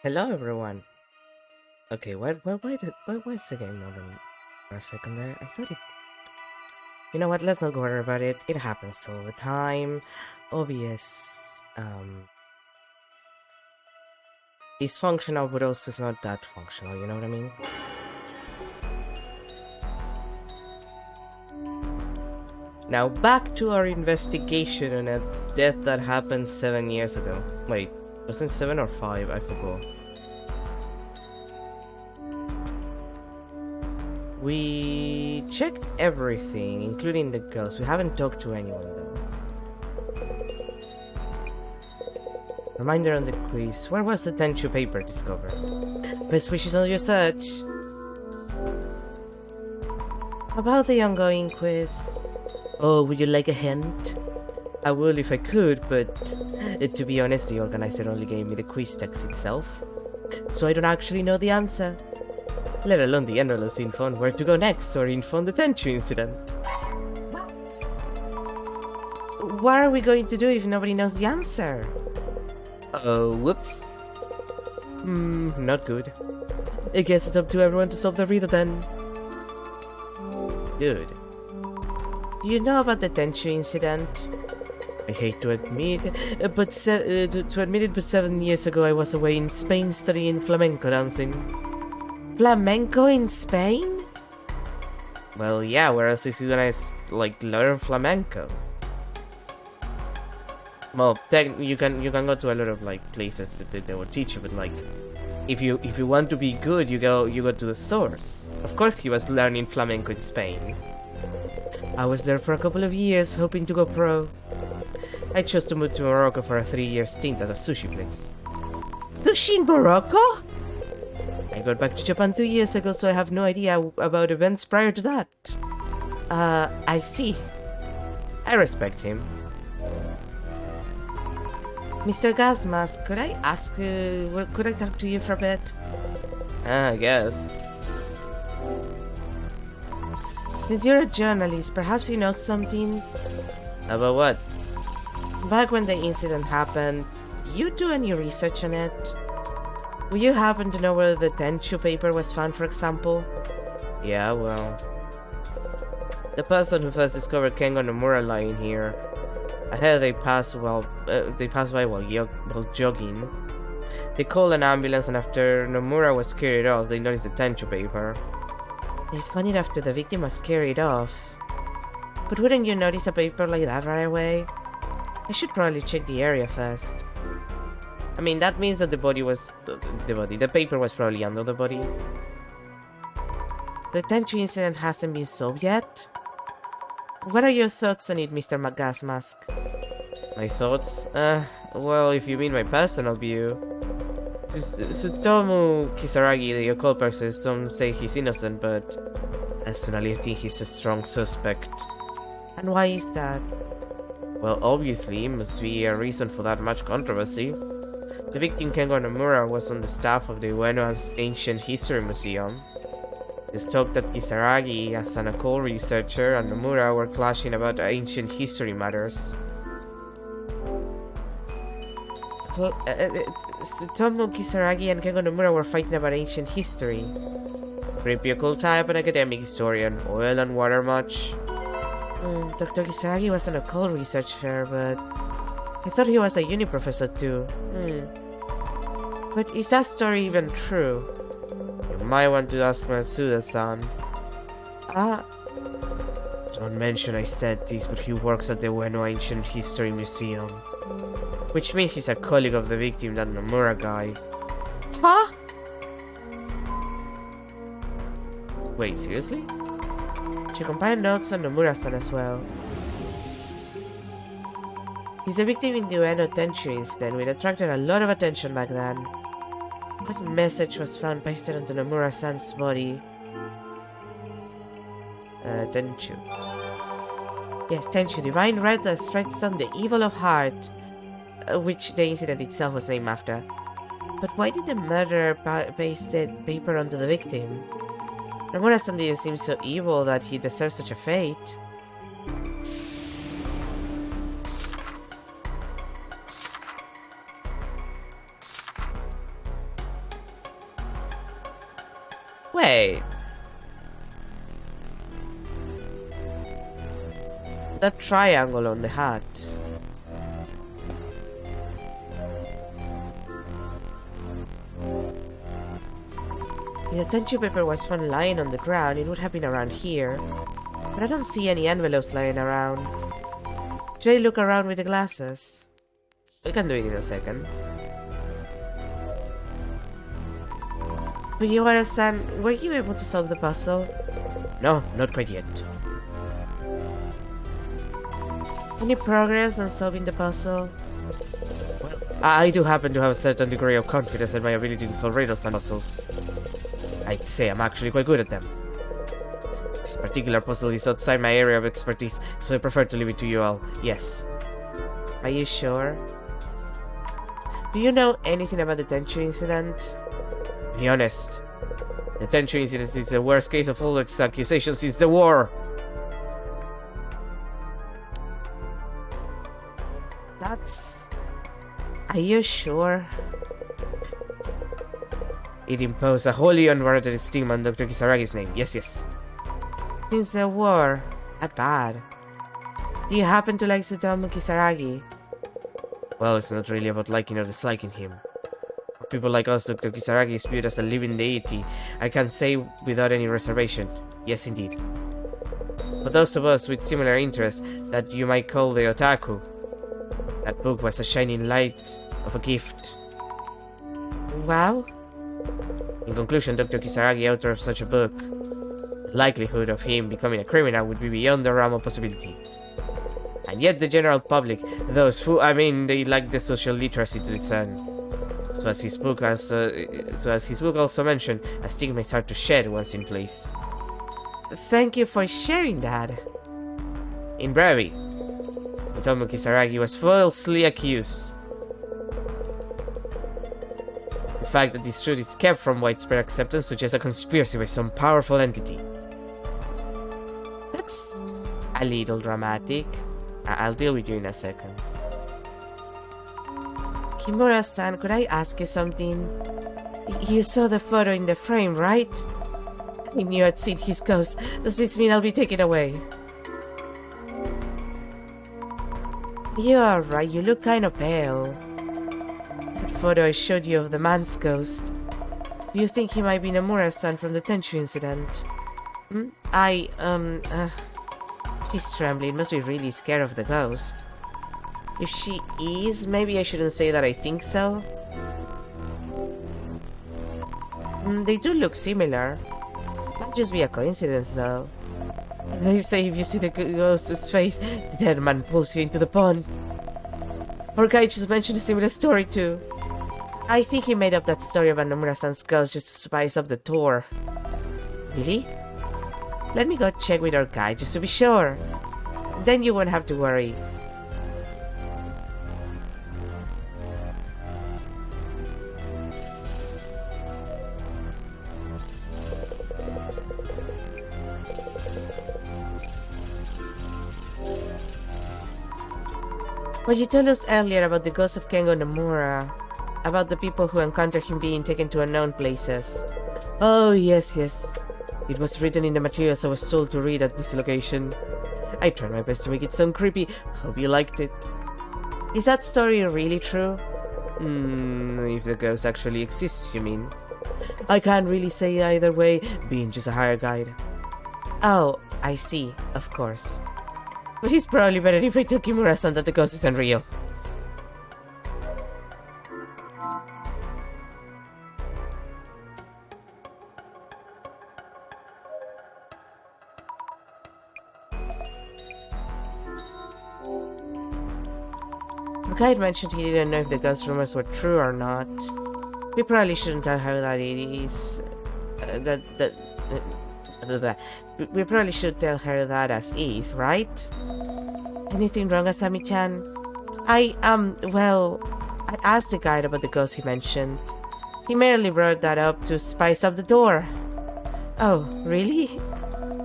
Hello, everyone. Okay, why is the game not on for a second there? I thought it. You know what? Let's not worry about it. It happens all the time. Obvious. It's functional, but also it's not that functional. You know what I mean? Now back to our investigation on a death that happened 7 years ago. Wait, wasn't 7 or 5? I forgot. We checked everything, including the ghost. We haven't talked to anyone though. Reminder on the quiz. Where was the Tenchu paper discovered? Best wishes on your search. About the ongoing quiz. Oh, would you like a hint? I would if I could, but to be honest, the organizer only gave me the quiz text itself. So I don't actually know the answer. Let alone the endless info on where to go next or info on the Tenchu incident. What? What are we going to do if nobody knows the answer? Oh, whoops. Not good. I guess it's up to everyone to solve the riddle then. Good. Do you know about the Tenchu incident? I hate to admit, but 7 years ago I was away in Spain studying flamenco dancing. Flamenco in Spain? Well, yeah, where else is it when I learn flamenco? Well, you can go to a lot of places that they will teach you, but if you want to be good, you go to the source. Of course, he was learning flamenco in Spain. I was there for a couple of years, hoping to go pro. I chose to move to Morocco for a 3-year stint at a sushi place. Sushi in Morocco? I got back to Japan 2 years ago, so I have no idea about events prior to that. I see. I respect him. Mr. Gasmask, could I talk to you for a bit? I guess. Since you're a journalist, perhaps you know something? About what? Back when the incident happened, did you do any research on it? Would you happen to know where the Tenchu paper was found, for example? Yeah, well... The person who first discovered Kengo Nomura lying here. I heard they passed by while jogging. They called an ambulance, and after Nomura was carried off, they noticed the Tenchu paper. They found it after the victim was carried off. But wouldn't you notice a paper like that right away? I should probably check the area first. I mean, that means that the paper was probably under the body. The Tenchu incident hasn't been solved yet? What are your thoughts on it, Mr. Gasmask? My thoughts? Well, if you mean my personal view... Tsutomu Kisaragi, the occult person, some say he's innocent, but... Personally, I think he's a strong suspect. And why is that? Well, obviously, must be a reason for that much controversy. The victim Kengo Nomura was on the staff of the Ueno's Ancient History Museum. There's talk that Kisaragi, as an occult researcher, and Nomura were clashing about ancient history matters. Tsutomu Kisaragi and Kengo Nomura were fighting about ancient history. Creepy occult type and academic historian, oil and water much? Dr. Kisaragi was an occult researcher, but I thought he was a uni professor too. But is that story even true? You might want to ask Matsuda-san. Don't mention I said this, but he works at the Ueno Ancient History Museum. Which means he's a colleague of the victim, that Nomura guy. Huh? Wait, seriously? She compiled notes on Nomura-san as well. He's a victim in the Ueno Tenchu incident, which attracted a lot of attention back then. What message was found pasted onto Nomura-san's body? Tenchu. Yes, Tenchu, divine red that strikes down the evil of heart, which the incident itself was named after. But why did the murderer paste the paper onto the victim? Nomura-san didn't seem so evil that he deserves such a fate. Wait. That triangle on the hat. If the tissue paper was found lying on the ground, it would have been around here. But I don't see any envelopes lying around. Should I look around with the glasses? We can do it in a second. Fujiwara-san, were you able to solve the puzzle? No, not quite yet. Any progress on solving the puzzle? Well, I do happen to have a certain degree of confidence in my ability to solve riddles and puzzles. I'd say I'm actually quite good at them. This particular puzzle is outside my area of expertise, so I prefer to leave it to you all. Yes. Are you sure? Do you know anything about the Tenchu incident? Be honest. The Tenchu incident is the worst case of all the accusations since the war. That's... Are you sure? It imposed a wholly unwarranted stigma on Dr. Kisaragi's name. Yes. Since the war, not bad. Do you happen to like Tsutomu Kisaragi? Well, it's not really about liking or disliking him. For people like us, Dr. Kisaragi is viewed as a living deity. I can say without any reservation, yes indeed. For those of us with similar interests that you might call the otaku, that book was a shining light of a gift. Wow. In conclusion, Dr. Kisaragi, author of such a book, the likelihood of him becoming a criminal would be beyond the realm of possibility. And yet the general public, those who, they lack the social literacy to discern. So as his book also mentioned, a stigma is hard to shed once in place. Thank you for sharing that. In brevity, Tsutomu Kisaragi was falsely accused. The fact that this truth is kept from widespread acceptance suggests a conspiracy by some powerful entity. That's a little dramatic. I'll deal with you in a second. Kimura-san, could I ask you something? You saw the photo in the frame, right? I knew I'd seen his ghost. Does this mean I'll be taken away? You are right, you look kind of pale. That photo I showed you of the man's ghost. Do you think he might be Nomura-san from the Tenchu incident? She's trembling, must be really scared of the ghost. If she is, maybe I shouldn't say that I think so. They do look similar. Might just be a coincidence though. They say if you see the ghost's face, the dead man pulls you into the pond. Our guy just mentioned a similar story too. I think he made up that story about Nomura-san's ghost just to spice up the tour. Really? Let me go check with our guy just to be sure. Then you won't have to worry. What you told us earlier about the ghost of Kengo Nomura, about the people who encountered him being taken to unknown places. Oh, yes. It was written in the materials I was told to read at this location. I tried my best to make it sound creepy. Hope you liked it. Is that story really true? If the ghost actually exists, you mean? I can't really say either way, being just a hired guide. Oh, I see, of course. But it's probably better if I tell Kimura-san that the ghost isn't real. The guide mentioned he didn't know if the ghost rumors were true or not. We probably shouldn't tell her that it is... We probably should tell her that as is, right? Anything wrong, Asami-chan? Well, I asked the guide about the ghost he mentioned. He merely brought that up to spice up the door. Oh, really?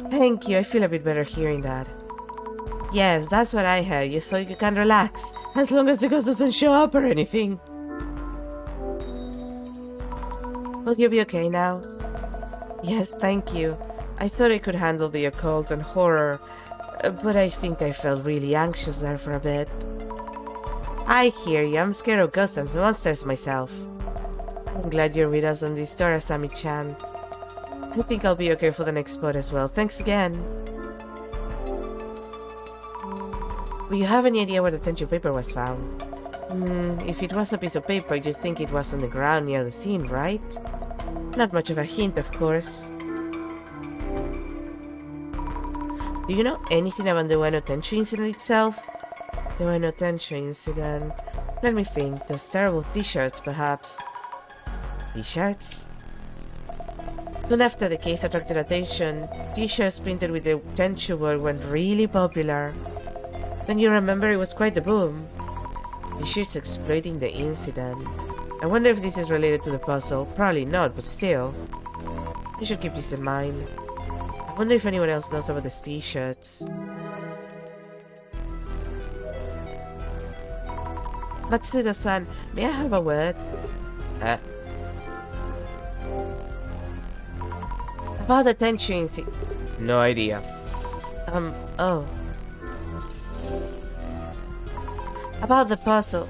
Thank you, I feel a bit better hearing that. Yes, that's what I heard, so you can relax, as long as the ghost doesn't show up or anything. Will you be okay now? Yes, thank you. I thought I could handle the occult and horror, but I think I felt really anxious there for a bit. I hear you. I'm scared of ghosts and monsters myself. I'm glad you're with us on this tour, Asami-chan. I think I'll be okay for the next spot as well. Thanks again. Do you have any idea where the tenchu paper was found? If it was a piece of paper, you'd think it was on the ground near the scene, right? Not much of a hint, of course. Do you know anything about the Ueno Tenchu incident itself? The Ueno Tenchu incident... Let me think. Those terrible t-shirts, perhaps. T-shirts? Soon after the case attracted attention, t-shirts printed with the Tenchu word went really popular. Then you remember it was quite the boom. T-shirts exploiting the incident. I wonder if this is related to the puzzle. Probably not, but still. I should keep this in mind. I wonder if anyone else knows about the t-shirts. Matsuda-san, may I have a word? About the tension incident. No idea. Oh. About the puzzle.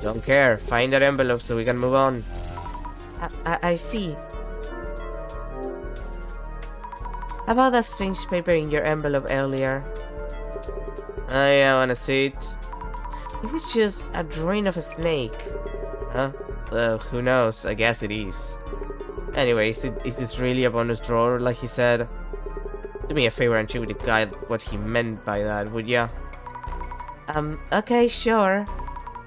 Don't care. Find that envelope so we can move on. I see. About that strange paper in your envelope earlier. I wanna see it. Is it just a drawing of a snake? Huh? Who knows? I guess it is. Anyway, is this really a bonus drawer, like he said? Do me a favor and check with the guy what he meant by that, would ya? Okay, sure.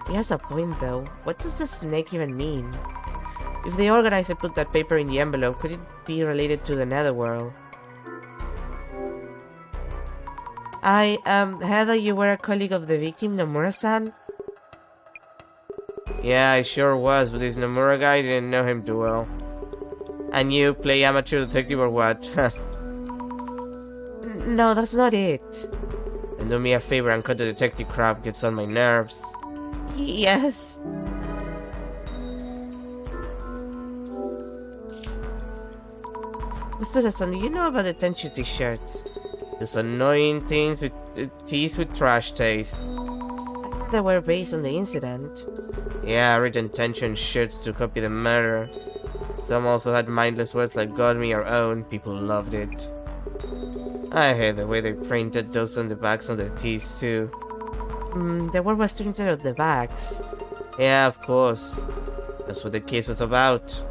He has a point though. What does the snake even mean? If the organizer put that paper in the envelope, could it be related to the netherworld? I heard that you were a colleague of the victim, Nomura-san? Yeah, I sure was, but this Nomura guy didn't know him too well. And you play amateur detective or what? No, that's not it. Then do me a favor and cut the detective crap, gets on my nerves. Yes. Mr. do you know about the Tenchu t-shirts? Those annoying things with teas with trash taste. They were based on the incident. Yeah, written tension shirts to copy the murder. Some also had mindless words like "got me" or "own." People loved it. I hate the way they printed those on the backs of the tees too. The word was printed on the backs. Yeah, of course. That's what the case was about.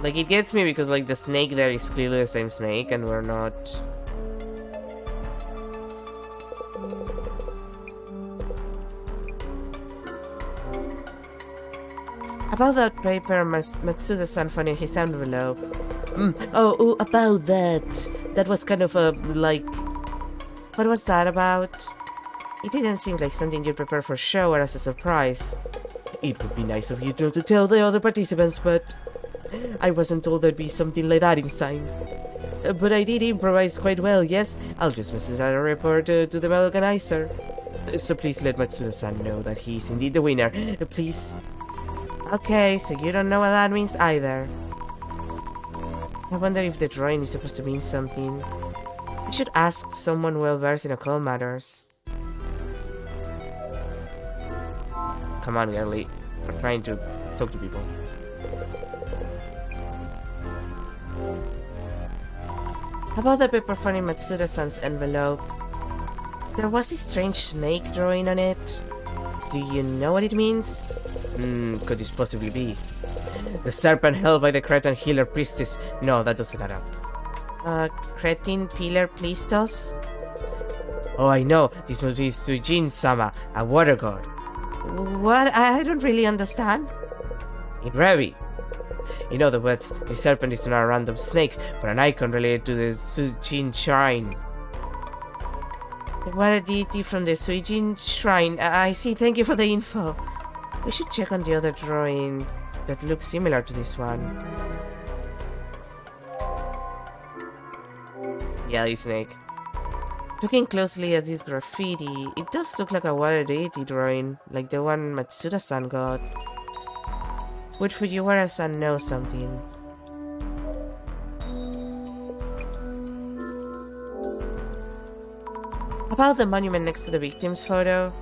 Like, it gets me because, like, the snake there is clearly the same snake and we're not... About that paper Matsuda-san found in his envelope. Oh, about that. That was kind of a, like... What was that about? It didn't seem like something you'd prepare for show or as a surprise. It would be nice of you to tell the other participants, but... I wasn't told there'd be something like that inside. But I did improvise quite well, yes? I'll just message out a report to the organizer. So please let Matsuda-san know that he's indeed the winner. Please. Okay, so you don't know what that means either. I wonder if the drawing is supposed to mean something. I should ask someone well-versed in occult matters. Come on, girlie. We're trying to talk to people. About the paper found in Matsuda-san's envelope. There was this strange snake drawing on it. Do you know what it means? Could this possibly be? The serpent held by the Cretan healer priestess. No, that doesn't add up. Cretan healer priestess? Oh, I know. This must be Suijin-sama, a water god. What? I don't really understand. In Revi. In other words, the serpent is not a random snake, but an icon related to the Suijin Shrine. The water deity from the Suijin Shrine. I see, thank you for the info. We should check on the other drawing that looks similar to this one. Yeah, the snake. Looking closely at this graffiti, it does look like a water deity drawing, like the one Matsuda-san got. Would Fujiwara-san know something? About the monument next to the victim's photo?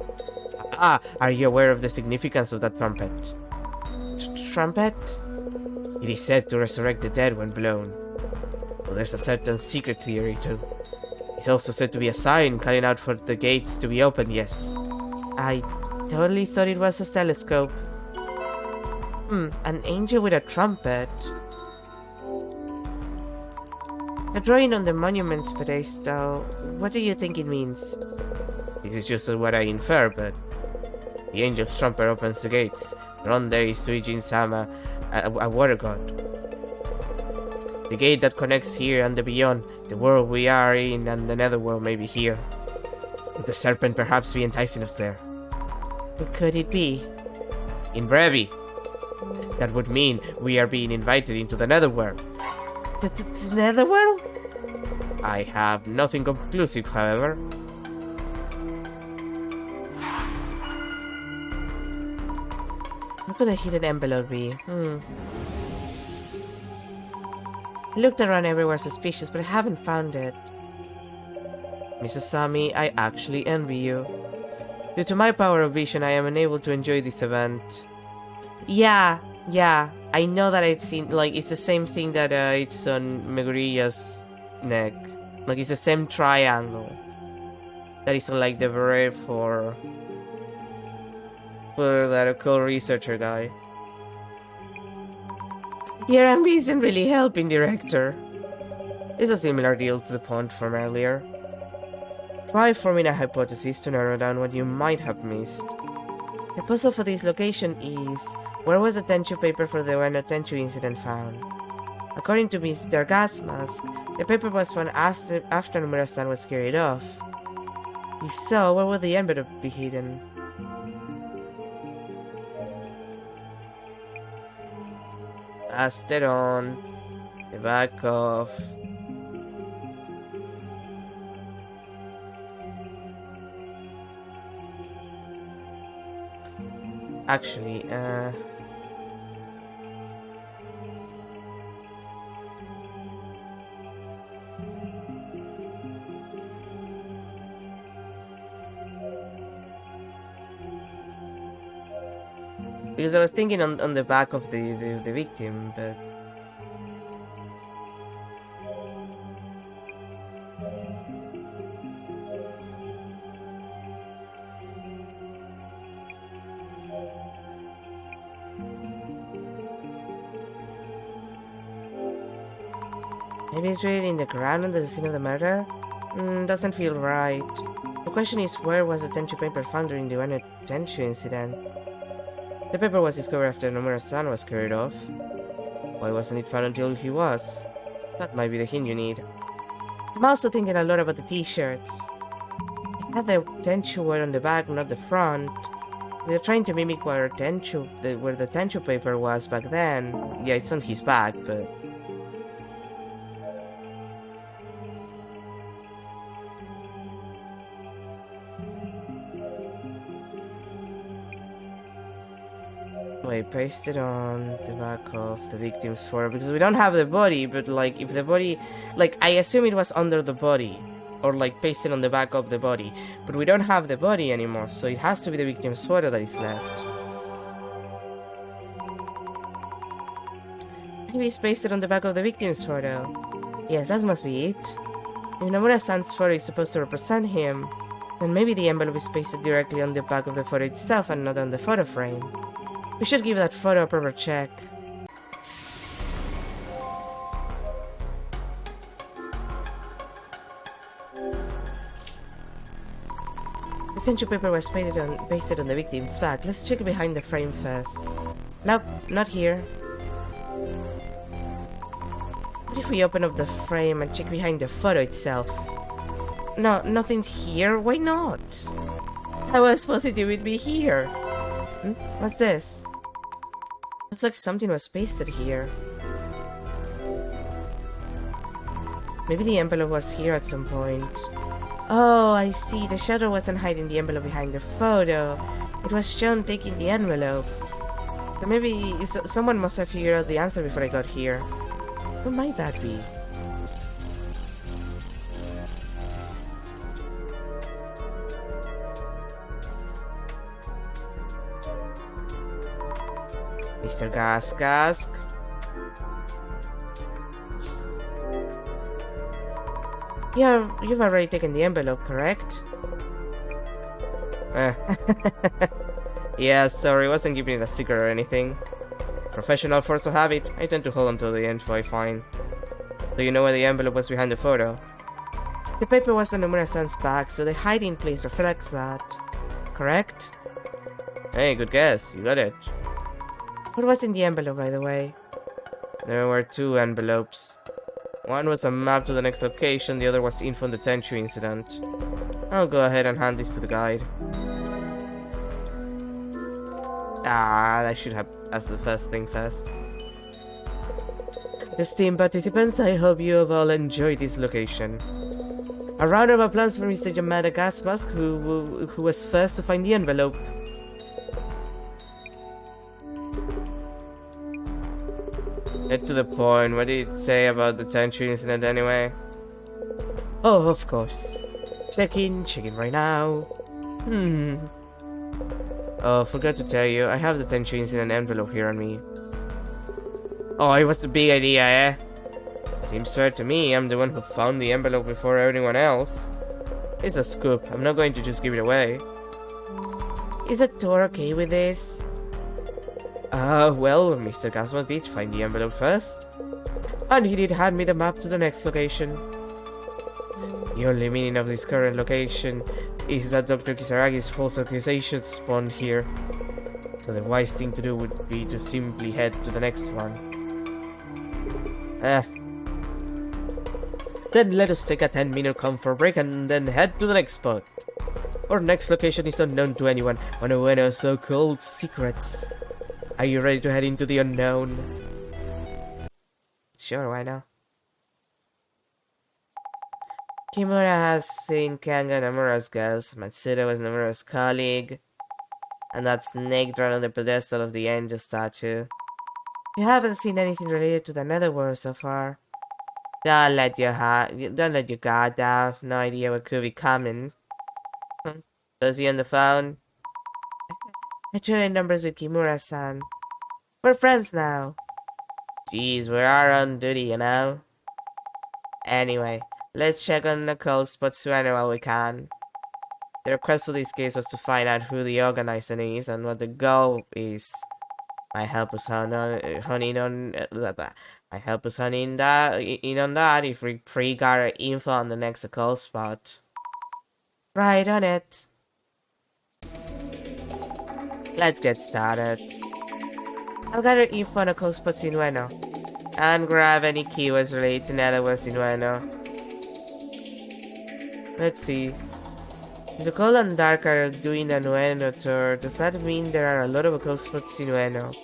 Ah, are you aware of the significance of that trumpet? Trumpet? It is said to resurrect the dead when blown. Well, there's a certain secret theory too. It's also said to be a sign calling out for the gates to be opened, yes. I totally thought it was a telescope. An angel with a trumpet. The drawing on the monument's pedestal, what do you think it means? This is just what I infer, but the angel's trumpet opens the gates. Around there is Suijin-sama, a water god. The gate that connects here and the beyond, the world we are in and the netherworld may be here. Could the serpent perhaps be enticing us there? What could it be? In Brevi. That would mean we are being invited into the netherworld. The netherworld? I have nothing conclusive, however. What could a hidden envelope be? I looked around everywhere suspicious, but I haven't found it. Mrs. Sami, I actually envy you. Due to my power of vision, I am unable to enjoy this event. Yeah, I know that it's the same thing that it's on Meguriya's neck. Like, it's the same triangle. That is on, like, the beret for that occult researcher guy. Your envy isn't really helping, Director. It's a similar deal to the point from earlier. Try forming a hypothesis to narrow down what you might have missed. The puzzle for this location is, where was the Tenchu paper for the Ueno Tenchu incident found? According to Mr. Gasmask, the paper was found after Nomura-san was carried off. If so, where would the envelope be hidden? Asteron, the back of... Actually, because I was thinking on the back of the victim, but... Maybe it's buried in the ground under the scene of the murder? Doesn't feel right. The question is, where was the Tenchu paper found during the Ueno Tenchu incident? The paper was discovered after Nomura-san was carried off. Why wasn't it found until he was? That might be the hint you need. I'm also thinking a lot about the t-shirts. It had the Tenchu word on the back, not the front. They're trying to mimic where the Tenchu paper was back then. Yeah, it's on his back, but... Wait, paste it on the back of the victim's photo, because we don't have the body, but like, if the body, like, I assume it was under the body, or like pasted on the back of the body, but we don't have the body anymore, so it has to be the victim's photo that is left. Maybe it's pasted on the back of the victim's photo. Yes, that must be it. If Nomura-san's photo is supposed to represent him, then maybe the envelope is pasted directly on the back of the photo itself and not on the photo frame. We should give that photo a proper check. The Tenchu paper was pasted on the victim's back. Let's check behind the frame first. Nope, not here. What if we open up the frame and check behind the photo itself? No, nothing here? Why not? I was positive it'd be here. What's this? Looks like something was pasted here. Maybe the envelope was here at some point. Oh, I see. The shadow wasn't hiding the envelope behind the photo. It was Sean taking the envelope. So maybe someone must have figured out the answer before I got here. Who might that be? Mr. Gask. You've already taken the envelope, correct? Yeah, sorry, wasn't keeping it a secret or anything. Professional force of habit, I tend to hold on to the info I find. Do you know where the envelope was behind the photo? The paper was on Nomura-san's back, so the hiding place reflects that. Correct? Hey, good guess, you got it. What was in the envelope, by the way? There were 2 envelopes. One was a map to the next location, the other was info on the Tenchu incident. I'll go ahead and hand this to the guide. I should have asked the first thing first. Esteemed participants, I hope you have all enjoyed this location. A round of applause for Mr. Yamada Gasmask, who was first to find the envelope. Get to the point, what did it say about the Tenchu incident anyway? Oh, of course. Checking right now. Oh, forgot to tell you, I have the Tenchu incident envelope here on me. Oh, it was the big idea, eh? Seems fair to me, I'm the one who found the envelope before anyone else. It's a scoop, I'm not going to just give it away. Is the tour okay with this? Well, Mr. Gasmas did find the envelope first. And he did hand me the map to the next location. The only meaning of this current location is that Dr. Kisaragi's false accusations spawned here. So the wise thing to do would be to simply head to the next one. Then let us take a 10-minute comfort break and then head to the next spot. Our next location is unknown to anyone, one of Ueno's so-called secrets. Are you ready to head into the unknown? Sure, why not? Kimura has seen Kanga Nomura's ghost, Matsuda was Nomura's colleague, and that snake drawn on the pedestal of the angel statue. You haven't seen anything related to the netherworld so far. Don't let your guard down, no idea what could be coming. Was he on the phone? I traded numbers with Kimura-san. We're friends now. Jeez, we are on duty, you know? Anyway, let's check on the cold spots to while we can. The request for this case was to find out who the organizer is and what the goal is. My help us hone in on that if we pre-gather info on the next occult spot. Right on it. Let's get started. I'll gather info on occult spots in Ueno, and grab any keywords related to netherworlds in Ueno. Let's see. Since Occult and Dark are doing an Ueno tour, does that mean there are a lot of occult spots in Ueno?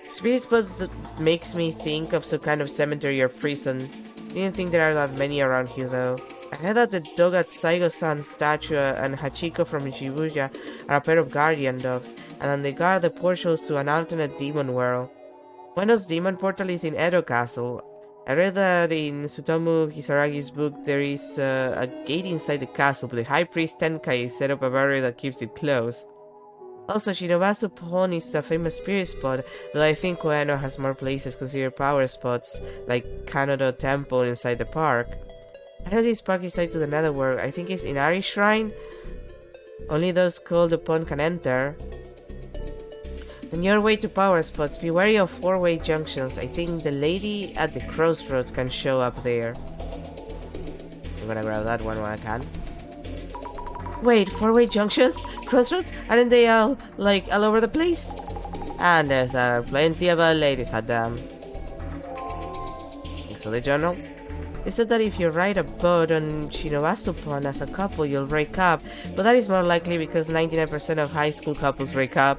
Spirit spots makes me think of some kind of cemetery or prison. Didn't think there are that many around here though. I heard that the dog at Saigo-san statue and Hachiko from Shibuya are a pair of guardian dogs, and then they guard the portals to an alternate demon world. Ueno's demon portal is in Edo Castle. I read that in Tsutomu Kisaragi's book there is a gate inside the castle, but the High Priest Tenkai set up a barrier that keeps it closed. Also, Shinobasu Pond is a famous spirit spot, though I think Ueno has more places considered power spots, like Kanado Temple inside the park. I know this park is tied to the netherworld. I think it's Inari Shrine. Only those called upon can enter. On your way to power spots, be wary of four-way junctions. I think the lady at the crossroads can show up there. I'm gonna grab that one while I can. Wait, four-way junctions? Crossroads? Aren't they all over the place? And there's plenty of ladies at them. Thanks for the journal. They said that if you ride a boat on Shinobasu Pond as a couple, you'll break up, but that is more likely because 99% of high school couples break up.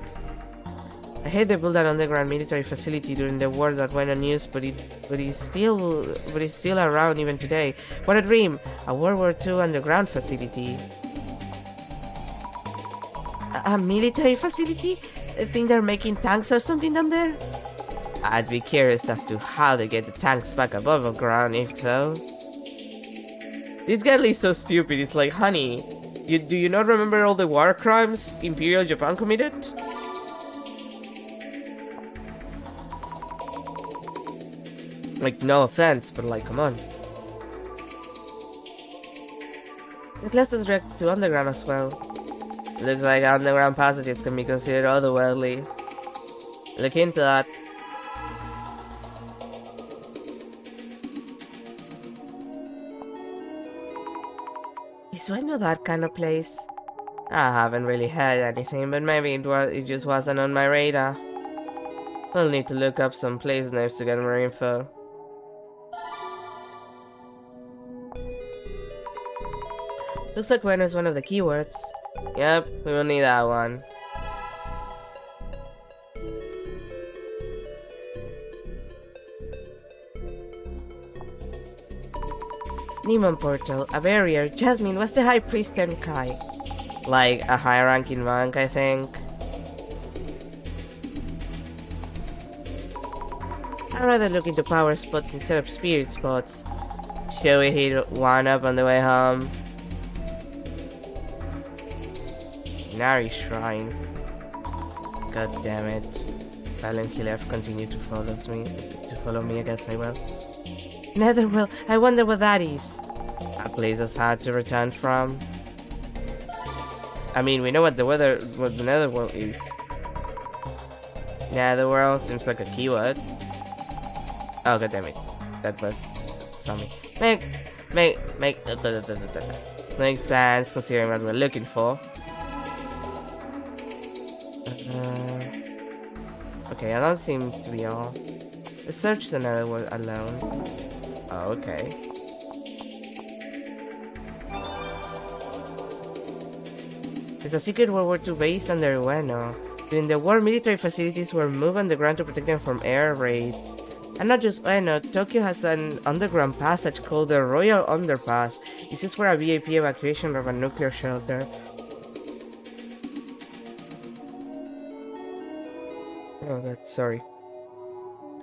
I hate they built that underground military facility during the war that went unused, but it's still around even today. What a dream! A World War II underground facility. A military facility? I think they're making tanks or something down there? I'd be curious as to how they get the tanks back above ground, if so. This girl is so stupid. It's like, honey, do you not remember all the war crimes Imperial Japan committed? Like, no offense, but like, come on. The class is directed to underground as well. Looks like underground passages can be considered otherworldly. Look into that. Do I know that kind of place? I haven't really heard anything, but maybe it just wasn't on my radar. I'll need to look up some place names to get more info. Looks like Bueno is one of the keywords. Yep, we will need that one. Demon Portal, a barrier. Jasmine, what's the High Priest Tenkai? Like a high-ranking monk, I think. I'd rather look into power spots instead of spirit spots. Shall we hit one up on the way home? Inari Shrine. God damn it. Silent Hill F continued to follow me against my will. Netherworld, I wonder what that is. A place that's hard to return from. I mean, we know what the Netherworld is. Netherworld seems like a keyword. Oh, god damn it. That was something. Makes sense considering what we're looking for. Okay, that seems to be all. Let's search the Netherworld alone. Oh, okay. There's a secret World War II base under Ueno. During the war, military facilities were moved underground to protect them from air raids. And not just Ueno, Tokyo has an underground passage called the Royal Underpass. This is for a VIP evacuation of a nuclear shelter. Oh god, sorry.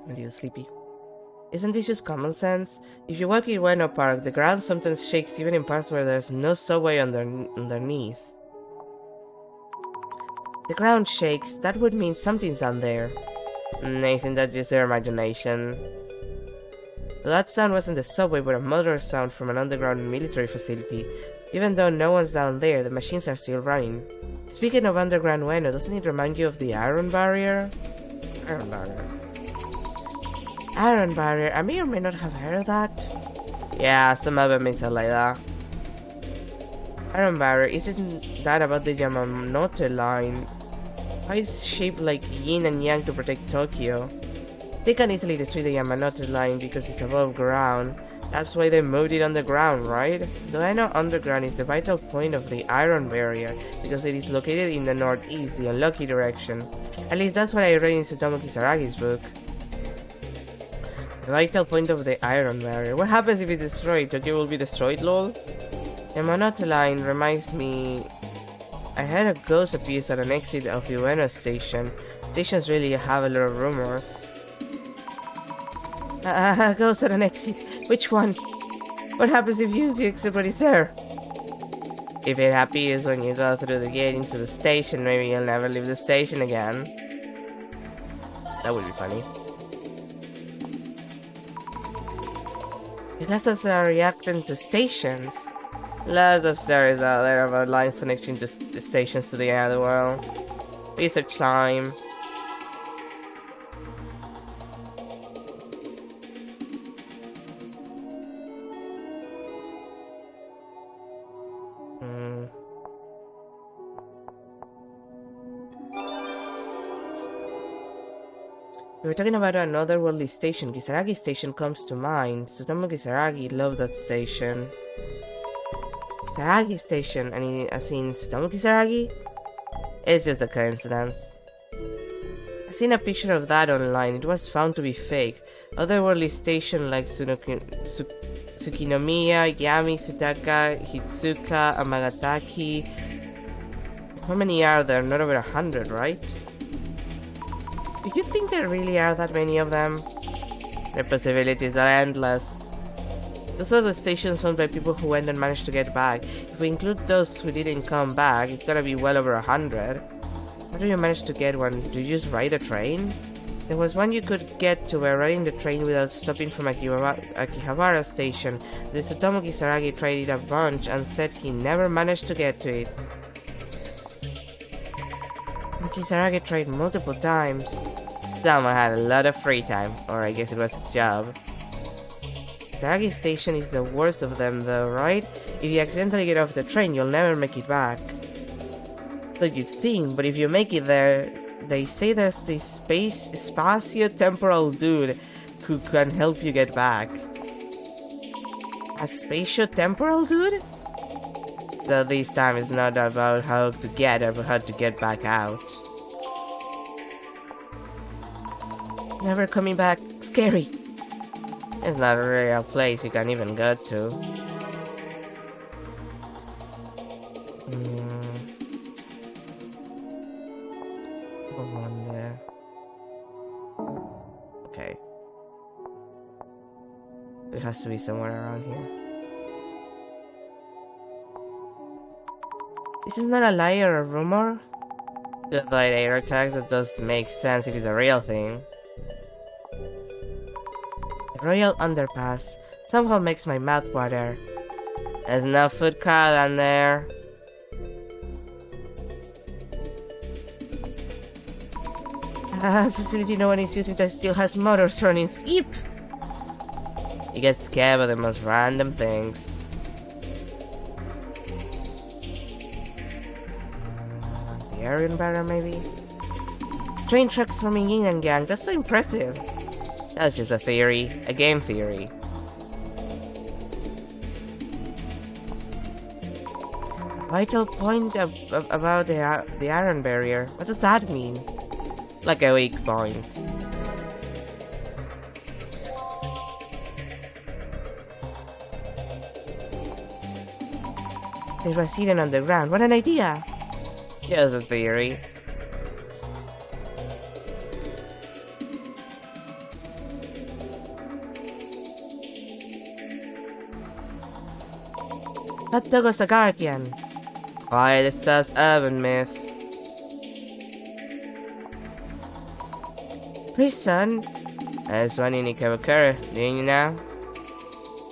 I'm a little sleepy. Isn't this just common sense? If you walk in Ueno Park, the ground sometimes shakes even in parts where there's no subway underneath. The ground shakes, that would mean something's down there. Isn't that just their imagination? Well, that sound wasn't the subway but a motor sound from an underground military facility. Even though no one's down there, the machines are still running. Speaking of underground Ueno, doesn't it remind you of the Iron Barrier? Iron Barrier. Iron Barrier, I may or may not have heard of that. Yeah, some of it makes it like that. Iron Barrier, isn't that about the Yamanote line? Why is it shaped like yin and yang to protect Tokyo? They can easily destroy the Yamanote line because it's above ground. That's why they moved it underground, right? Though I know underground is the vital point of the Iron Barrier because it is located in the northeast, the unlucky direction. At least that's what I read in Tsutomu Kisaragi's book. The vital point of the Iron Barrier. What happens if it's destroyed? Tokyo will be destroyed, lol? Yamanote line reminds me... I heard a ghost appears at an exit of Ueno station. Stations really have a lot of rumors. A ghost at an exit. Which one? What happens if you use the exit but it's there? If it appears when you go through the gate into the station, maybe you'll never leave the station again. That would be funny. Because are reacting to stations. Lots of stories out there about lines connecting to the stations to the other world. Research time. We were talking about another worldly station. Kisaragi Station comes to mind. Tsutomu Kisaragi loved that station. Kisaragi Station, as in Tsutomu Kisaragi? It's just a coincidence. I've seen a picture of that online. It was found to be fake. Otherworldly stations like Tsukinomiya, Yami, Sutaka, Hitsuka, Amagataki. How many are there? Not over 100, right? Do you think there really are that many of them? The possibilities are endless. Those are the stations found by people who went and managed to get back. If we include those who didn't come back, it's gonna be well over 100. How do you manage to get one? Do you just ride a train? There was one you could get to by riding the train without stopping from Akihabara station. The Tsutomu Kisaragi tried it a bunch and said he never managed to get to it. Kisaragi tried multiple times. Someone had a lot of free time, or I guess it was his job. Kisaragi station is the worst of them though, right? If you accidentally get off the train, you'll never make it back. So you'd think, but if you make it there, they say there's this spatio-temporal dude who can help you get back. A spatio-temporal dude? So this time it's not about how to get or how to get back out. Never coming back. Scary. It's not really a place you can even go to. One there. Okay. It has to be somewhere around here. This is not a lie or a rumor. The light air tags, that does make sense if it's a real thing. The Royal Underpass somehow makes my mouth water. There's no food court down there. A facility no one is using that still has motors running. Skip! You get scared by the most random things. The Aryan barrier, maybe? Train tracks forming yin and yang. That's so impressive. That's just a theory. A game theory. A vital point about the iron barrier. What does that mean? Like a weak point. So it was hidden underground. What an idea! Just a theory. Hot dog was a guardian. Quiet as us urban myth. Prison? There's one in Ikebukuro, do you know?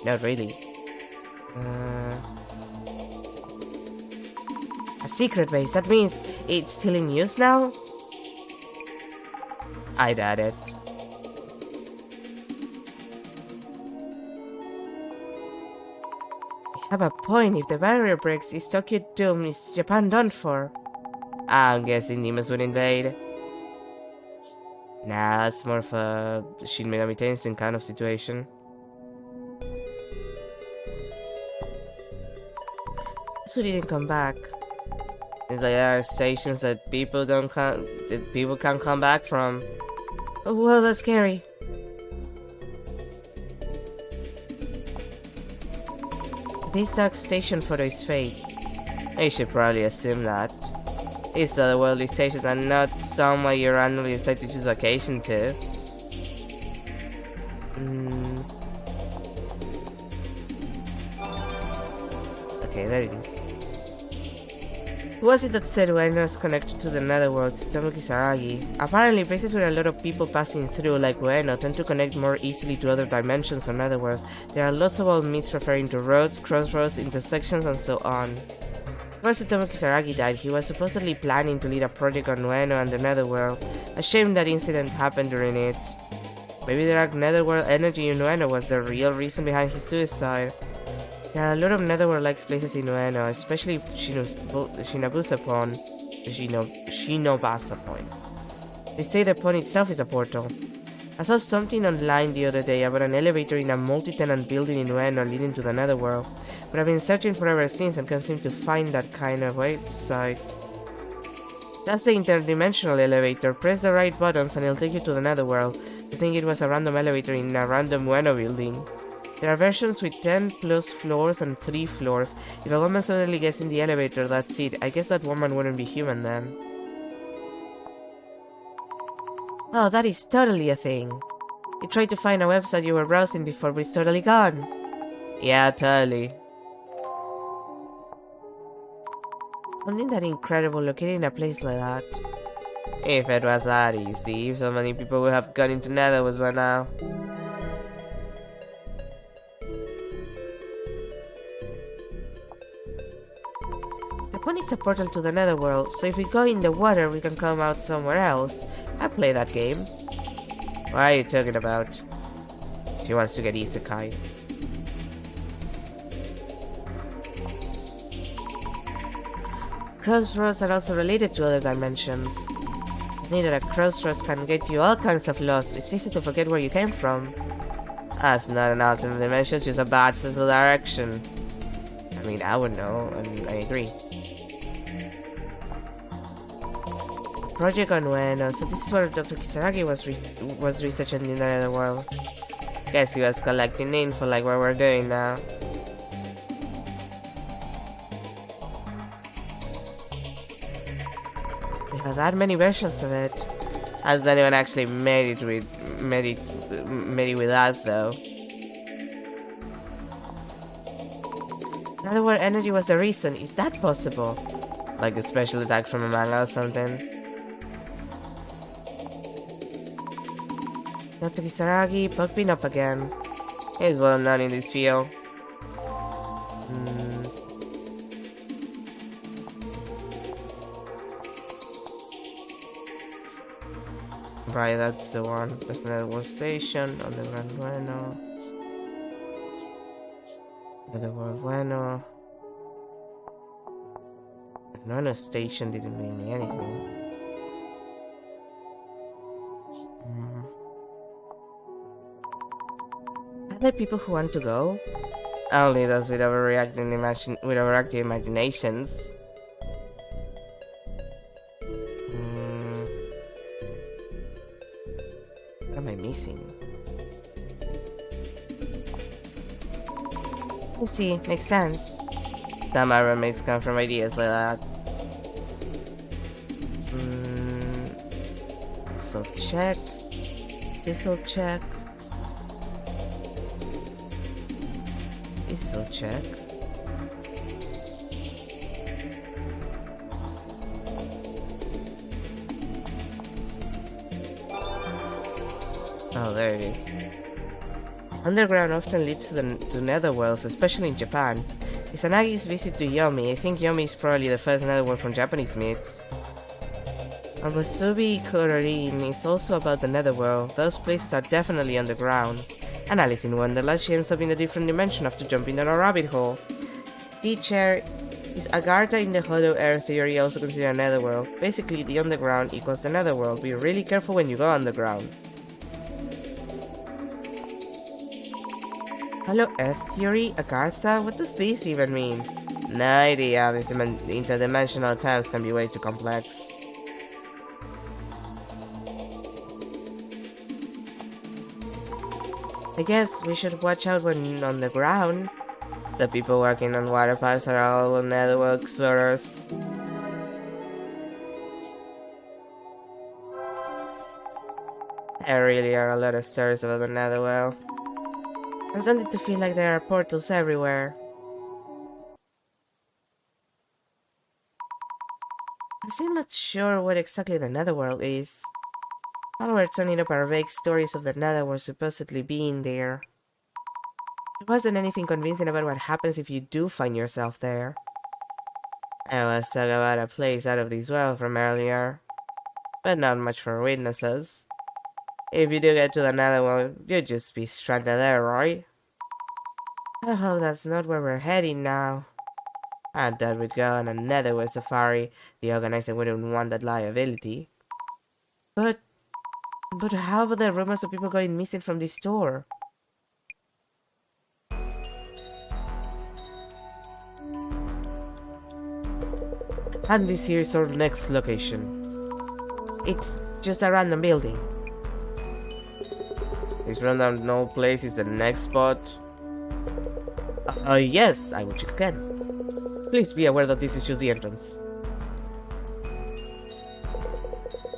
Not really. A secret base, that means it's still in use now? I doubt it. I have a point. If the barrier breaks, is Tokyo doomed? Is Japan done for? I'm guessing demons would invade. Nah, that's more of a Shin Megami Tensei kind of situation. So he didn't come back. It's like there are stations that people can't come back from. Oh, well, that's scary. This dark station photo is fake. I should probably assume that. These otherworldly stations are not somewhere you randomly decide to choose location to. Okay, there it is. Who was it that said Ueno is connected to the netherworld? Tsutomu Kisaragi. Apparently, places where a lot of people passing through, like Ueno, tend to connect more easily to other dimensions or netherworlds. There are lots of old myths referring to roads, crossroads, intersections, and so on. Before Tsutomu Kisaragi died, he was supposedly planning to lead a project on Ueno and the netherworld. A shame that incident happened during it. Maybe the dark netherworld energy in Ueno was the real reason behind his suicide. There are a lot of netherworld-like places in Ueno, especially Shinobasa Point. They say the point itself is a portal. I saw something online the other day about an elevator in a multi-tenant building in Ueno leading to the netherworld, but I've been searching for ever since and can't seem to find that kind of website. That's the interdimensional elevator. Press the right buttons and it'll take you to the netherworld. I think it was a random elevator in a random Bueno building. There are versions with 10 plus floors and 3 floors. If a woman suddenly gets in the elevator, that's it. I guess that woman wouldn't be human then. Oh, that is totally a thing. You tried to find a website you were browsing before, but it's totally gone. Yeah, totally. Something that incredible located in a place like that. If it was that easy, so many people would have gone into Netherworld by now. The pond is a portal to the Netherworld, so if we go in the water, we can come out somewhere else. I play that game. What are you talking about? She wants to get isekai. Crossroads are also related to other dimensions. Neither a crossroads can get you all kinds of lost. It's easy to forget where you came from. That's not an alternate dimension, just a bad sense of direction. I mean, I would know, and I agree. Project on Ueno, so this is where Dr. Kisaragi was researching in the Netherworld. Guess he was collecting info like what we're doing now. They have that many versions of it. Has anyone actually made it with that though? Netherworld energy was the reason. Is that possible? Like a special attack from a manga or something? Dr. Kisaragi popping up again. He's well known in this field. Right, that's the one. There's another workstation on the Gran Bueno. Another World Bueno. Another station didn't mean me anything. Are there people who want to go? Only those with overactive imaginations. What am I missing? You see, makes sense. Some Iron Mates come from ideas like that. So check. This will check. This will check. Oh, there it is. Underground often leads to netherworlds, especially in Japan. Izanagi's visit to Yomi. I think Yomi is probably the first netherworld from Japanese myths. Musubi Kororin is also about the netherworld. Those places are definitely underground. And Alice in Wonderland, she ends up in a different dimension after jumping down a rabbit hole. Teacher, is Agartha in the Hollow Earth theory also considered a netherworld? Basically, the underground equals the netherworld. Be really careful when you go underground. Hollow Earth theory? Agartha? What does this even mean? No idea. These interdimensional times can be way too complex. I guess we should watch out when on the ground. So people working on water pipes are all netherworld explorers. There really are a lot of stories about the netherworld. I'm starting to feel like there are portals everywhere. I'm still not sure what exactly the netherworld is. All we're turning up are vague stories of the netherworld supposedly being there. There wasn't anything convincing about what happens if you do find yourself there. I was talking about a place out of this world from earlier, but not much for witnesses. If you do get to the netherworld, you'd just be stranded there, right? I hope that's not where we're heading now. I thought we'd go on a netherworld safari. The organizer wouldn't want that liability. But how about the rumors of people going missing from this store? And this here is our next location. It's just a random building. This random no place is the next spot. Yes, I will check again. Please be aware that this is just the entrance.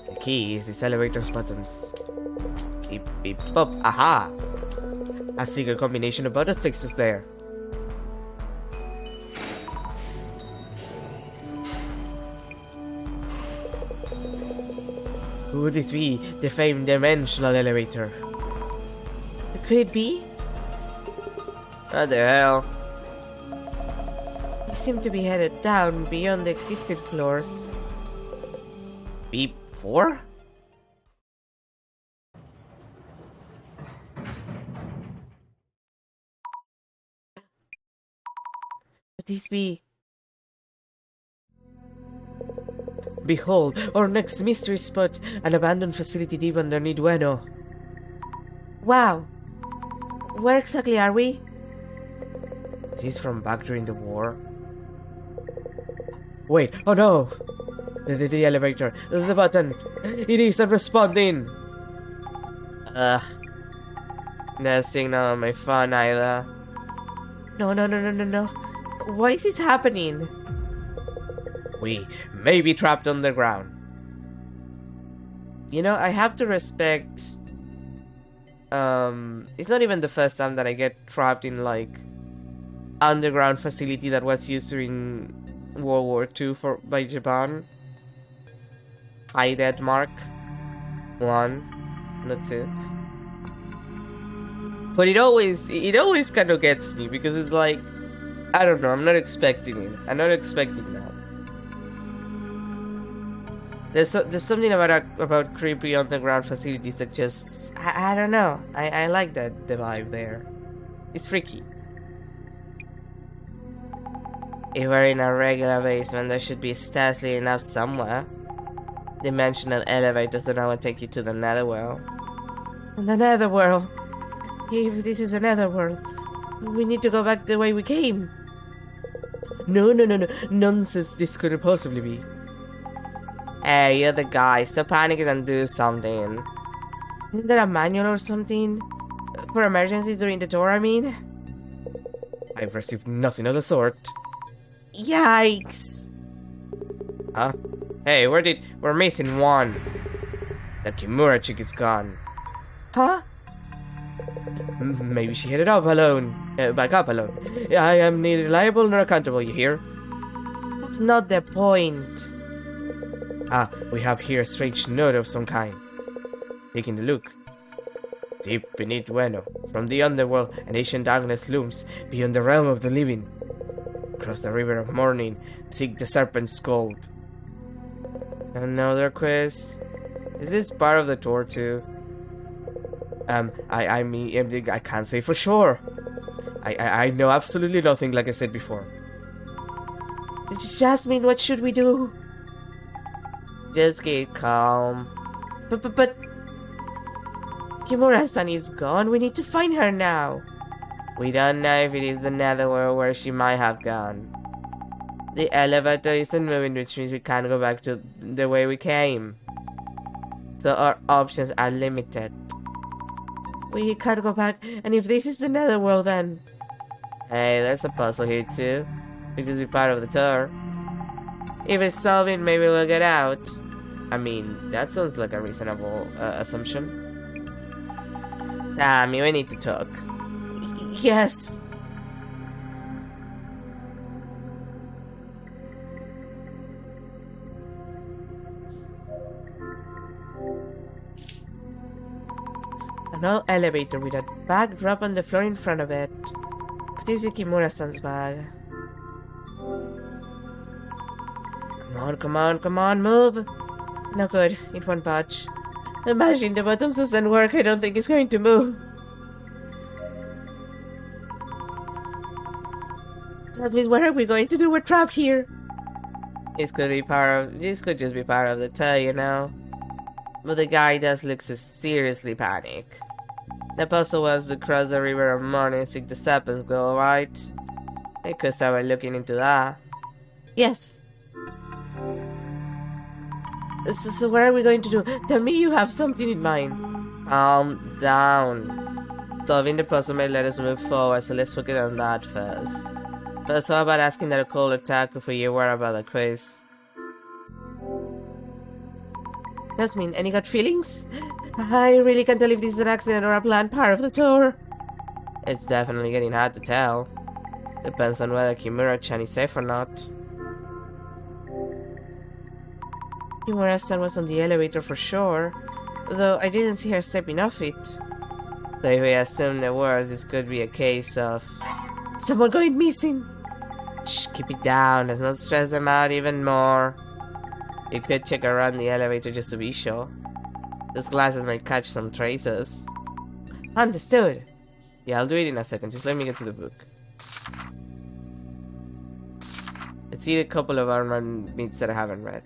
The key is this elevator's buttons. Beep, beep, pop. Aha! A secret combination of buttons takes us there. Who would this be? The famed dimensional elevator. Could it be? What the hell? We seem to be headed down beyond the existing floors. Beep 4? Could this be? Behold, our next mystery spot, an abandoned facility deep underneath Bueno. Wow. Where exactly are we? Is this from back during the war? Wait, oh no! The elevator, the button, it isn't responding! Ugh. No signal on my phone either. No. Why is this happening? We may be trapped underground. You know, I have to respect... it's not even the first time that I get trapped in, like, underground facility that was used during World War II by Japan. Hi, Dead Mark. 1, not 2. But it always kind of gets me, because it's like, I don't know, I'm not expecting it. I'm not expecting that. There's something about creepy underground facilities that just, I don't know. I like the vibe there. It's freaky. If we're in a regular basement, there should be stealthily enough somewhere. Dimensional elevators don't know take you to the netherworld. The netherworld? If this is a netherworld, we need to go back the way we came. No. Nonsense, this couldn't possibly be. Hey, you're the guy. Stop panicking and do something. Isn't there a manual or something? For emergencies during the tour, I mean? I've received nothing of the sort. Yikes! Huh? Hey, we're missing one. The Kimura chick is gone. Huh? Maybe she headed up alone. Back up alone. I am neither liable nor accountable, you hear? That's not the point. We have here a strange note of some kind. Taking a look. Deep beneath Bueno, from the underworld, an ancient darkness looms beyond the realm of the living. Across the river of morning, seek the serpent's gold. Another quiz. Is this part of the tour too? I mean, I can't say for sure. I know absolutely nothing, like I said before. Jasmine, what should we do? Just get calm. But Kimura-san is gone. We need to find her now. We don't know if it is the netherworld where she might have gone. The elevator isn't moving, which means we can't go back to the way we came. So our options are limited. We can't go back, and if this is the netherworld, then... Hey, there's a puzzle here too. We could be part of the tour. If it's solving, maybe we'll get out. I mean, that sounds like a reasonable assumption. Tammy, we need to talk. Yes. An old elevator with a bag dropped on the floor in front of it. Could this be Kimura-san's bag? Come on, move! No good, it won't budge. Imagine the buttons doesn't work, I don't think it's going to move. Jasmine, what are we going to do? We're trapped here! This could just be part of the tour, you know? But the guy does look so seriously panic. The puzzle was to cross the river of morning and seek the serpent's goal, right? I could start looking into that. Yes. So what are we going to do? Tell me you have something in mind. Calm down. Solving the puzzle may let us move forward, so let's focus on that first. First, how about asking that a call attack if you were about the quiz? Jasmine, any gut feelings? I really can't tell if this is an accident or a planned part of the tour. It's definitely getting hard to tell. Depends on whether Kimura-chan is safe or not. Kimura-san was on the elevator for sure, though I didn't see her stepping off it. So if we assume the worst, this could be a case of someone going missing. Shh, keep it down, let's not stress them out even more. You could check around the elevator just to be sure. Those glasses might catch some traces. Understood. Yeah, I'll do it in a second, just let me get to the book. Let's see a couple of Arman myths that I haven't read.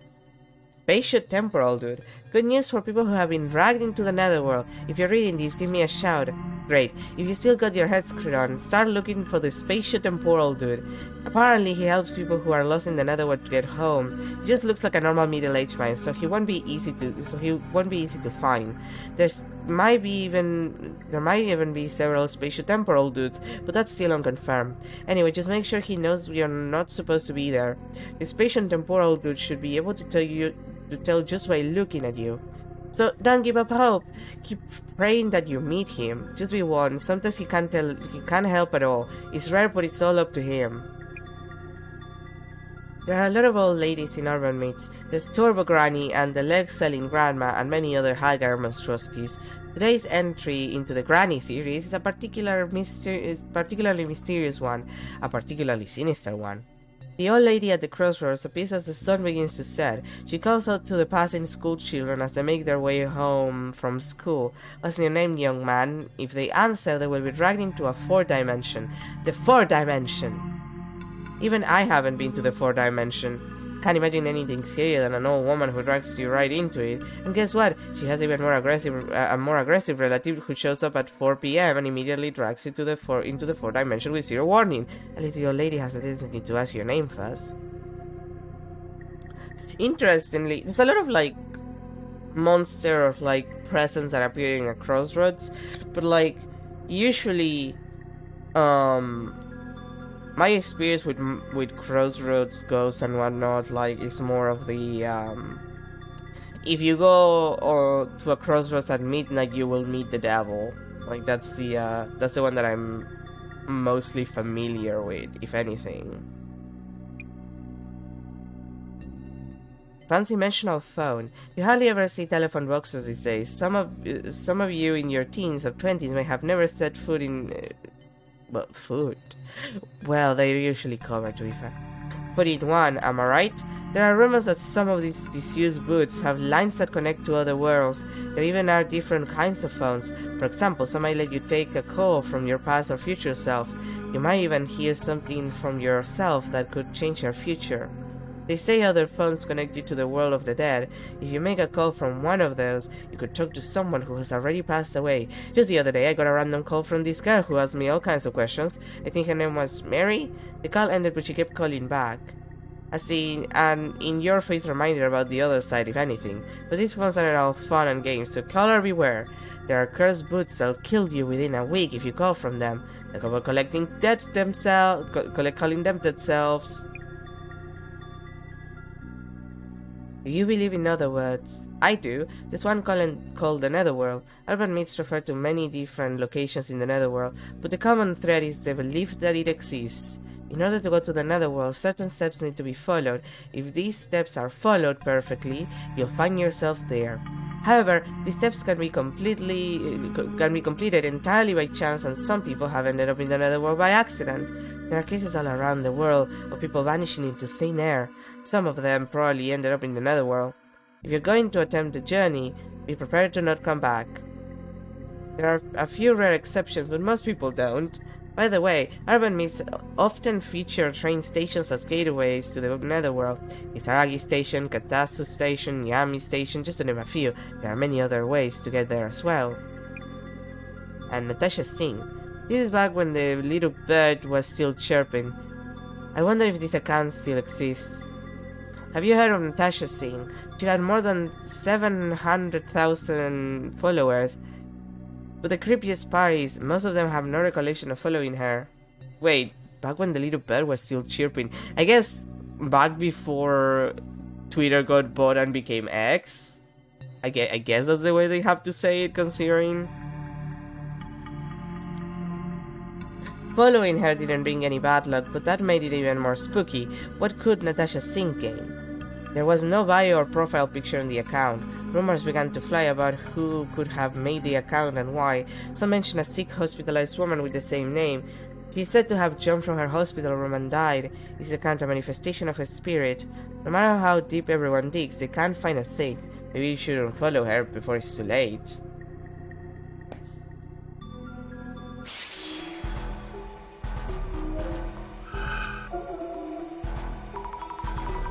Spatio-temporal, dude. Good news for people who have been dragged into the netherworld. If you're reading these, give me a shout. Great. If you still got your head screwed on, start looking for the spatio-temporal dude. Apparently, he helps people who are lost in the netherworld to get home. He just looks like a normal middle-aged man, so he won't be easy to find. There might even be several spatio-temporal dudes, but that's still unconfirmed. Anyway, just make sure he knows you're not supposed to be there. The spatio-temporal dude should be able to tell just by looking at you. So don't give up hope. Keep praying that you meet him. Just be warned. Sometimes he can't help at all. It's rare, but it's all up to him. There are a lot of old ladies in urban myths. There's Turbo Granny and the leg-selling grandma and many other Hagar monstrosities. Today's entry into the Granny series is a particularly mysterious one, a particularly sinister one. The old lady at the crossroads appears as the sun begins to set. She calls out to the passing school children as they make their way home from school. "What's your name, young man?" If they answer, they will be dragged into a fourth dimension. The fourth dimension! Even I haven't been to the fourth dimension. Can't imagine anything scarier than an old woman who drags you right into it. And guess what? She has even more a more aggressive relative who shows up at 4 p.m. and immediately drags you into the fourth dimension with zero warning. At least the old lady has the decency to ask your name first. Interestingly, there's a lot of like monster or like presence that appear in a crossroads, but like usually, my experience with crossroads ghosts and whatnot, like, is more of the if you go to a crossroads at midnight, you will meet the devil. Like that's the one that I'm mostly familiar with, if anything. Fancy mention of phone. You hardly ever see telephone boxes these days. Some of you in your teens or 20s may have never set foot in. Food. Well, they're usually covered, to be fair. Foot in one, am I right? There are rumors that some of these disused booths have lines that connect to other worlds. There even are different kinds of phones. For example, some might let you take a call from your past or future self. You might even hear something from yourself that could change your future. They say other phones connect you to the world of the dead. If you make a call from one of those, you could talk to someone who has already passed away. Just the other day, I got a random call from this girl who asked me all kinds of questions. I think her name was Mary. The call ended, but she kept calling back. As in, an in-your-face reminder about the other side, if anything. But these phones are all fun and games, so caller beware. There are cursed boots that'll kill you within a week if you call from them. Like about calling them themselves. Do you believe in other worlds? I do. There's one called the Netherworld. Urban myths refer to many different locations in the Netherworld, but the common thread is the belief that it exists. In order to go to the Netherworld, certain steps need to be followed. If these steps are followed perfectly, you'll find yourself there. However, these steps can be completed entirely by chance, and some people have ended up in the Netherworld by accident. There are cases all around the world of people vanishing into thin air. Some of them probably ended up in the Netherworld. If you're going to attempt the journey, be prepared to not come back. There are a few rare exceptions, but most people don't. By the way, urban myths often feature train stations as gateways to the Netherworld. Isaragi Station, Katasu Station, Yami Station, just to name a few. There are many other ways to get there as well. And Natasha Singh. This is back when the little bird was still chirping. I wonder if this account still exists. Have you heard of Natasha Singh? She had more than 700,000 followers. But the creepiest part is, most of them have no recollection of following her. Wait, back when the little bird was still chirping. I guess back before Twitter got bought and became X? I guess that's the way they have to say it, considering... Following her didn't bring any bad luck, but that made it even more spooky. What could Natasha Singh gain? There was no bio or profile picture in the account. Rumors began to fly about who could have made the account and why. Some mentioned a sick, hospitalized woman with the same name. She is said to have jumped from her hospital room and died. Is the account a manifestation of her spirit? No matter how deep everyone digs, they can't find a thing. Maybe you shouldn't follow her before it's too late.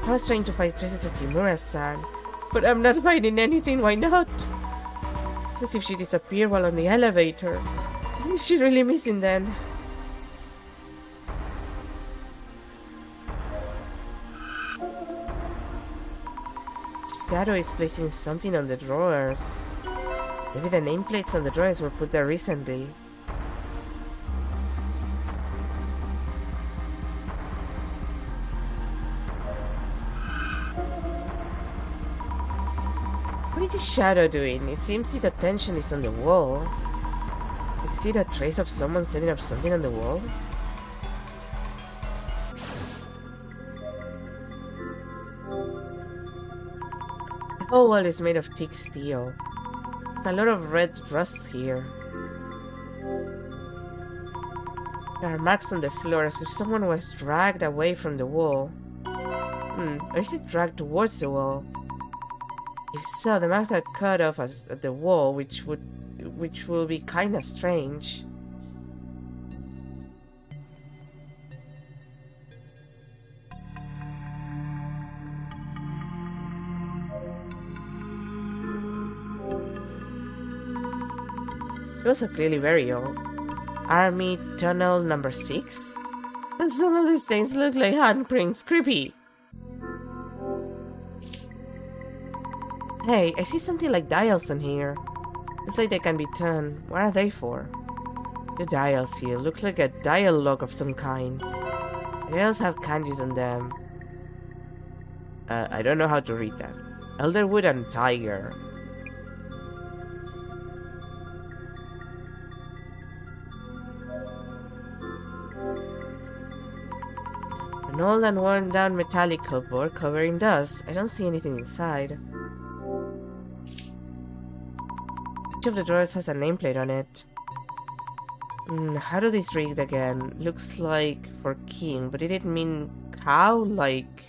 I was trying to find traces of Kimura-san, but I'm not finding anything. Why not? It's as if she disappeared while on the elevator. Is she really missing then? Shadow is placing something on the drawers. Maybe the nameplates on the drawers were put there recently. What is this shadow doing? It seems the attention is on the wall. Is it a trace of someone setting up something on the wall? The whole wall is made of thick steel. There's a lot of red rust here. There are marks on the floor as if someone was dragged away from the wall. Or is it dragged towards the wall? If so, the marks are cut off at the wall, which will be kinda strange. Those are clearly very old. Army Tunnel number 6? And some of these things look like handprints. Creepy. Hey, I see something like dials on here. Looks like they can be turned. What are they for? The dials here. Looks like a dial log of some kind. The dials have kanjis on them. I don't know how to read that. Elderwood and Tiger. An old and worn down metallic cupboard covering dust. I don't see anything inside. Each of the drawers has a nameplate on it. How does this read again? Looks like for king, but it didn't mean cow, like...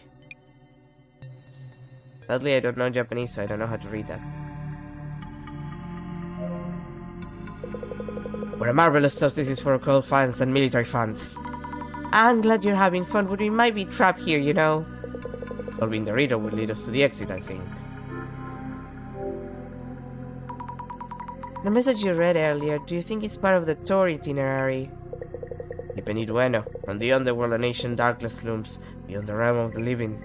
Sadly, I don't know Japanese, so I don't know how to read that. What a marvelous substitute for occult fans and military fans. I'm glad you're having fun, but we might be trapped here, you know. Solving the riddle will lead us to the exit, I think. The message you read earlier, do you think it's part of the tour itinerary? Bueno, from the underworld an ancient darkness looms, beyond the realm of the living.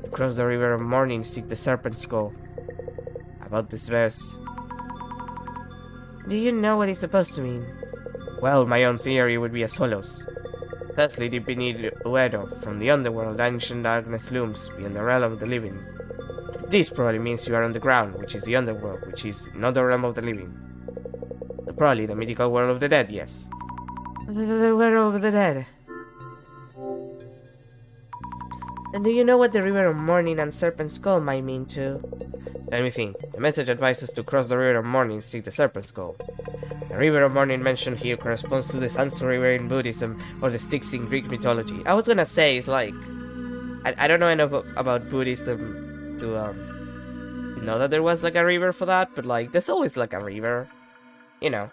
Across the river of morning seek the serpent skull. About this verse. Do you know what it's supposed to mean? Well, my own theory would be as follows. Firstly, Uedo, from the underworld ancient darkness looms, beyond the realm of the living. This probably means you are on the ground, which is the underworld, which is not the realm of the living. So probably the mythical world of the dead, yes. The world of the dead. And do you know what the River of Morning and Serpent Skull might mean too? Let me think. The message advises to cross the River of Morning, seek the Serpent Skull. The River of Morning mentioned here corresponds to the Sansu River in Buddhism or the Styx in Greek mythology. I was gonna say, it's like... I don't know enough about Buddhism to know that there was like a river for that, but like there's always like a river, you know.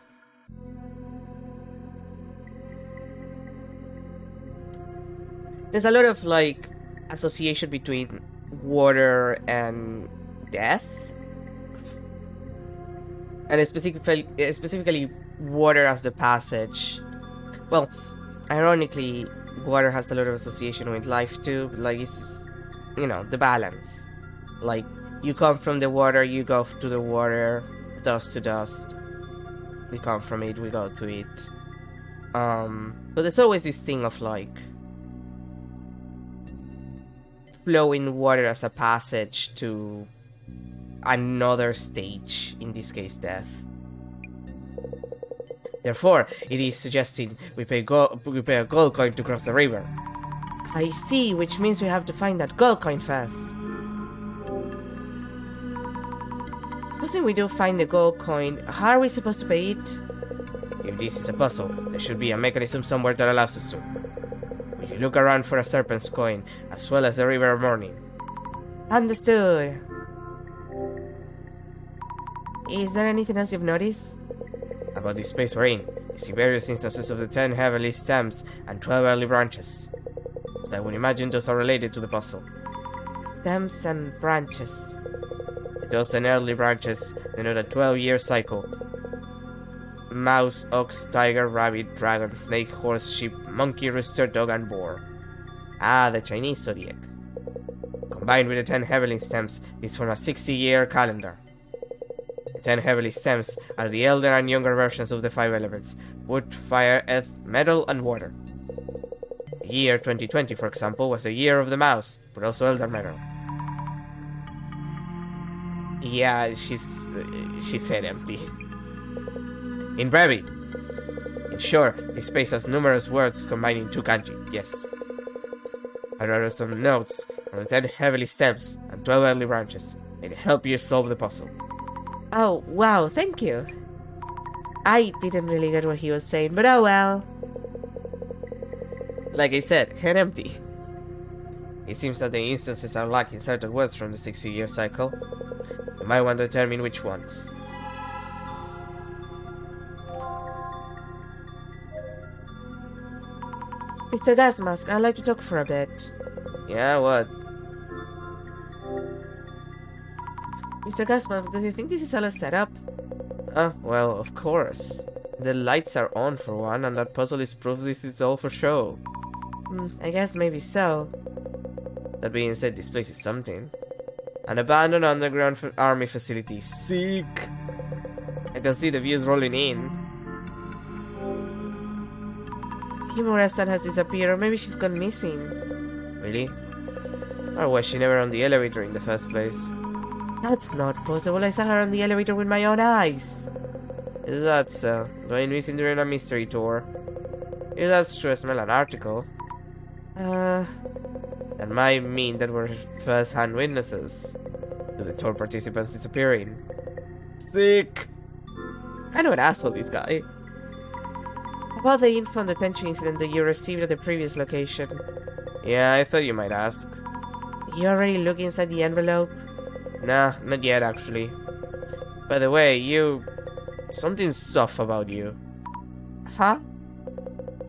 There's a lot of like association between water and death, and specifically water as the passage. Well, ironically, water has a lot of association with life too, but like it's the balance. Like, you come from the water, you go to the water, dust to dust. We come from it, we go to it. But there's always this thing of like flowing water as a passage to another stage, in this case death. Therefore, it is suggesting we pay a gold coin to cross the river. I see, which means we have to find that gold coin first. Supposing we do find the gold coin, how are we supposed to pay it? If this is a puzzle, there should be a mechanism somewhere that allows us to. Will you look around for a serpent's coin, as well as the river of morning? Understood. Is there anything else you've noticed? About this place we're in, I see various instances of the 10 heavenly stems and 12 early branches. So I would imagine those are related to the puzzle. Stems and branches. Those 10 early branches denote a 12-year cycle. Mouse, ox, tiger, rabbit, dragon, snake, horse, sheep, monkey, rooster, dog, and boar. Ah, the Chinese zodiac. Combined with the 10 heavenly stems, these form a 60-year calendar. The 10 heavenly stems are the elder and younger versions of the 5 elements: wood, fire, earth, metal, and water. The year 2020, for example, was the year of the mouse, but also elder metal. Yeah, she's head empty. In brevi. In short, this space has numerous words combining 2 kanji, yes. I wrote some notes on the 10 heavenly stems and 12 early branches. It'll help you solve the puzzle. Oh, wow, thank you. I didn't really get what he was saying, but oh well. Like I said, head empty. It seems that the instances are lacking certain words from the 60-year cycle. You might want to determine which ones. Mr. Gasmask, I'd like to talk for a bit. Yeah, what? Mr. Gasmask, do you think this is all a setup? Well, of course. The lights are on for one, and that puzzle is proof this is all for show. I guess maybe so. That being said, this place is something. An abandoned underground army facility. Sick! I can see the views rolling in. Kimura-san has disappeared, or maybe she's gone missing. Really? Or was she never on the elevator in the first place? That's not possible. I saw her on the elevator with my own eyes. Is that so? Going missing during a mystery tour? If that's true, I smell an article. That might mean that we're first-hand witnesses to the tour participants disappearing. Sick! Kind of an asshole, this guy. About the info on the detention incident that you received at the previous location. Yeah, I thought you might ask. You already looked inside the envelope? Nah, not yet actually. By the way, something's off about you. Huh?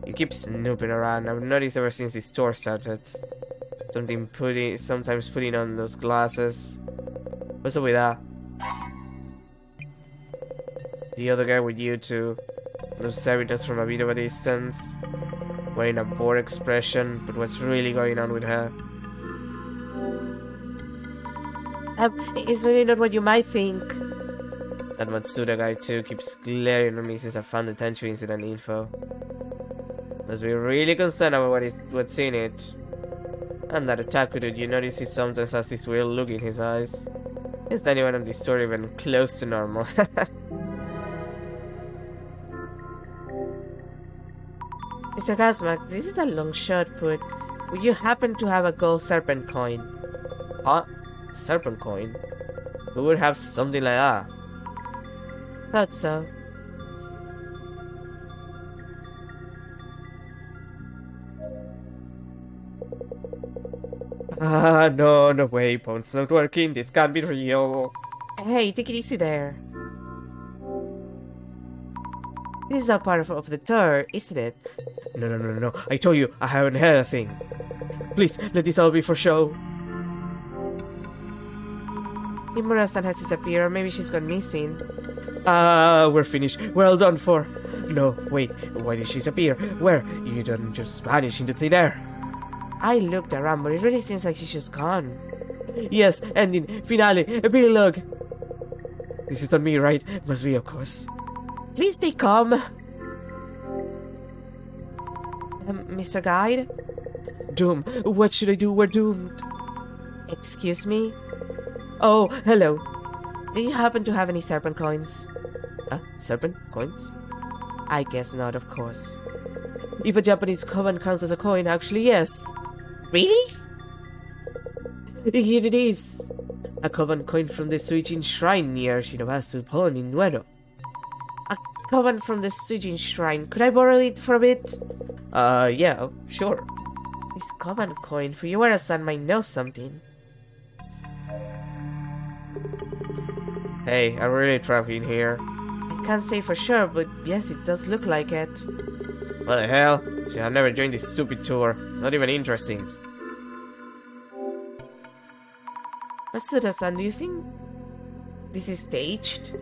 You keep snooping around. I've noticed ever since this tour started. Sometimes putting on those glasses. What's up with that? The other guy with you too. Observing us from a bit of a distance. Wearing a bored expression, but what's really going on with her? It's really not what you might think. That Matsuda guy too keeps glaring at me since I found the detention incident info. Must be really concerned about what's in it. And that Otaku dude, you notice he sometimes has this weird look in his eyes. Is anyone on this story even close to normal? Mr. Gasmak, this is a long shot put. Would you happen to have a gold serpent coin? Huh? Serpent coin? Who would have something like that? Thought so. No way, phone's not working, this can't be real. Hey, take it easy there. This is a part of the tour, isn't it? No, I told you, I haven't heard a thing. Please, let this all be for show. Imura-san has disappeared, or maybe she's gone missing. We're finished. We're all done for. No, wait, why did she disappear? Where? You didn't just vanish into thin air. I looked around, but it really seems like she's just gone. Yes, ending, finale, epilogue. This is on me, right? Must be, of course. Please stay calm. Mr. Guide? Doom, what should I do? We're doomed. Excuse me? Oh, hello. Do you happen to have any serpent coins? Serpent coins? I guess not, of course. If a Japanese coin counts as a coin, actually, yes. Really? Here it is. A common coin from the Suijin Shrine near Shinobasu Pond in Ueno. A coin from the Suijin Shrine. Could I borrow it for a bit? Yeah, sure. This common coin for Yuara-san might know something. Hey, I'm really trapped in here. I can't say for sure, but yes, it does look like it. What the hell? Should have never joined this stupid tour. It's not even interesting. Masuda-san, do you think this is staged?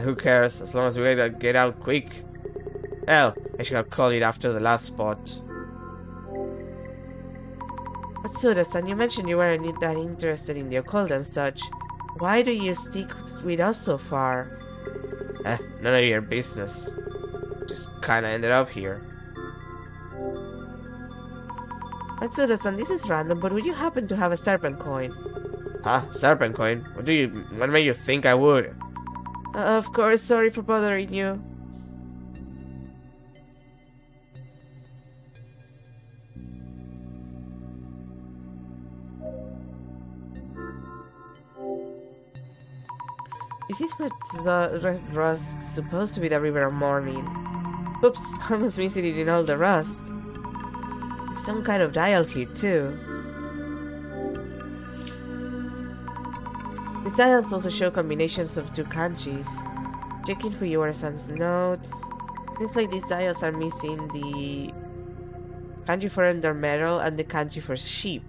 Who cares, as long as we get out quick. Hell, I should have called it after the last spot. Matsuda-san, you mentioned you weren't that interested in the occult and such. Why do you stick with us so far? None of your business. Just kinda ended up here. Matsuda-san, this is random, but would you happen to have a serpent coin? Huh? Serpent coin? What made you think I would? Of course, sorry for bothering you. Is this where the rust supposed to be the river morning? Oops, I must miss it in all the rust. There's some kind of dial here too. These dials also show combinations of two kanjis. Checking for Yuara-san's notes. Seems like these dials are missing the kanji for under metal and the kanji for sheep.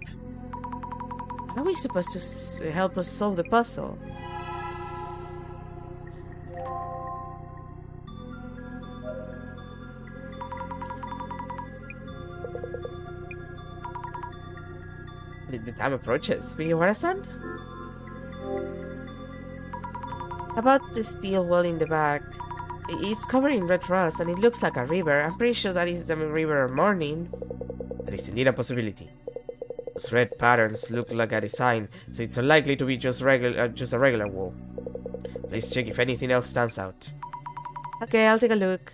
How are we supposed to help us solve the puzzle? The time approaches. Will you Yuara-san? About the steel wall in the back. It's covered in red rust and it looks like a river. I'm pretty sure that is the river morning. That is indeed a possibility. Those red patterns look like a design, so it's unlikely to be just a regular wall. Please check if anything else stands out. Okay, I'll take a look.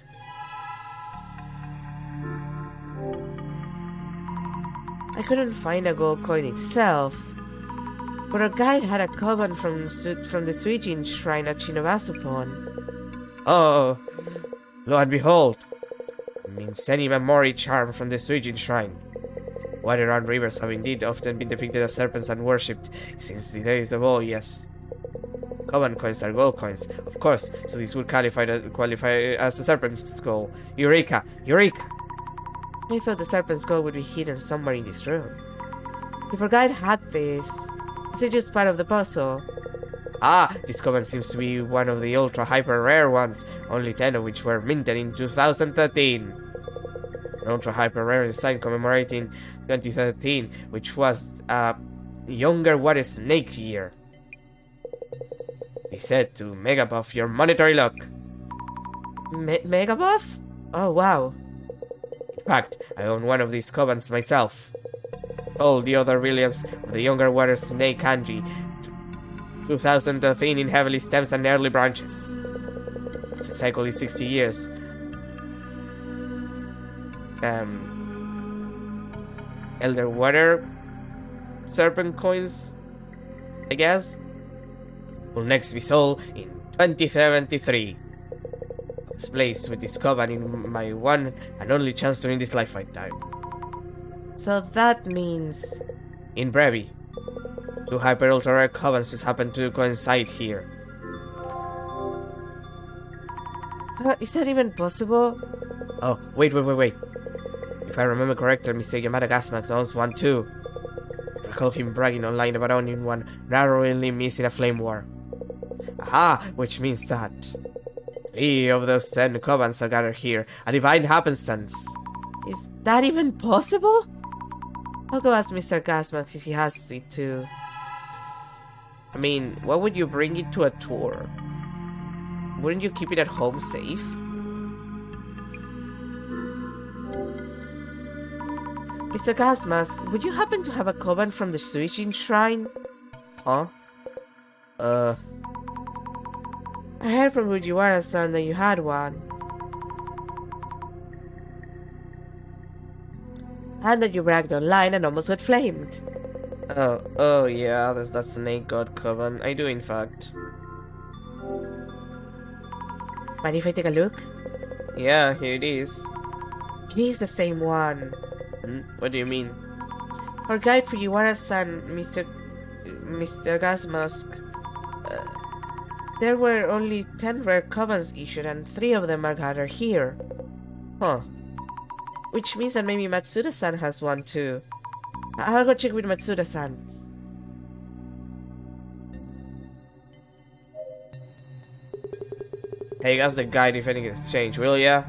I couldn't find a gold coin itself, but our guide had a coin from the Suijin Shrine at Shinobasu Pond. Oh, lo and behold, a Minseni Mamori charm from the Suijin Shrine. Water-run rivers have indeed often been depicted as serpents and worshipped since the days of old, yes. Common coins are gold coins, of course, so this would qualify as a serpent skull. Eureka! Eureka! I thought the serpent skull would be hidden somewhere in this room. If our guide had this, is it just part of the puzzle? Ah, this common seems to be one of the ultra-hyper-rare ones, only 10 of which were minted in 2013. An ultra-hyper-rare design commemorating 2013, which was a younger water snake year. He said to mega buff your monetary luck. Mega buff? Oh, wow. In fact, I own one of these covens myself. All the other brilliance of the younger water snake kanji. 2013 in heavily stems and early branches. The cycle is 60 years. Elder water serpent coins, I guess, will next be sold in 2073. This place with this coven in my one and only chance to win this lifetime. So that means... In Brevi, two hyper-ultra rare covens just happen to coincide here. Is that even possible? Oh, wait. If I remember correctly, Mr. Yamada Gasmax owns one too. I recall him bragging online about owning one, narrowly missing a flame war. Aha, which means that 3 of those 10 covens are gathered here, a divine happenstance. Is that even possible? I'll go ask Mr. Gasman if he has it too. I mean, why would you bring it to a tour? Wouldn't you keep it at home safe? Mr. Gasmask, would you happen to have a koban from the Suijin Shrine? Huh? I heard from Fujiwara-san that you had one. And that you bragged online and almost got flamed. Oh yeah, there's that snake god koban. I do in fact. Mind if I take a look? Yeah, here it is. It is the same one. What do you mean? Our guide Fujiwara-san, Mr. Gasmask. There were only 10 rare kobans issued and 3 of them are gathered here. Huh. Which means that maybe Matsuda-san has one too. I'll go check with Matsuda-san. Hey, ask the guide if anything has changed, will ya?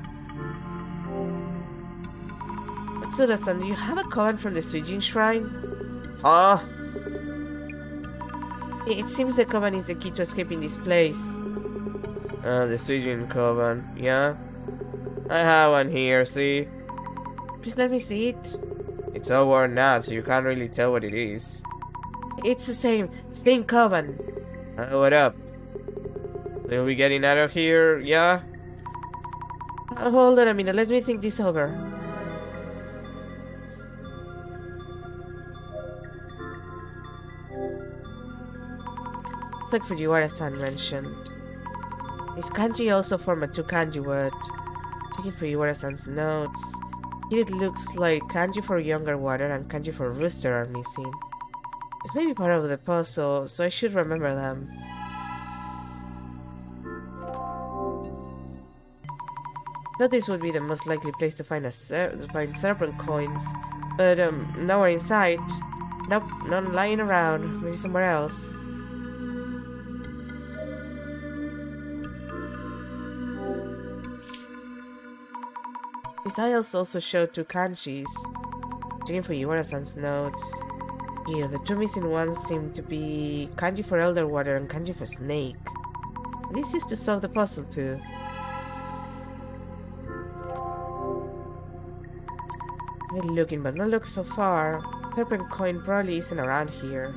Matsuda-san, do you have a koban from the Suijin Shrine? Huh? It seems the koban is the key to escaping this place. The Suijin koban, yeah? I have one here, see? Please let me see it. It's all worn out, so you can't really tell what it is. It's the same koban. What up? Will we getting out of here, yeah? Hold on a minute, let me think this over. It's like Fujiwara-san mentioned. Is kanji also form a 2 kanji word? Checking Fujiwara-san's notes. It looks like kanji for younger water and kanji for rooster are missing. This may be part of the puzzle, so I should remember them. Thought this would be the most likely place to find serpent coins, but nowhere in sight. Nope, none lying around. Maybe somewhere else. These aisles also show 2 kanjis. Checking for Fujiwara-san's notes. Here, the 2 missing ones seem to be kanji for elder water and kanji for snake. This used to solve the puzzle too. Good looking, but not look so far. Serpent coin probably isn't around here.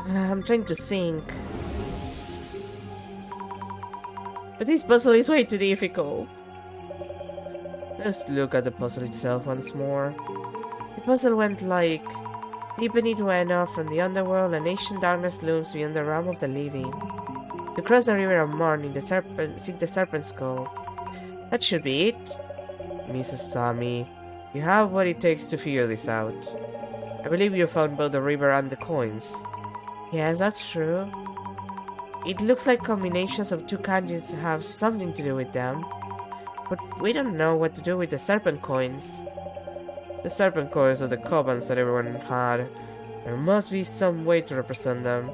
I'm trying to think. But this puzzle is way too difficult. Let's look at the puzzle itself once more. The puzzle went like... Deep beneath Ueno, from the underworld, an ancient darkness looms beyond the realm of the living. To cross the river of morning, seek the serpent skull. That should be it. Mrs. Sami, you have what it takes to figure this out. I believe you found both the river and the coins. Yes, that's true. It looks like combinations of 2 kanjis have something to do with them. But we don't know what to do with the serpent coins. The serpent coins are the kobans that everyone had. There must be some way to represent them.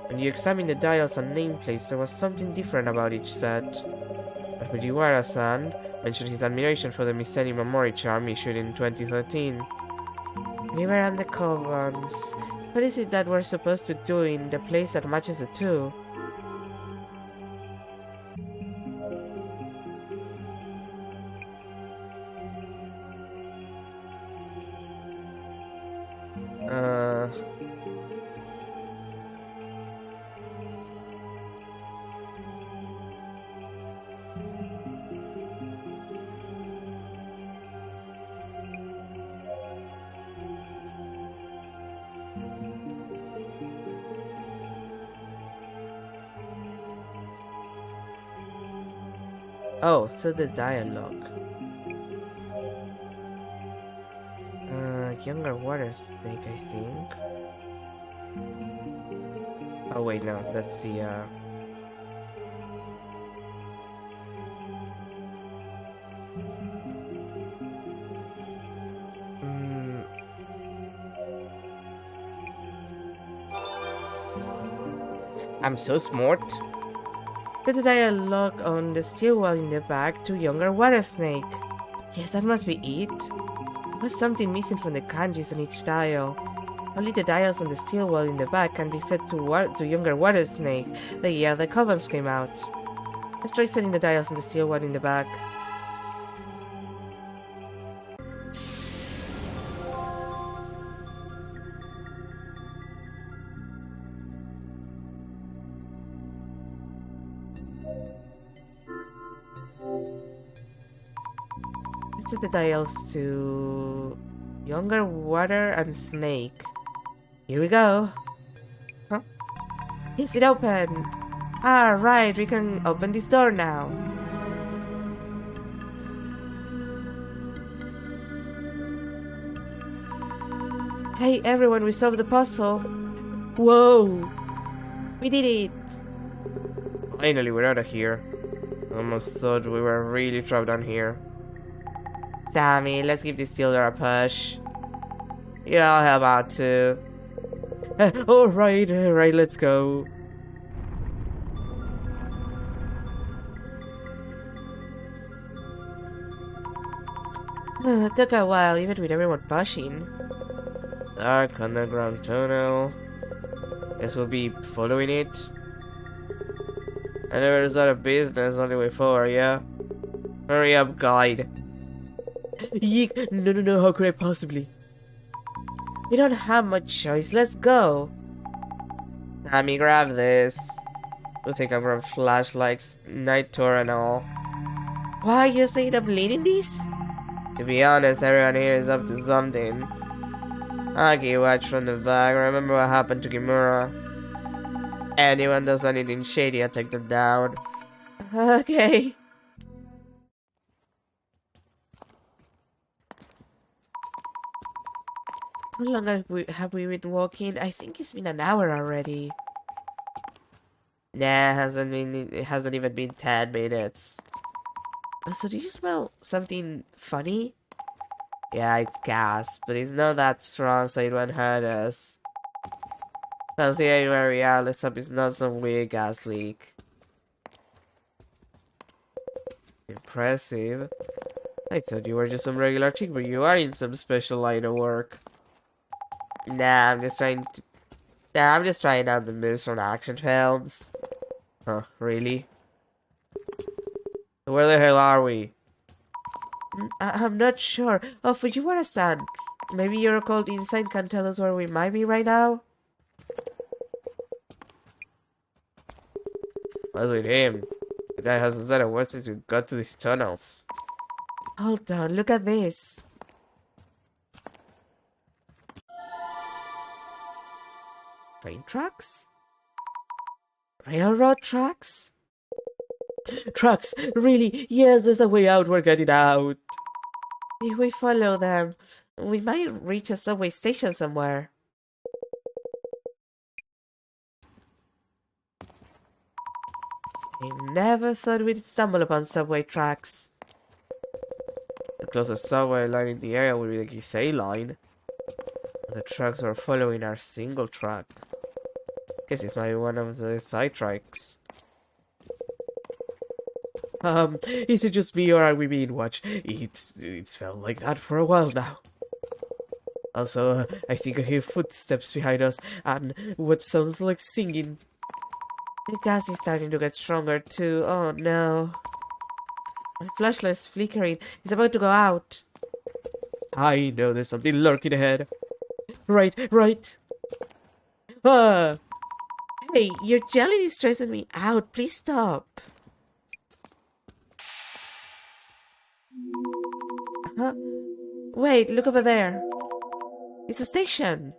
When you examine the dials and nameplates, there was something different about each set. But Fujiwara-san mentioned his admiration for the Miseni Mamori charm issued in 2013. River and the kobans. What is it that we're supposed to do in the place that matches the 2? Oh, so the dialogue. Younger water snake, I think. Oh wait, no, that's the I'm so smart. Put the dialogue on the steel wall in the back to younger water snake. Yes, that must be it. There was something missing from the kanjis on each dial. Only the dials on the steel wall in the back can be set to younger water snake the year the coupons came out. Let's try setting the dials on the steel wall in the back. Let's set the dials to younger water and snake. Here we go. Huh? Is it open? Ah, right, we can open this door now. Hey everyone, we solved the puzzle. Whoa! We did it! Finally, we're out of here. Almost thought we were really trapped down here. Sammy, let's give this steel door a push. Yeah, I'll help out too. Alright, let's go. Took a while, even with everyone pushing. Dark underground tunnel. Guess we'll be following it. I never was out of business, only way forward, yeah? Hurry up, guide. Yeek, no, how could I possibly? We don't have much choice, let's go. Let me grab this. You think I'm from flashlights, night tour and all. Why, you're saying I'm leading this? To be honest, everyone here is up to something. Aki, watch from the back. Remember what happened to Kimura. Anyone does anything shady, I take them down. Okay. How long have we been walking? I think it's been an hour already. Nah, it hasn't even been 10 minutes. So do you smell something funny? Yeah, it's gas, but it's not that strong, so it won't hurt us. Well, see where we are, let's hope it's not some weird gas leak. Impressive. I thought you were just some regular chick, but you are in some special line of work. Nah, I'm just trying out the moves from action films. Huh, really? Where the hell are we? I'm not sure. Oh, Fujiwara-san, maybe your cold insight can tell us where we might be right now? What's with him? The guy hasn't said a word since we got to these tunnels. Hold on, look at this. Train tracks? Railroad tracks? Trucks! Really? Yes, there's a way out. We're getting out. If we follow them, we might reach a subway station somewhere. I never thought we'd stumble upon subway tracks. The closest subway line in the area would be the Gisei line. The trucks we're following are single track. Guess it might be one of the side tracks. Is it just me or are we being watched? It's felt like that for a while now. Also, I think I hear footsteps behind us and what sounds like singing. The gas is starting to get stronger too. Oh no. My flashlight's flickering. It's about to go out. I know there's something lurking ahead. Right. Ah! Hey, your jelly is stressing me out. Please stop. Huh? Wait, look over there. It's a station.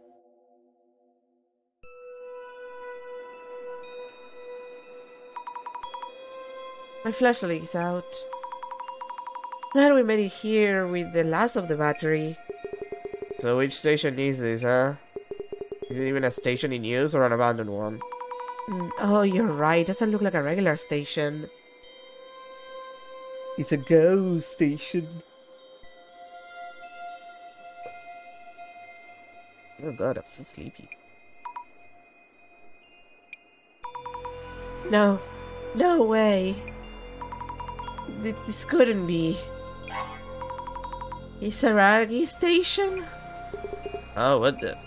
My flashlight is out. Glad we made it here with the last of the battery. So which station is this, huh? Is it even a station in use or an abandoned one? Oh, you're right. Doesn't look like a regular station. It's a ghost station. Oh god, I'm so sleepy. No, No way. This couldn't be. Isaragi Station? Oh, what the?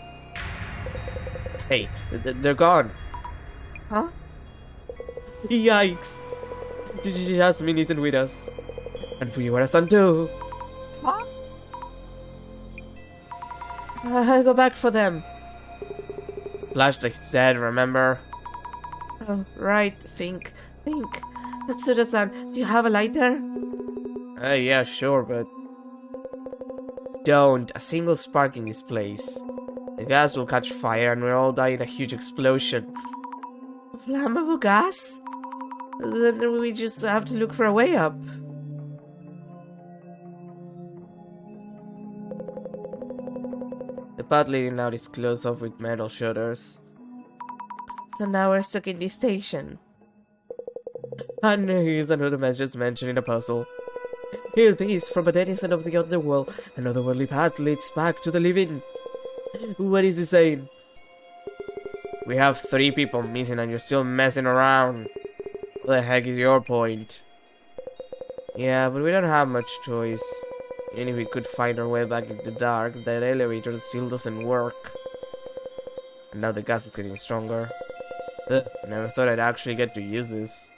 Hey, they're gone. Huh? Yikes! Jasmine isn't with us. And Fujiwara-san too. Huh? I'll go back for them. Flashlight's dead, remember? Oh, right. Think. Natsuda-san, do you have a lighter? Yeah, sure, but... Don't. A single spark in this place. The gas will catch fire and we'll all die in a huge explosion. Flammable gas? Then we just have to look for a way up. The path leading out is closed off with metal shutters. So now we're stuck in this station. And here's another message mentioned in a puzzle. Hear this, from a denizen of the underworld, another worldly path leads back to the living. What is he saying? We have 3 people missing and you're still messing around. What the heck is your point? Yeah, but we don't have much choice. Even if we could find our way back in the dark, that elevator still doesn't work. And now the gas is getting stronger. Never thought I'd actually get to use this.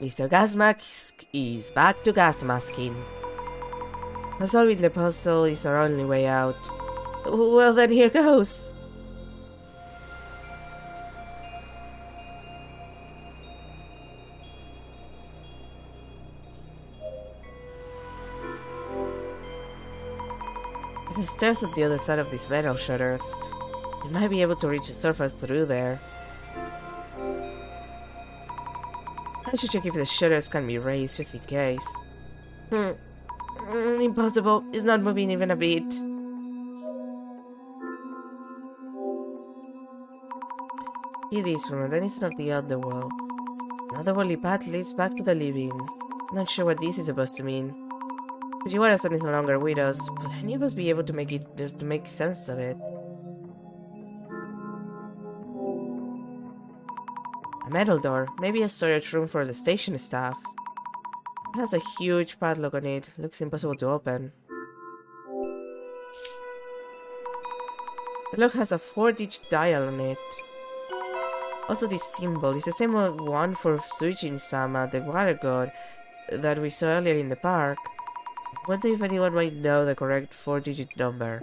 Mr. Gasmask is back to gas masking. Solving the puzzle is our only way out. Well then, here goes. There are stairs at the other side of these metal shutters. We might be able to reach the surface through there. I should check if the shutters can be raised, just in case. Impossible. It's not moving even a bit. It is from a denizen of the underworld. Another worldly path leads back to the living. Not sure what this is supposed to mean. Fujiwara-san is no longer with us, but any of us be able to make sense of it. A metal door, maybe a storage room for the station staff. It has a huge padlock on it. Looks impossible to open. The lock has a 4-digit dial on it. Also, this symbol is the same one for Suijin-sama, the water god, that we saw earlier in the park. I wonder if anyone might know the correct 4-digit number.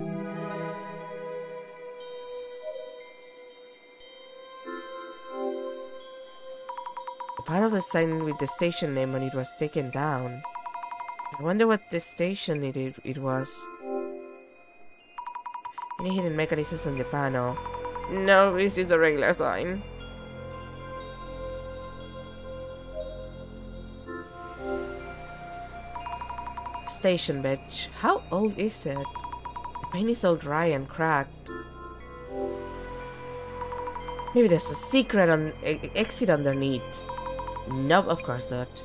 Part of the sign with the station name on it was taken down. I wonder what the station it was. Any hidden mechanisms on the panel? No, it's just a regular sign. Station badge. How old is it? The paint is all dry and cracked. Maybe there's a secret exit underneath. Nope, of course not.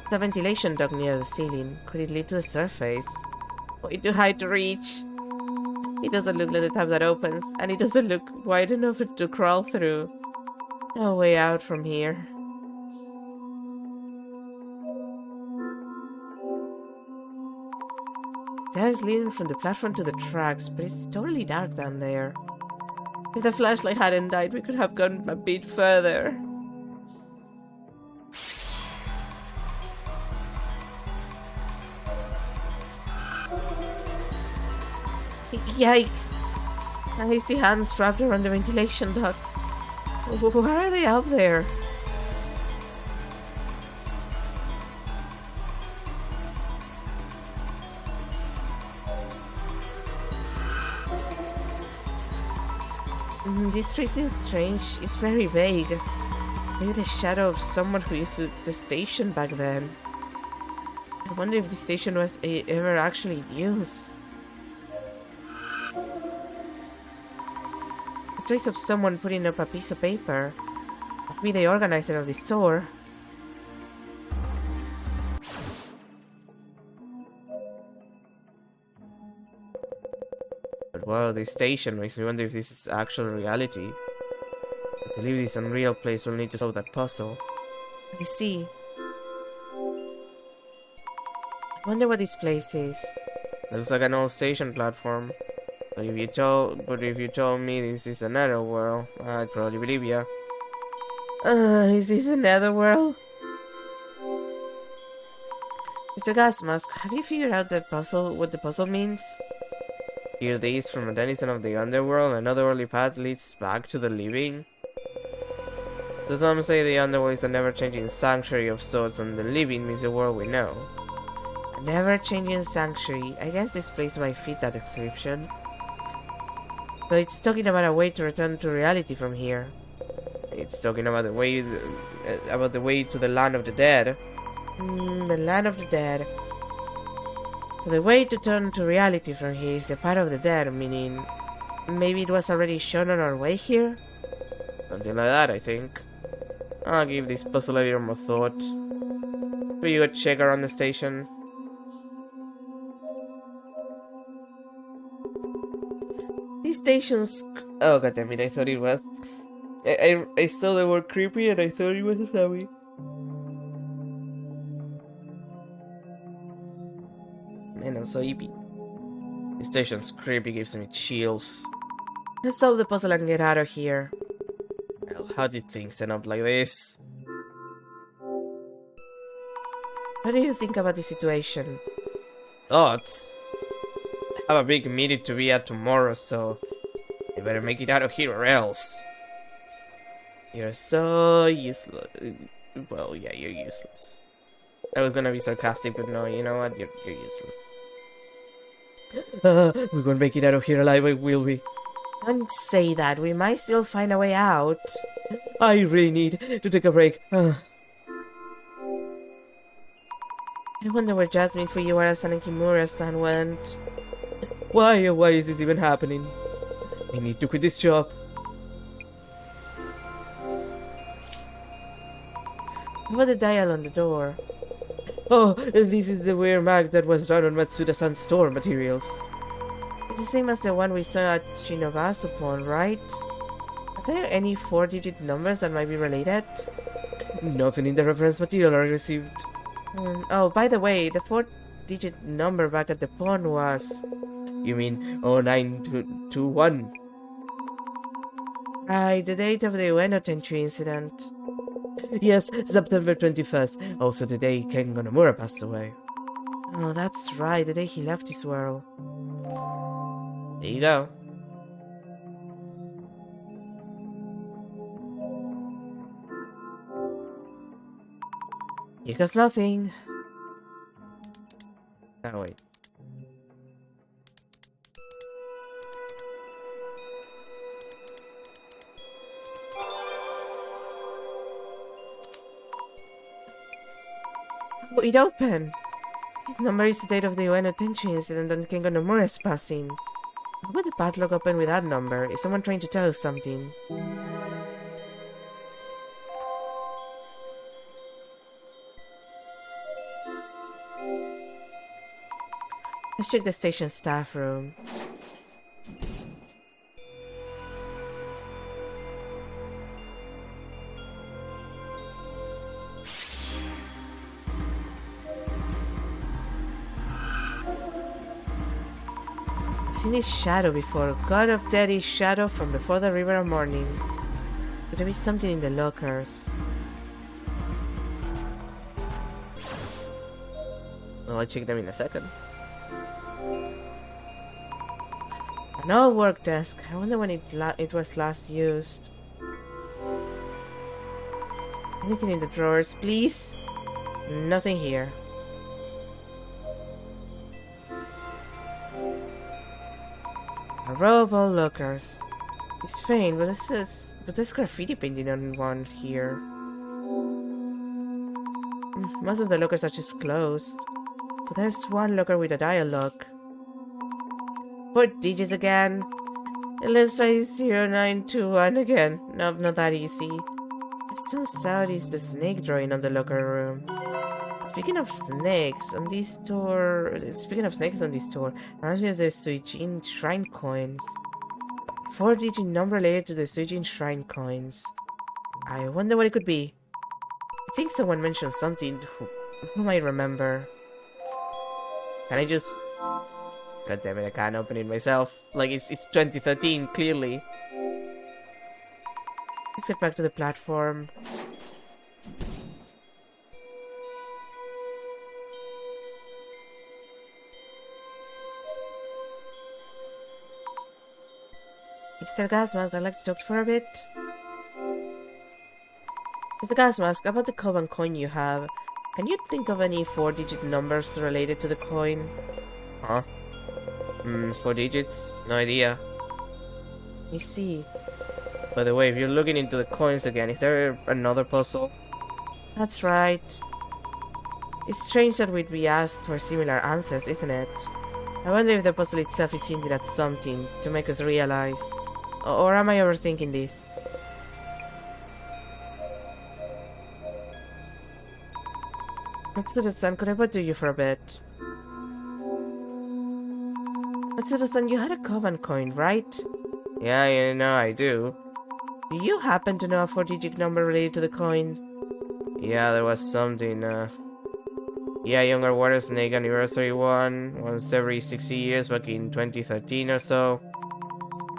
The ventilation duct near the ceiling. Could it lead to the surface? Way too high to reach. It doesn't look like the type that opens, and it doesn't look wide enough to crawl through. No way out from here. Stairs leading from the platform to the tracks, but it's totally dark down there. If the flashlight hadn't died, we could have gone a bit further. Yikes! I see hands wrapped around the ventilation duct. Why are they out there? This tree seems strange. It's very vague. Maybe the shadow of someone who used the station back then. I wonder if the station was ever actually in use. A trace of someone putting up a piece of paper. Maybe the organizer of the store. But Wow, this station makes me wonder if this is actual reality. To leave this unreal place, we'll need to solve that puzzle. I see. I wonder what this place is. Looks like an old station platform. But if you told me this is another world, I'd probably believe ya. Is this another world? Mr. Gasmask, have you figured out what the puzzle means? Hear this from a denizen of the underworld, another worldly path leads back to the living? So some say the underworld is a never-changing sanctuary of sorts, and the living means the world we know. A never-changing sanctuary. I guess this place might fit that description. So it's talking about a way to return to reality from here. It's talking about the way to the land of the dead. The land of the dead. So the way to turn to reality from here is a part of the dead, meaning maybe it was already shown on our way here? Something like that, I think. I'll give this puzzle a little more thought. Will you go check around the station? These stations... Oh goddammit, I thought it was... I saw the word creepy and I thought it was a zombie. Man, I'm so yippy. This station's creepy, gives me chills. Let's solve the puzzle and get out of here. Well, how did things end up like this? What do you think about the situation? Thoughts? I have a big meeting to be at tomorrow, so you better make it out of here or else. You're so useless. Well, yeah, you're useless. I was gonna be sarcastic, but no, you know what? You're useless. We're gonna make it out of here alive, will we? Don't say that. We might still find a way out. I really need to take a break. I wonder where Jasmine Fujiwara-san and Kimura-san went. Why is this even happening? I need to quit this job. What about the dial on the door? Oh, this is the weird mark that was done on Matsuda-san's store materials. It's the same as the one we saw at Shinobasu-pon, right? Are there any 4-digit numbers that might be related? Nothing in the reference material I received. Oh, by the way, the 4-digit number back at the pawn was... You mean 0921? Right, the date of the Ueno Tenchu incident. Yes, September 21st, also the day Ken Gonomura passed away. Oh, that's right, the day he left this world. There you go. Here goes nothing. Oh, wait. Oh, it opened! This number is the date of the Ueno Tenchi incident and Kengo Nomura's passing. Why would the padlock open with that number? Is someone trying to tell us something? Let's check the station staff room. I've seen this shadow before. God of Daddy's shadow from before the river of morning. Could there be something in the lockers? Well, I'll check them in a second. An old work desk. I wonder when it was last used. Anything in the drawers, please? Nothing here. A row of old lockers. It's faint, but there's graffiti painting on one here. Most of the lockers are just closed. But there's one locker with a dial lock. 4 digits again. Let's try 0921 again. Nope, not that easy. It turns out it's the snake drawing on the locker room. It's Speaking of snakes on this store, there's the Suijin Shrine coins. 4-digit number related to the Suijin Shrine coins. I wonder what it could be. I think someone mentioned something. Who might remember? Can I just... God damn it, I can't open it myself. Like, it's 2013, clearly. Let's get back to the platform. Mr. Gasmask, I'd like to talk for a bit. Mr. Gasmask, about the Koban coin you have, can you think of any 4-digit numbers related to the coin? Huh? 4 digits? No idea. I see. By the way, if you're looking into the coins again, is there another puzzle? That's right. It's strange that we'd be asked for similar answers, isn't it? I wonder if the puzzle itself is hinting at something to make us realize. Or am I overthinking this? Matsuda-san, could I bother you for a bit? Matsuda-san, you had a Koban coin, right? Yeah, you know I do. Do you happen to know a 4-digit number related to the coin? Yeah, there was something, Yeah, Younger Water Snake Anniversary one, once every 60 years back in 2013 or so.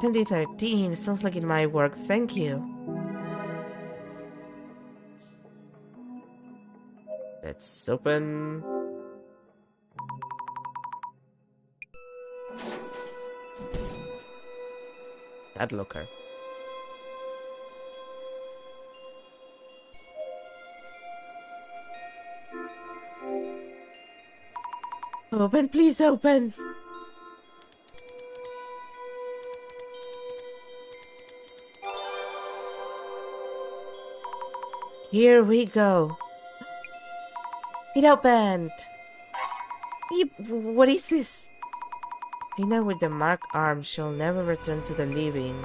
2013? Sounds like it might work, thank you. Let's open... that locker. Open, please open! Here we go. It opened! What is this? Sinner with the marked arm shall never return to the living.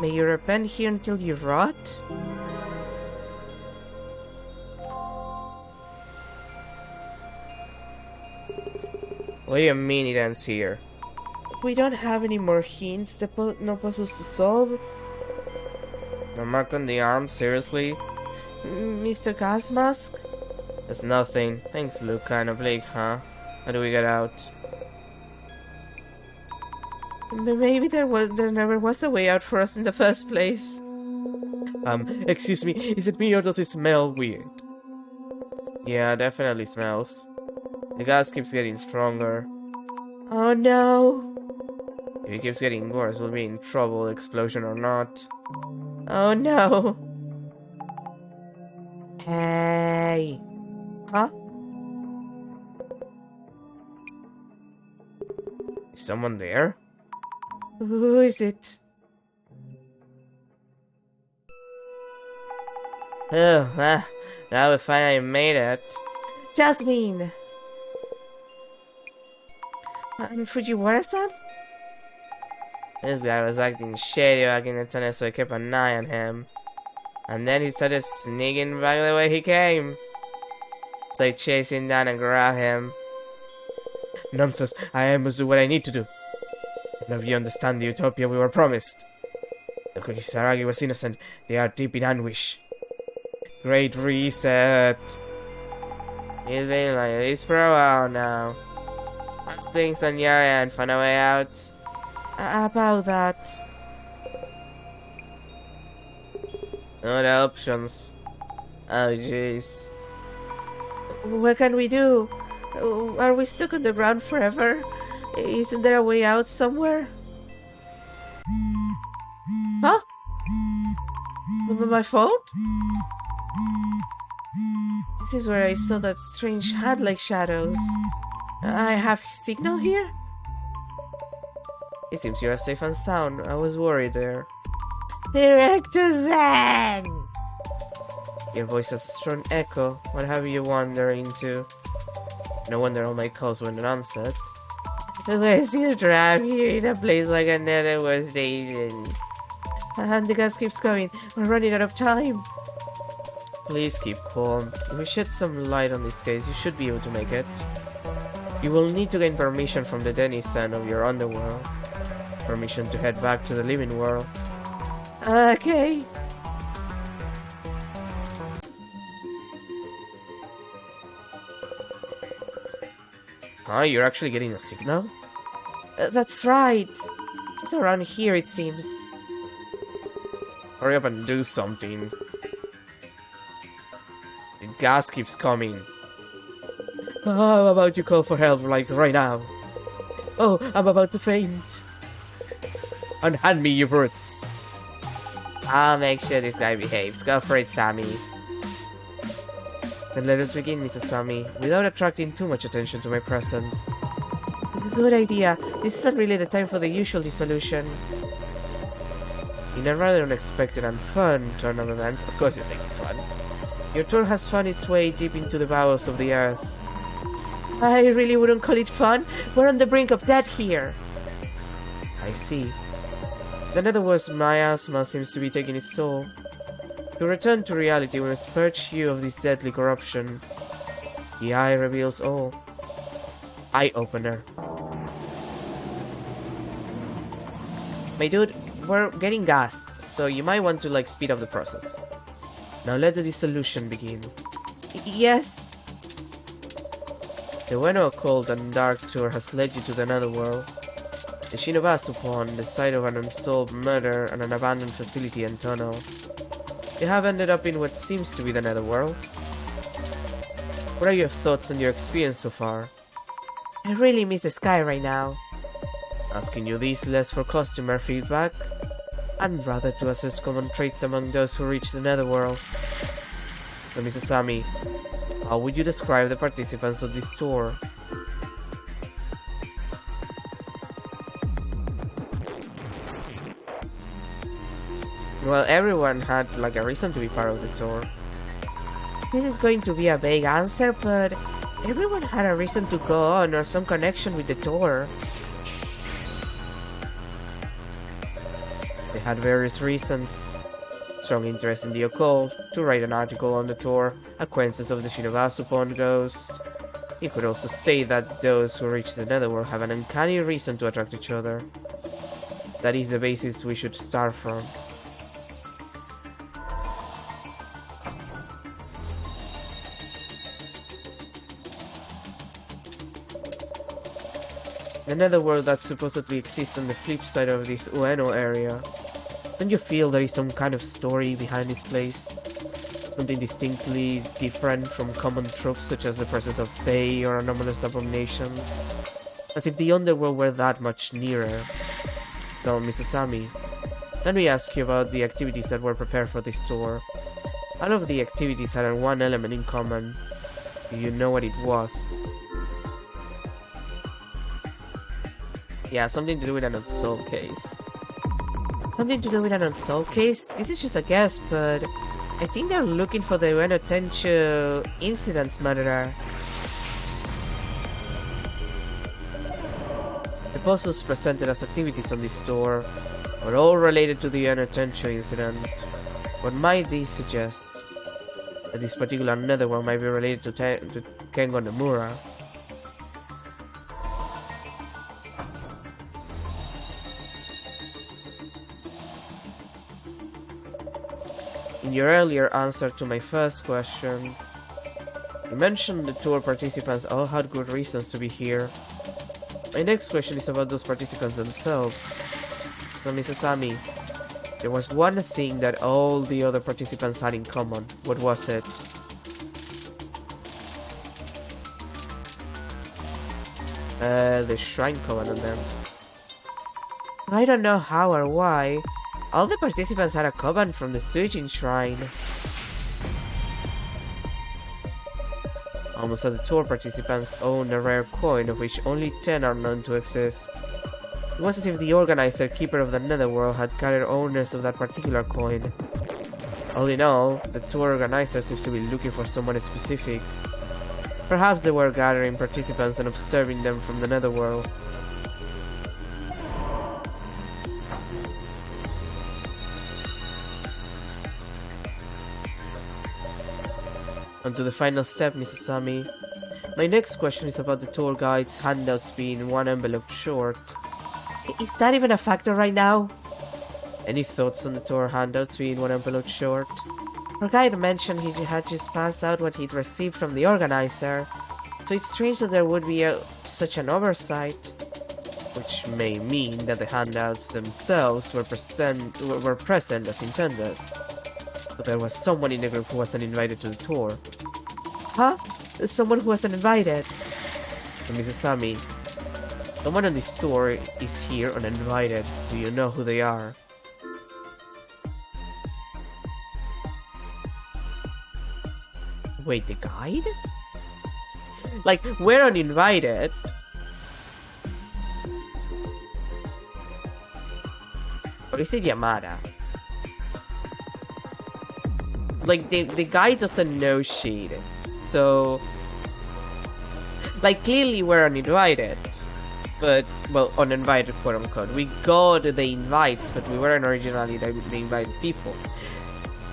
May you repent here until you rot? What do you mean it ends here? We don't have any more hints, no puzzles to solve. A mark on the arm, seriously? Mr. Gasmask? That's nothing. Things look kinda bleak, huh? How do we get out? Maybe there never was a way out for us in the first place. Excuse me, is it me or does it smell weird? Yeah, definitely smells. The gas keeps getting stronger. Oh no! If it keeps getting worse, we'll be in trouble, explosion or not. Oh no! Hey! Huh? Is someone there? Who is it? Oh, now we finally made it. Jasmine! Fujiwara-san? This guy was acting shady back in the tunnel, so I kept an eye on him. And then he started sneaking back the way he came. So I chased him down and grabbed him. Nonsense, I must do what I need to do. None of you understand the utopia we were promised. The Kurisaragi was innocent, they are deep in anguish. Great reset. He's been like this for a while now. How's things on your end? Find a way out? About that. No other options. Oh jeez. What can we do? Are we stuck on the ground forever? Isn't there a way out somewhere? Huh? My phone? This is where I saw that strange hat-like shadows. I have signal here? It seems you are safe and sound. I was worried there. Director-san! Your voice has a strong echo. What have you wandered into? No wonder all my calls went unanswered. Where's your trap here in a place like another station? And the gas keeps going. We're running out of time. Please keep calm. If we shed some light on this case, you should be able to make it. You will need to gain permission from the denizen of your underworld. Permission to head back to the living world. Okay. Huh? You're actually getting a signal? That's right. It's around here, it seems. Hurry up and do something. The gas keeps coming. How about you call for help, like, right now? Oh, I'm about to faint. Unhand me, you brutes. I'll make sure this guy behaves. Go for it, Sammy. Then let us begin, Mrs. Sammy, without attracting too much attention to my presence. Good idea. This isn't really the time for the usual dissolution. In a rather unexpected and fun turn of events, of course you think it's fun, your tour has found its way deep into the bowels of the earth. I really wouldn't call it fun. We're on the brink of death here. I see. In other words, miasma seems to be taking its toll. To return to reality, we must purge you of this deadly corruption. The eye reveals all. Eye-opener. My dude, we're getting gassed, so you might want to, like, speed up the process. Now let the dissolution begin. Yes. The Ueno occult and dark tour has led you to the netherworld. The Shinobasupon, the site of an unsolved murder and an abandoned facility and tunnel. You have ended up in what seems to be the netherworld. What are your thoughts on your experience so far? I really miss the sky right now. Asking you this less for customer feedback, and rather to assess common traits among those who reach the netherworld. So, Mrs. Sammy, how would you describe the participants of this tour? Well, everyone had, like, a reason to be part of the tour. This is going to be a vague answer, but everyone had a reason to go on or some connection with the tour. They had various reasons. Strong interest in the occult, to write an article on the tour, acquaintances of the Shinobasupon ghost. You could also say that those who reach the netherworld have an uncanny reason to attract each other. That is the basis we should start from. The netherworld that supposedly exists on the flip side of this Ueno area. Don't you feel there is some kind of story behind this place? Something distinctly different from common tropes such as the presence of fae or anomalous abominations? As if the underworld were that much nearer. So, Mrs. Sammy, let me ask you about the activities that were prepared for this tour. All of the activities had one element in common. Do you know what it was? Yeah, something to do with an unsolved case. Something to do with an unsolved case? This is just a guess, but I think they're looking for the Ueno Tenchu incident's murderer. The puzzles presented as activities on this tour were all related to the Ueno Tenchu incident. What might these suggest? That this particular netherworld might be related to Kengo Nomura. In your earlier answer to my first question, you mentioned the tour participants all had good reasons to be here. My next question is about those participants themselves. So, Mrs. Sammy, there was one thing that all the other participants had in common. What was it? The shrine covenant then. I don't know how or why. All the participants had a covenant from the Suijin shrine. Almost all the tour participants owned a rare coin of which only 10 are known to exist. It was as if the organizer, keeper of the netherworld, had gathered owners of that particular coin. All in all, the tour organizer seems to be looking for someone specific. Perhaps they were gathering participants and observing them from the netherworld. On to the final step, Mrs. Sami. My next question is about the tour guide's handouts being one envelope short. Is that even a factor right now? Any thoughts on the tour handouts being one envelope short? Our guide mentioned he had just passed out what he'd received from the organizer, so it's strange that there would be such an oversight. Which may mean that the handouts themselves were present as intended. But there was someone in the group who wasn't invited to the tour. Huh? Someone who wasn't invited? So Mrs. Sami, someone on this tour is here uninvited. Do you know who they are? Wait, the guide? Like, we're uninvited. Or is it Yamada? Like, the guy doesn't know shit. So... like, clearly we're uninvited. But, well, uninvited, quote unquote. We got the invites, but we weren't originally the invited people.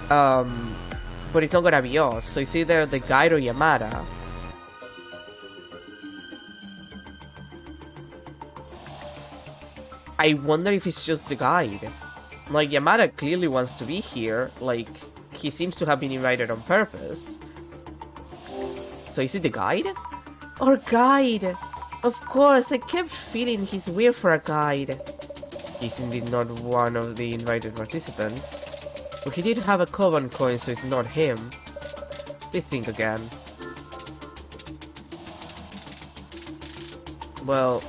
But it's not gonna be us. So it's either the guide or Yamada. I wonder if it's just the guide. Like, Yamada clearly wants to be here. Like, he seems to have been invited on purpose. So is it the guide? Or guide? Of course, I kept feeling he's weird for a guide. He's indeed not one of the invited participants. But he did have a Koban coin, so it's not him. Please think again. Well...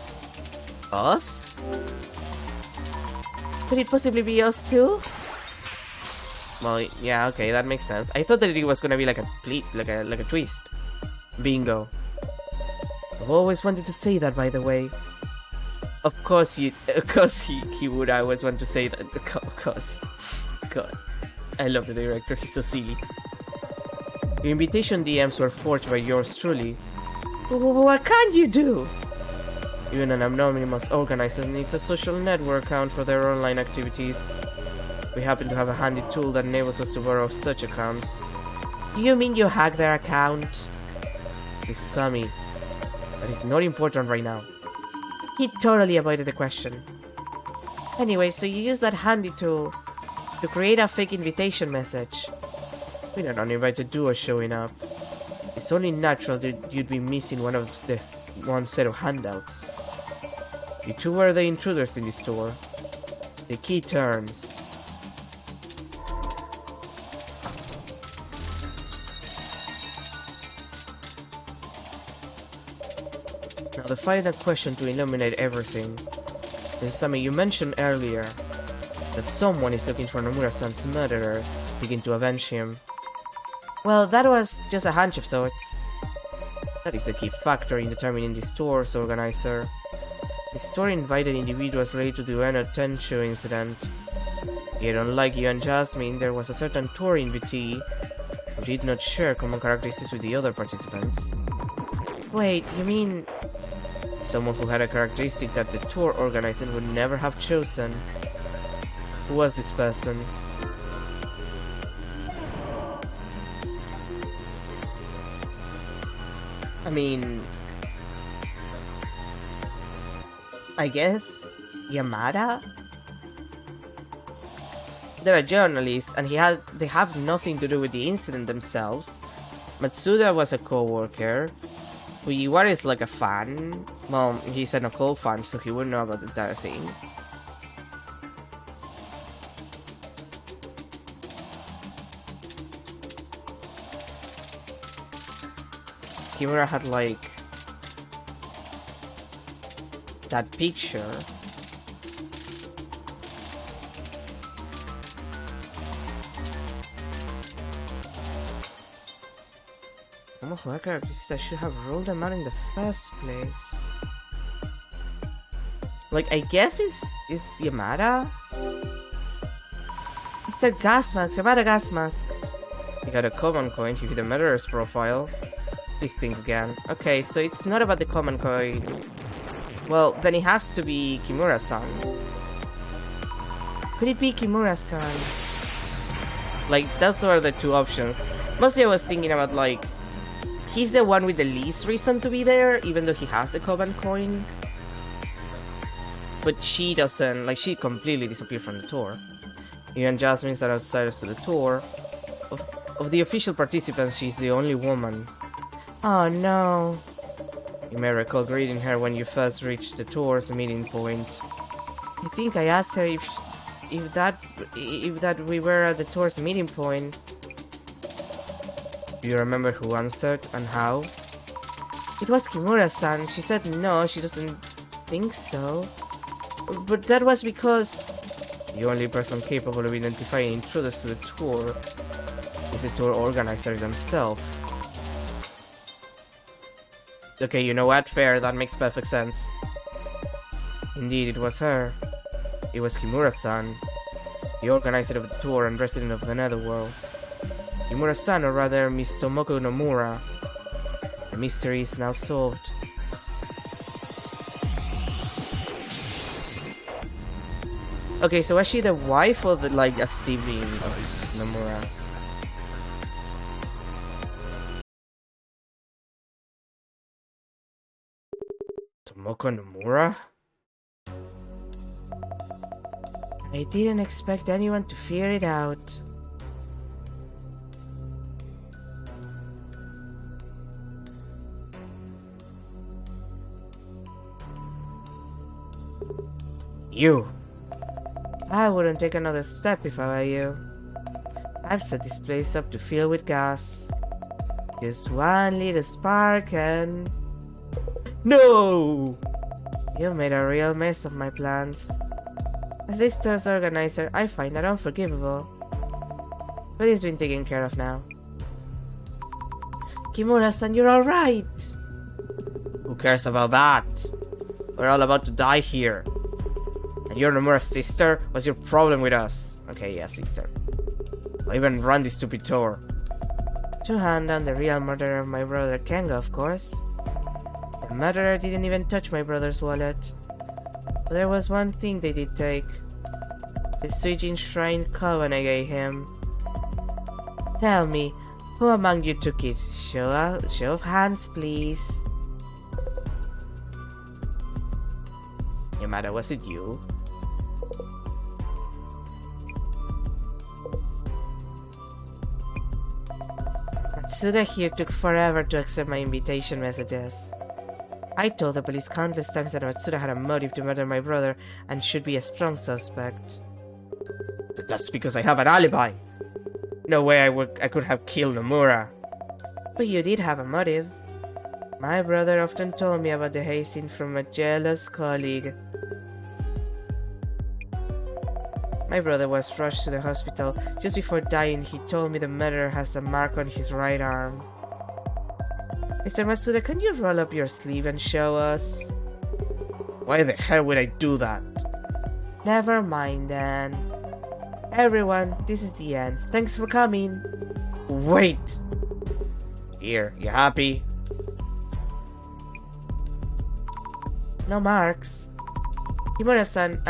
us? Could it possibly be us too? Well, yeah, okay, that makes sense. I thought that it was gonna be like a twist. Bingo. I've always wanted to say that, by the way. Of course he would always want to say that. Of course. God. I love the director, he's so silly. Your invitation DMs were forged by yours truly. What can you do? Even an anonymous organizer needs a social network account for their online activities. We happen to have a handy tool that enables us to borrow such accounts. Do you mean you hacked their account? It's Sami. That is not important right now. He totally avoided the question. Anyway, so you use that handy tool to create a fake invitation message. With an uninvited duo showing up. It's only natural that you'd be missing one set of handouts. You two were the intruders in this store. The key turns. Now the final question to illuminate everything. Is something you mentioned earlier. That someone is looking for Nomura-san's murderer, seeking to avenge him. Well, that was just a hunch of sorts. That is the key factor in determining the store's organizer. The store invited individuals related to the Ueno Tensho incident. Yet unlike you and Jasmine, there was a certain tour invitee who did not share common characteristics with the other participants. Wait, you mean... someone who had a characteristic that the tour organizer would never have chosen? Who was this person? I mean... I guess... Yamada? They're a journalist, and they have nothing to do with the incident themselves. Matsuda was a co-worker. Fujiwara is like a fan. Well, he's an occult fan, so he wouldn't know about the entire thing. Kimura had like... that picture. Some of my characters I should have rolled them out in the first place. Like, I guess it's Yamada? It's the gas mask, Yamada gas mask. You got a common coin, you get a murderer's profile. Please think again. Okay, so it's not about the common coin. Well, then it has to be Kimura-san. Could it be Kimura-san? Like, those are the two options. Mostly I was thinking about, like, he's the one with the least reason to be there, even though he has the Coven coin. But she doesn't, like, she completely disappeared from the tour. Even Jasmine's are outsiders to the tour. Of the official participants, she's the only woman. Oh no. You may recall greeting her when you first reached the tour's meeting point. I think I asked her if that we were at the tour's meeting point. Do you remember who answered and how? It was Kimura-san. She said no, she doesn't think so. But that was because the only person capable of identifying intruders to the tour is the tour organizer themselves. Okay, you know what? Fair, that makes perfect sense. Indeed, it was her. It was Kimura-san, the organizer of the tour and resident of the Netherworld. Kimura-san, or rather Miss Tomoko Nomura. The mystery is now solved. Okay, so was she the wife or like a sibling of Nomura? Tomoko Nomura? I didn't expect anyone to figure it out. You! I wouldn't take another step if I were you. I've set this place up to fill with gas. Just one little spark and... No! You made a real mess of my plans. As this store's organizer, I find that unforgivable. But it's been taken care of now. Kimura-san, you're alright! Who cares about that? We're all about to die here. And you're Nomura's sister? What's your problem with us? Okay, yeah, sister. I even run this stupid tour. To hand down the real murderer of my brother Kenga, of course. The murderer didn't even touch my brother's wallet. But there was one thing they did take. The Suijin Shrine coven I gave him. Tell me, who among you took it? Show of hands, please. Yamada, was it you? Matsuda here took forever to accept my invitation messages. I told the police countless times that Matsuda had a motive to murder my brother and should be a strong suspect. That's because I have an alibi! No way I could have killed Nomura. But you did have a motive. My brother often told me about the hazing from a jealous colleague. My brother was rushed to the hospital. Just before dying, he told me the murderer has a mark on his right arm. Mr. Matsuda, can you roll up your sleeve and show us? Why the hell would I do that? Never mind then. Everyone, this is the end. Thanks for coming. Wait! Here, you happy? No marks. Nomura-san.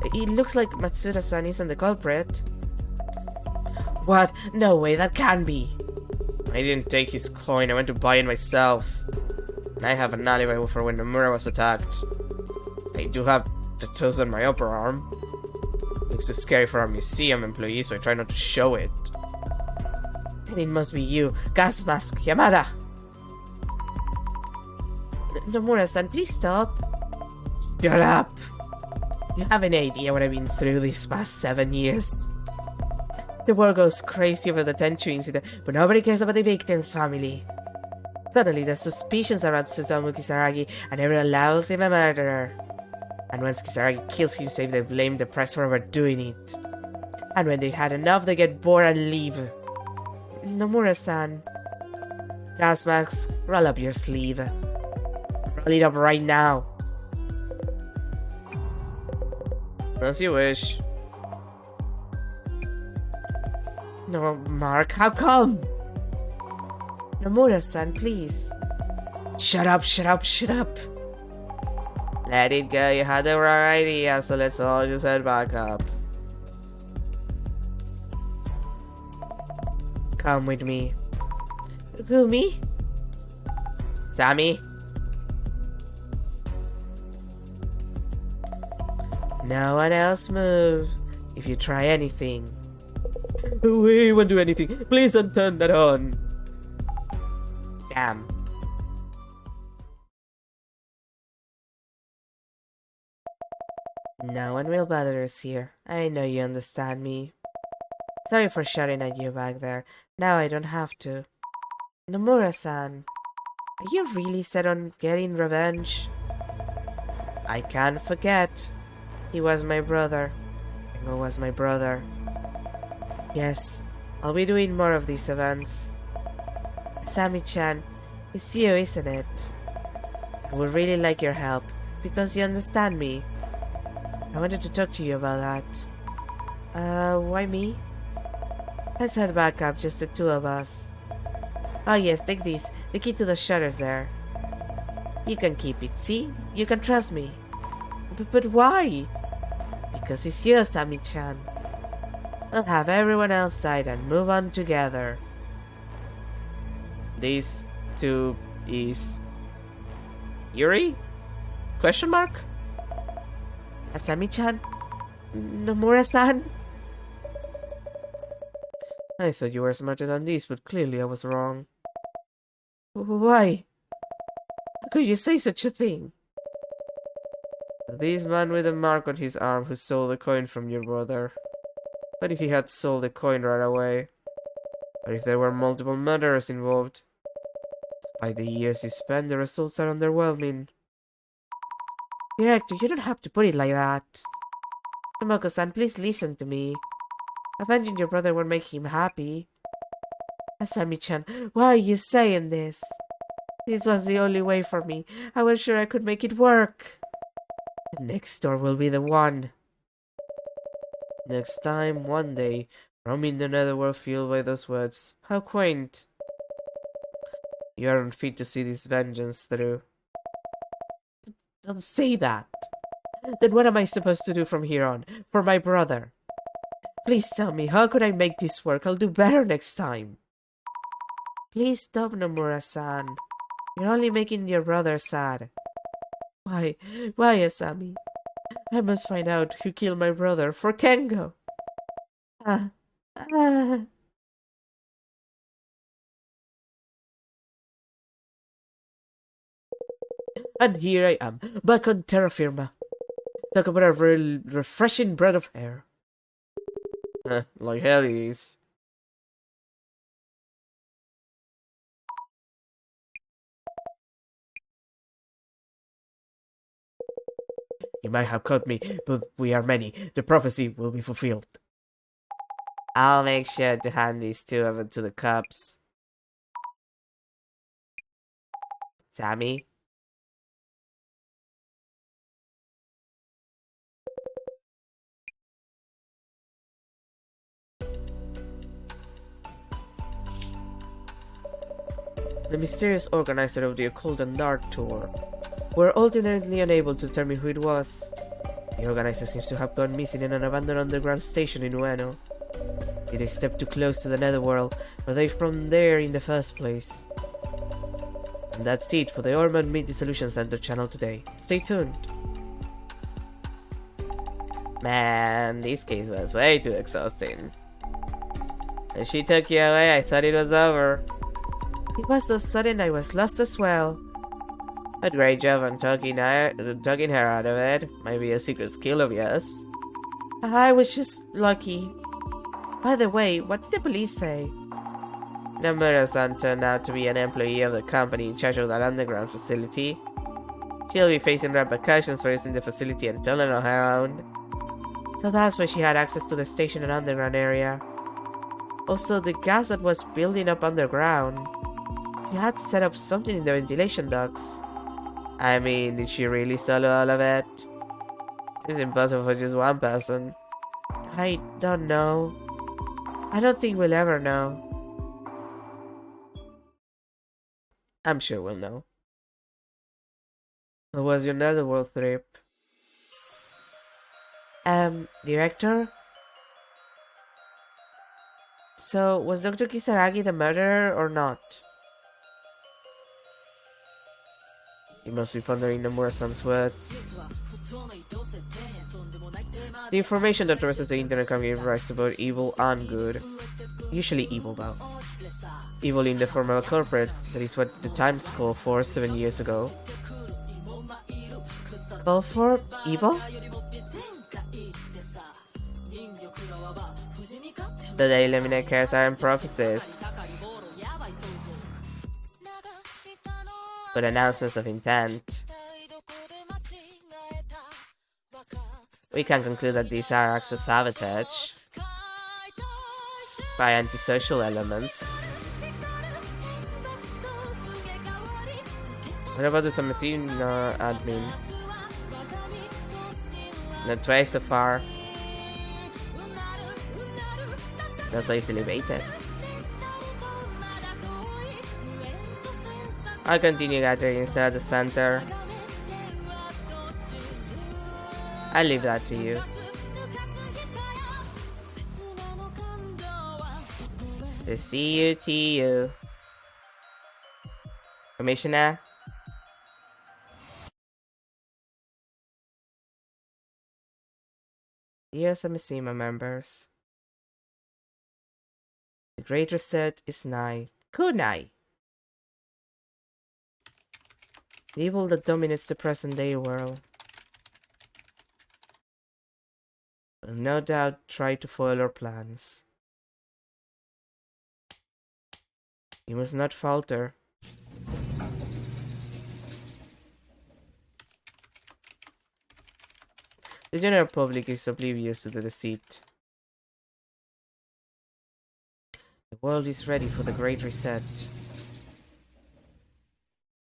It looks like Matsuda-san isn't the culprit. What? No way, that can't be. I didn't take his coin, I went to buy it myself. And I have an alibi for when Nomura was attacked. I do have tattoos on my upper arm. Looks too scary for a museum employee, so I try not to show it. Then it must be you. Gas mask, Yamada! Nomura-san, please stop. Shut up! You have an idea what I've been through these past 7 years. The world goes crazy over the Tenchu incident, but nobody cares about the victim's family. Suddenly, there's suspicions around Sutomu Kisaragi, and everyone allows him a murderer. And once Kisaragi kills himself, they blame the press for overdoing it. And when they've had enough, they get bored and leave. Nomura-san. Gas mask, roll up your sleeve. Roll it up right now. As you wish. No, Mark, how come? Nomura-san, please. Shut up. Let it go, you had the right idea, so let's all just head back up. Come with me. Who, me? Sammy? No one else move. If you try anything. We won't do anything. Please don't turn that on. Damn. No one will bother us here. I know you understand me. Sorry for shouting at you back there. Now I don't have to. Nomura-san, are you really set on getting revenge? I can't forget. He was my brother. Kengo was my brother. Yes, I'll be doing more of these events. Asami-chan, it's you, isn't it? I would really like your help, because you understand me. I wanted to talk to you about that. Why me? Let's head back up, just the two of us. Oh yes, take these. The key to the shutters there. You can keep it, see? You can trust me. But why? Because it's you, Asami-chan. I'll have everyone outside and move on together. This too is Yuri? Question mark? Asami-chan? Nomura-san? I thought you were smarter than this, but clearly I was wrong. Why? How could you say such a thing? This man with a mark on his arm who stole the coin from your brother. What if he had sold the coin right away? Or if there were multiple murderers involved? Despite the years you spent, the results are underwhelming. Director, you don't have to put it like that. Tomoko-san, please listen to me. Avenging your brother won't make him happy. Asami-chan, why are you saying this? This was the only way for me. I was sure I could make it work. The next door will be the one. Next time, one day, roaming the netherworld fueled by those words. How quaint. You aren't fit to see this vengeance through. Don't say that. Then what am I supposed to do from here on? For my brother? Please tell me, how could I make this work? I'll do better next time. Please stop, Nomura-san. You're only making your brother sad. Why, Asami? I must find out who killed my brother for Kengo. And here I am, back on terra firma. Talk about a real refreshing breath of air. Like hell it is. You might have caught me, but we are many. The prophecy will be fulfilled. I'll make sure to hand these two over to the cops. Sammy? The mysterious organizer of the Occult and Dark Tour. We're ultimately unable to determine who it was. The organizer seems to have gone missing in an abandoned underground station in Ueno. Did they step too close to the netherworld, or they from there in the first place? And that's it for the Ormond Meet Dissolution Center channel today. Stay tuned. Man, this case was way too exhausting. When she took you away, I thought it was over. It was so sudden I was lost as well. But great job on talking her out of it. Might be a secret skill of yours. I was just lucky. By the way, what did the police say? Nomura-san turned out to be an employee of the company in charge of that underground facility. She'll be facing repercussions for using the facility and turning on her own. So that's why she had access to the station and underground area. Also, the gas that was building up underground. She had set up something in the ventilation ducts. I mean, did she really solo all of it? Seems impossible for just one person. I don't know. I don't think we'll ever know. I'm sure we'll know. How was your netherworld trip? Director? So, was Dr. Kisaragi the murderer or not? You must be pondering Nomura-san's words. The information that traverses the internet can give rise to both evil and good. Usually evil, though. Evil in the form of a culprit, that is what the Times called for 7 years ago. Call for evil? That they eliminate curse and prophecies. But announcements of intent. We can conclude that these are acts of sabotage by antisocial elements. What about the Samsung admin? Not twice so far. Not so easily baited. I'll continue gathering inside the center. I'll leave that to you. To see you to you. Commissioner? Dear Samishima members, the Great Reset is nigh. Kunai! The evil that dominates the present-day world will no doubt try to foil our plans. You must not falter. The general public is oblivious to the deceit. The world is ready for the Great Reset.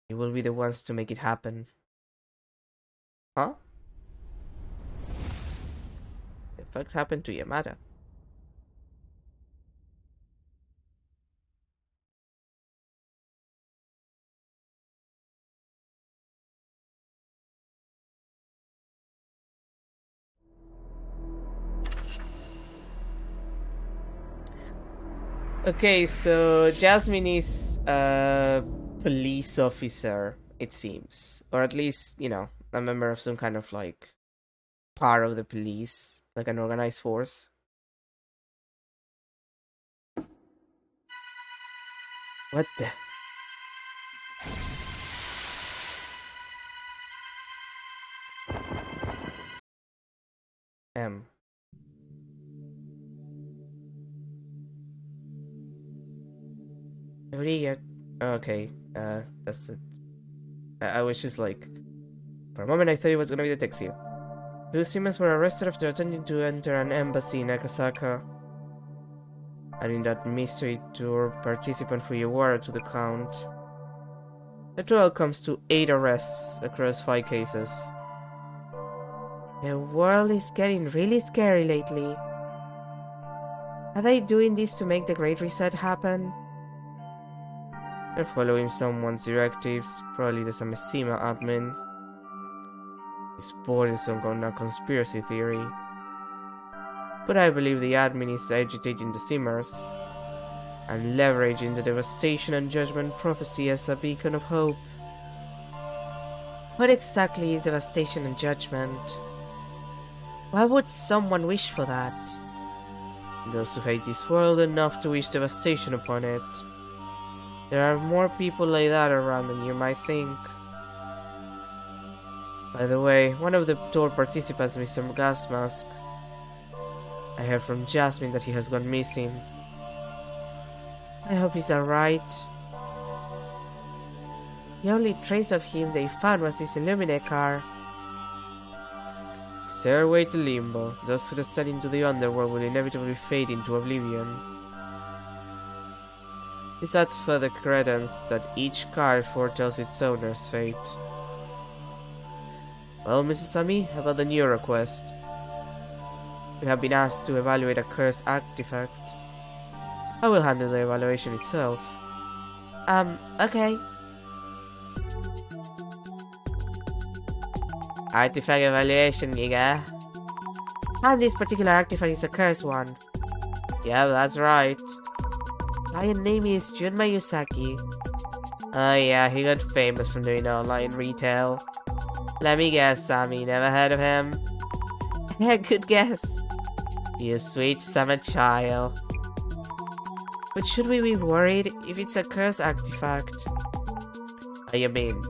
You will be the ones to make it happen. Huh? The fuck happened to Yamada? Okay, so Jasmine is a police officer, it seems. Or at least, you know, a member of some kind of, like, part of the police. Like an organized force. What the? Okay, that's it. I was just like... For a moment I thought it was gonna be the taxi. Two Siemens were arrested after attempting to enter an embassy in Akasaka. Adding that mystery tour participant Fujiwara to the count. The total comes to 8 arrests across 5 cases. The world is getting really scary lately. Are they doing this to make the Great Reset happen? They're following someone's directives, probably the Samishima admin. This borders on a conspiracy theory. But I believe the admin is agitating the Simmers and leveraging the devastation and judgment prophecy as a beacon of hope. What exactly is devastation and judgment? Why would someone wish for that? Those who hate this world enough to wish devastation upon it. There are more people like that around than you might think. By the way, one of the tour participants, Mr. Gasmask, I heard from Jasmine that he has gone missing. I hope he's alright. The only trace of him they found was this Illuminate car. Stairway to Limbo. Those who descend into the underworld will inevitably fade into oblivion. This adds further credence that each car foretells its owner's fate. Well, Mrs. Ami, about the new request. We have been asked to evaluate a cursed artifact. I will handle the evaluation itself. Okay. Artifact evaluation, nigga. And this particular artifact is a cursed one. Yeah, that's right. client name is Jun Mayusaki. Oh yeah, he got famous from doing online retail. Let me guess, Sammy, never heard of him? Yeah, good guess. You sweet summer child. But should we be worried if it's a curse artifact? What do you mean?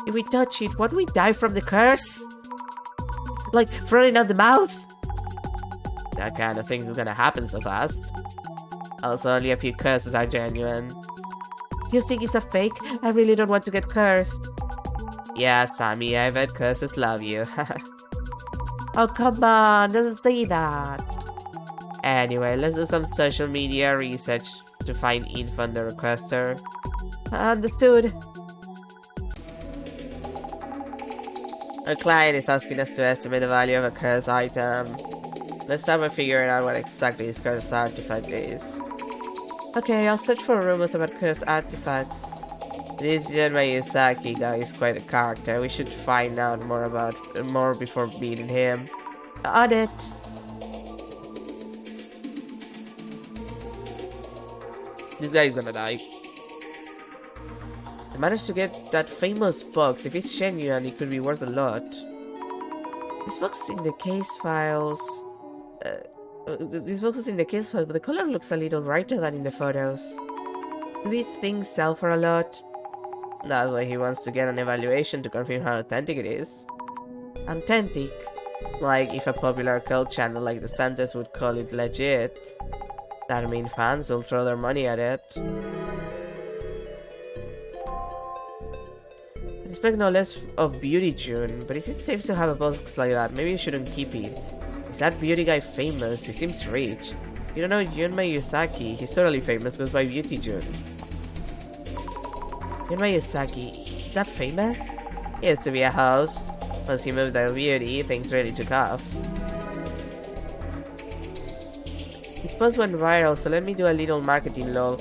If we touch it, won't we die from the curse? Like, throwing out the mouth? That kind of thing is gonna happen so fast. Also, only a few curses are genuine. You think it's a fake? I really don't want to get cursed. Yeah, Sammy, I've heard curses love you. Oh, come on, doesn't say that. Anyway, let's do some social media research to find info on the requester. Understood. Our client is asking us to estimate the value of a curse item. Let's start by figuring out what exactly this curse artifact is. Okay, I'll search for rumors about curse artifacts. This Jun Mayusaki guy is quite a character. We should find out more before meeting him. On it. This guy is gonna die. I managed to get that famous box. If it's genuine, it could be worth a lot. This box is in the case files. This box is in the case files, but the color looks a little brighter than in the photos. Do these things sell for a lot? That's why he wants to get an evaluation to confirm how authentic it is. Authentic? Like if a popular cult channel like the Santas would call it legit. That means fans will throw their money at it. I expect no less of Beauty June, but is it safe to have a box like that? Maybe you shouldn't keep it. Is that beauty guy famous? He seems rich. You don't know Jun Mayusaki? He's totally famous, goes by Beauty June. Jun Mayusaki, he's that famous? He used to be a host. Once he moved out of Beauty, things really took off. His post went viral, so let me do a little marketing lol.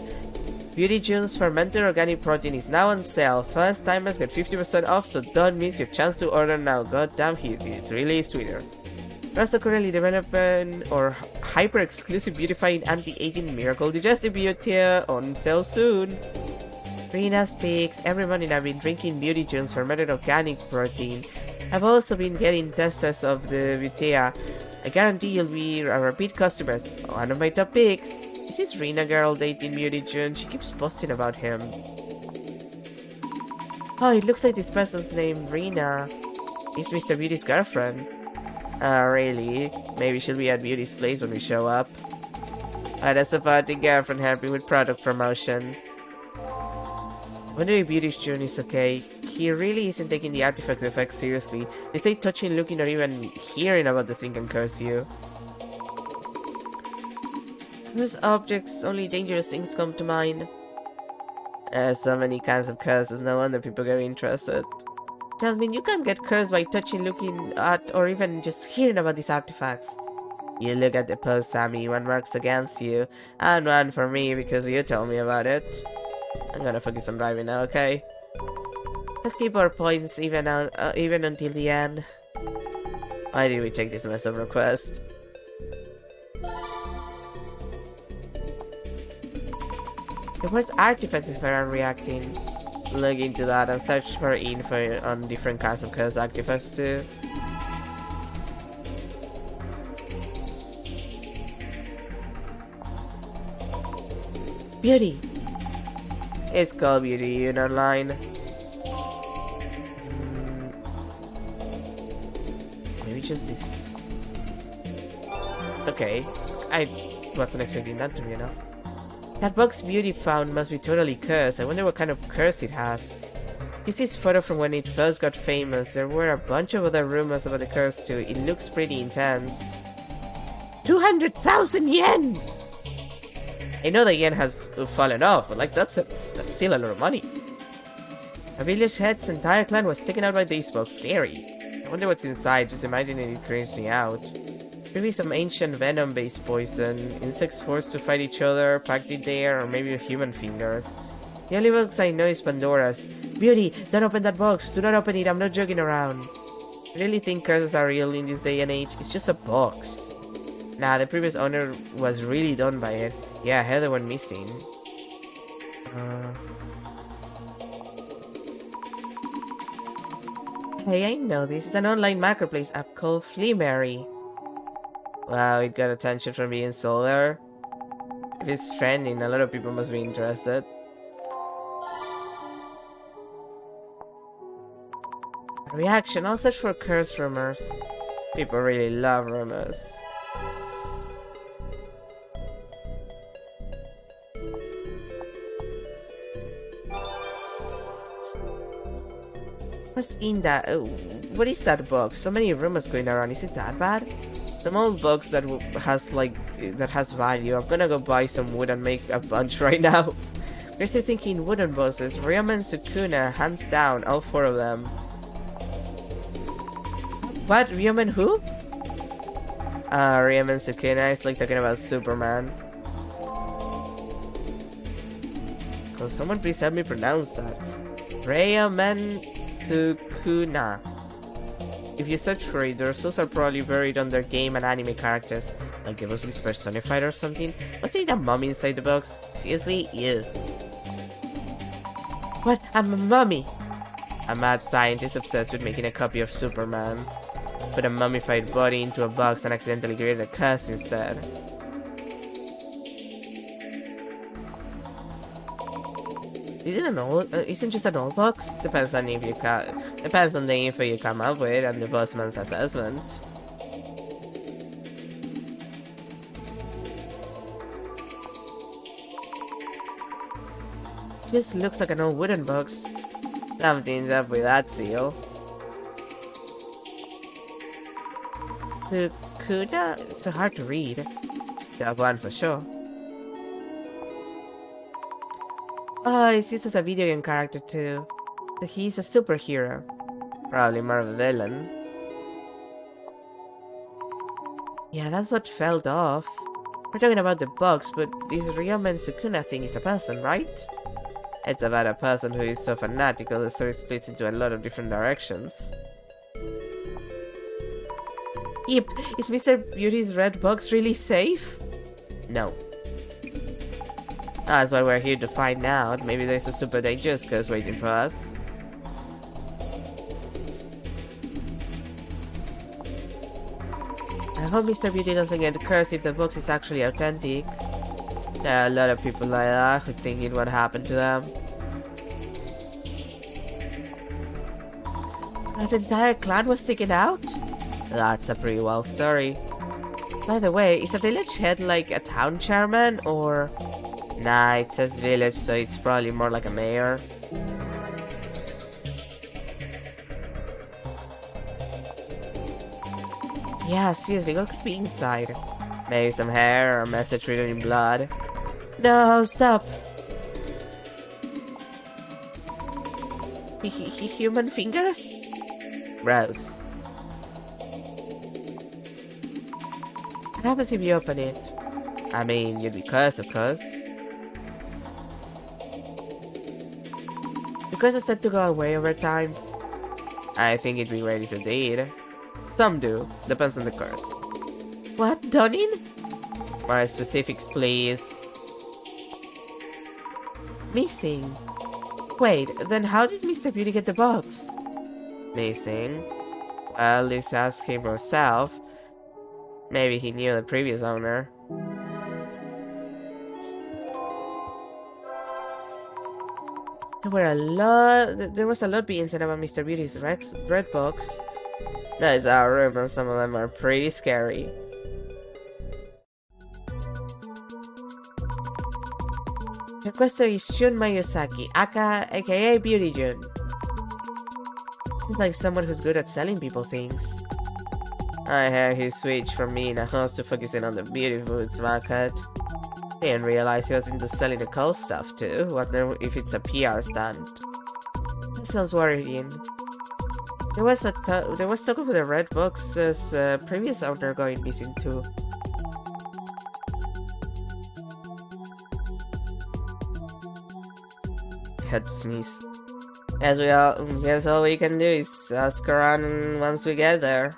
Beauty June's fermented organic protein is now on sale. First timers get 50% off, so don't miss your chance to order now. God damn, it's really sweeter. We're also currently developing our hyper exclusive beautifying anti-aging miracle digestive beauty on sale soon. Rina speaks, every morning I've been drinking Beauty June's fermented organic protein. I've also been getting testers of the Butea. I guarantee you'll be a repeat customer. One of my top picks. Is this Rina girl dating Beauty June? She keeps posting about him. Oh, it looks like this person's name Rina is Mr. Beauty's girlfriend. Really? Maybe she'll be at Beauty's place when we show up. That's about the girlfriend helping with product promotion. Wonder if Beauty June is okay. He really isn't taking the artifact effect seriously. They say touching, looking, or even hearing about the thing can curse you. Curse objects, only dangerous things come to mind. So many kinds of curses, no wonder people get interested. Jasmine, you can get cursed by touching, looking at, or even just hearing about these artifacts. You look at the post, Sammy. One marks against you, and one for me because you told me about it. I'm gonna focus on driving now, okay? Let's keep our points even until the end. Why did we check this mess of request? The worst artifacts is where I'm reacting. Look into that and search for info on different kinds of curse artifacts too. Beauty! It's called Beauty Unit Online. Maybe just this. Okay, I wasn't expecting that to be enough. That box Beauty found must be totally cursed. I wonder what kind of curse it has. This is photo from when it first got famous. There were a bunch of other rumors about the curse too. It looks pretty intense. 200,000 yen! I know the yen has fallen off, but like that's still a lot of money. A village head's entire clan was taken out by this box. Scary. I wonder what's inside. Just imagining it creeps me out. Maybe some ancient venom-based poison, insects forced to fight each other, packed in there, or maybe human fingers. The only box I know is Pandora's. Beauty, don't open that box. Do not open it. I'm not joking around. I really think curses are real in this day and age. It's just a box. Nah, the previous owner was really done by it. Yeah, Heather went missing. Hey, I know this is an online marketplace app called Fleamary. Wow, it got attention from being sold there. If it's trending, a lot of people must be interested. Reaction, I'll search for curse rumors. People really love rumors. What's in that? What is that box? So many rumors going around. Is it that bad? Some old box that has value. I'm gonna go buy some wood and make a bunch right now. We're still thinking wooden bosses. Ryoma and Sukuna, hands down, all 4 of them. What? Ryoma and who? Ryoma and Sukuna is like talking about Superman. Could someone please help me pronounce that? Ryoma Sukuna. If you search for it, their souls are probably buried under game and anime characters, like the boss is personified or something. Was there a mummy inside the box? Seriously? Ew. What? I'm a mummy! A mad scientist obsessed with making a copy of Superman. Put a mummified body into a box and accidentally created a curse instead. Isn't just an old box? Depends on the info you come up with and the bossman's assessment. Just looks like an old wooden box. Something's up with that seal. Sukuna? It's so hard to read. That one for sure. Oh, he's used as a video game character too. So he's a superhero. Probably more of a villain. Yeah, that's what fell off. We're talking about the box, but this Ryoma and Sukuna thing is a person, right? It's about a person who is so fanatical the story splits into a lot of different directions. Yep, is Mr. Beauty's red box really safe? No. That's why we're here to find out. Maybe there's a super dangerous curse waiting for us. I hope Mr. Beauty doesn't get cursed if the box is actually authentic. There are a lot of people like that who think it would happen to them. That entire clan was taken out? That's a pretty wild story. By the way, is a village head like a town chairman or... Nah, it says village, so it's probably more like a mayor. Yeah, seriously, what could be inside? Maybe some hair or a message written in blood. No, stop! Human fingers? Gross. What happens if you open it? I mean, you'd be cursed, of course. The curse is said to go away over time. I think it'd be ready to date. Some do, depends on the curse. What, Dunning? More specifics, please. Missing. Wait, then how did Mr. Beauty get the box? Missing? Well, let's ask him herself. Maybe he knew the previous owner. There was a lot being said about Mr. Beauty's red box. That is our rumor, some of them are pretty scary. Requester is Jun Mayosaki, aka Beauty Jun. Seems like someone who's good at selling people things. I heard he switched from being a host to focusing on the beauty foods market. Didn't realize he was into selling the cool stuff too. Wonder if it's a PR stunt. That sounds worrying. There was talk of the red box's previous owner going missing too. Had to sneeze. Guess all we can do is ask around once we get there.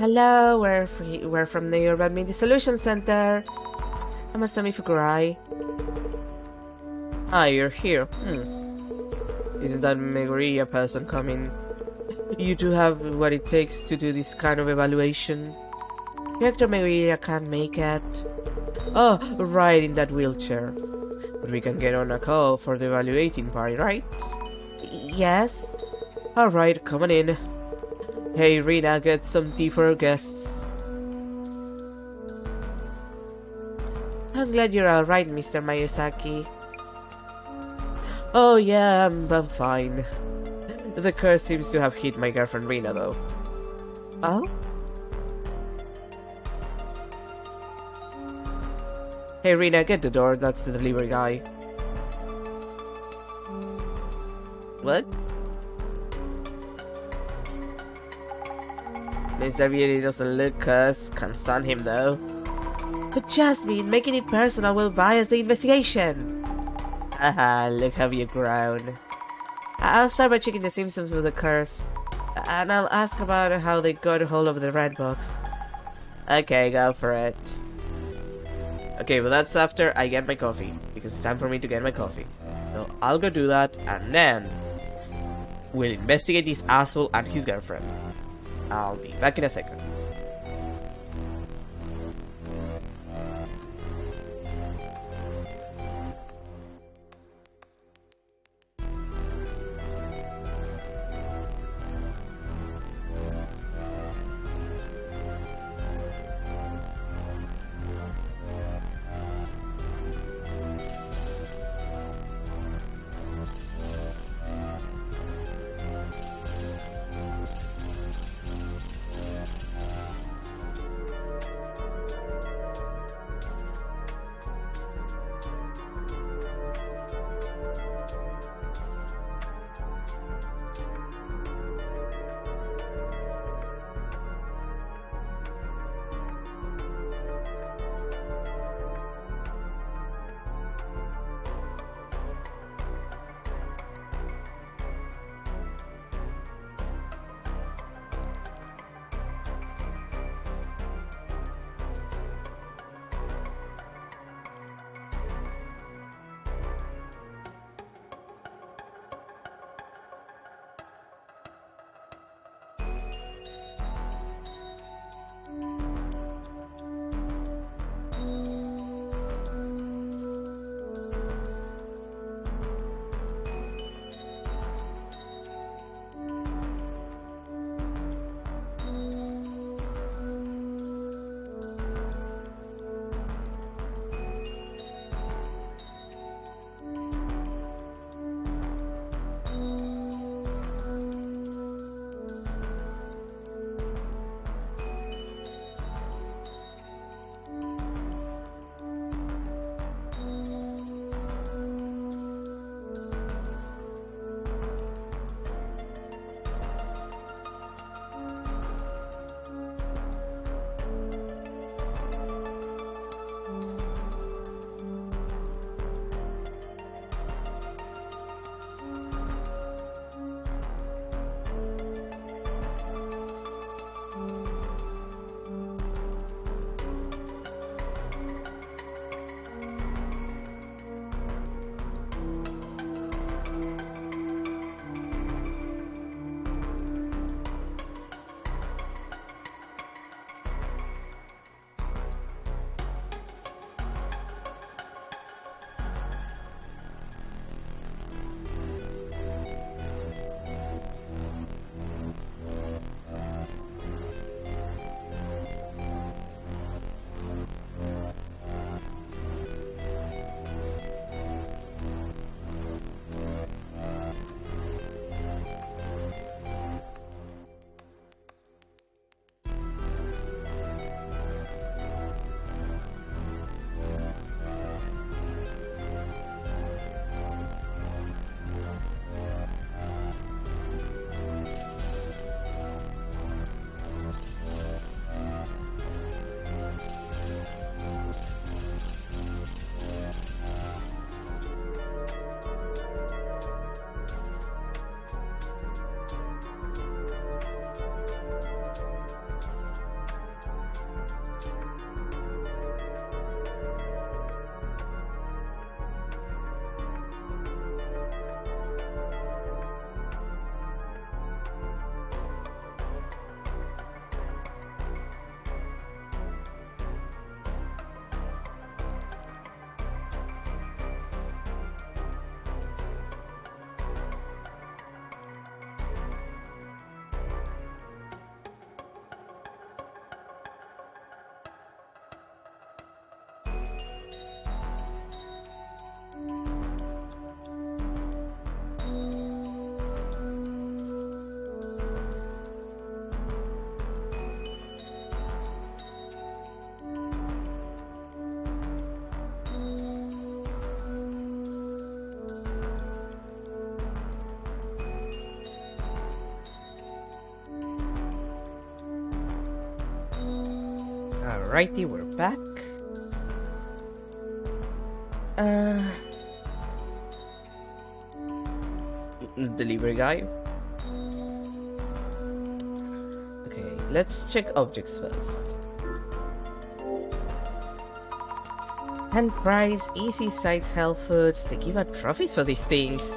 Hello, we're from the Urban Dissolution Center. I'm Asami Fukurai. Ah, you're here. Isn't that Meguriya person coming? You do have what it takes to do this kind of evaluation. Director Meguriya can't make it. Oh, right, in that wheelchair. But we can get on a call for the evaluating party, right? Yes. Alright, come on in. Hey, Rina, get some tea for our guests. I'm glad you're alright, Mr. Mayusaki. Oh yeah, I'm fine. The curse seems to have hit my girlfriend Rina, though. Oh? Hey Rina, get the door, that's the delivery guy. What? Mr. Beauty doesn't look cursed, can't stand him though. But Jasmine, making it personal will bias the investigation. Haha, look how you grown. I'll start by checking the symptoms of the curse. And I'll ask about how they got a hold of the red box. Okay, go for it. Okay, but that's after I get my coffee. Because it's time for me to get my coffee. So I'll go do that, and then we'll investigate this asshole and his girlfriend. I'll be back in a second. Alrighty, we're back. Delivery guy. Okay, let's check objects first. Hand prize, easy sights, health foods. They give out trophies for these things.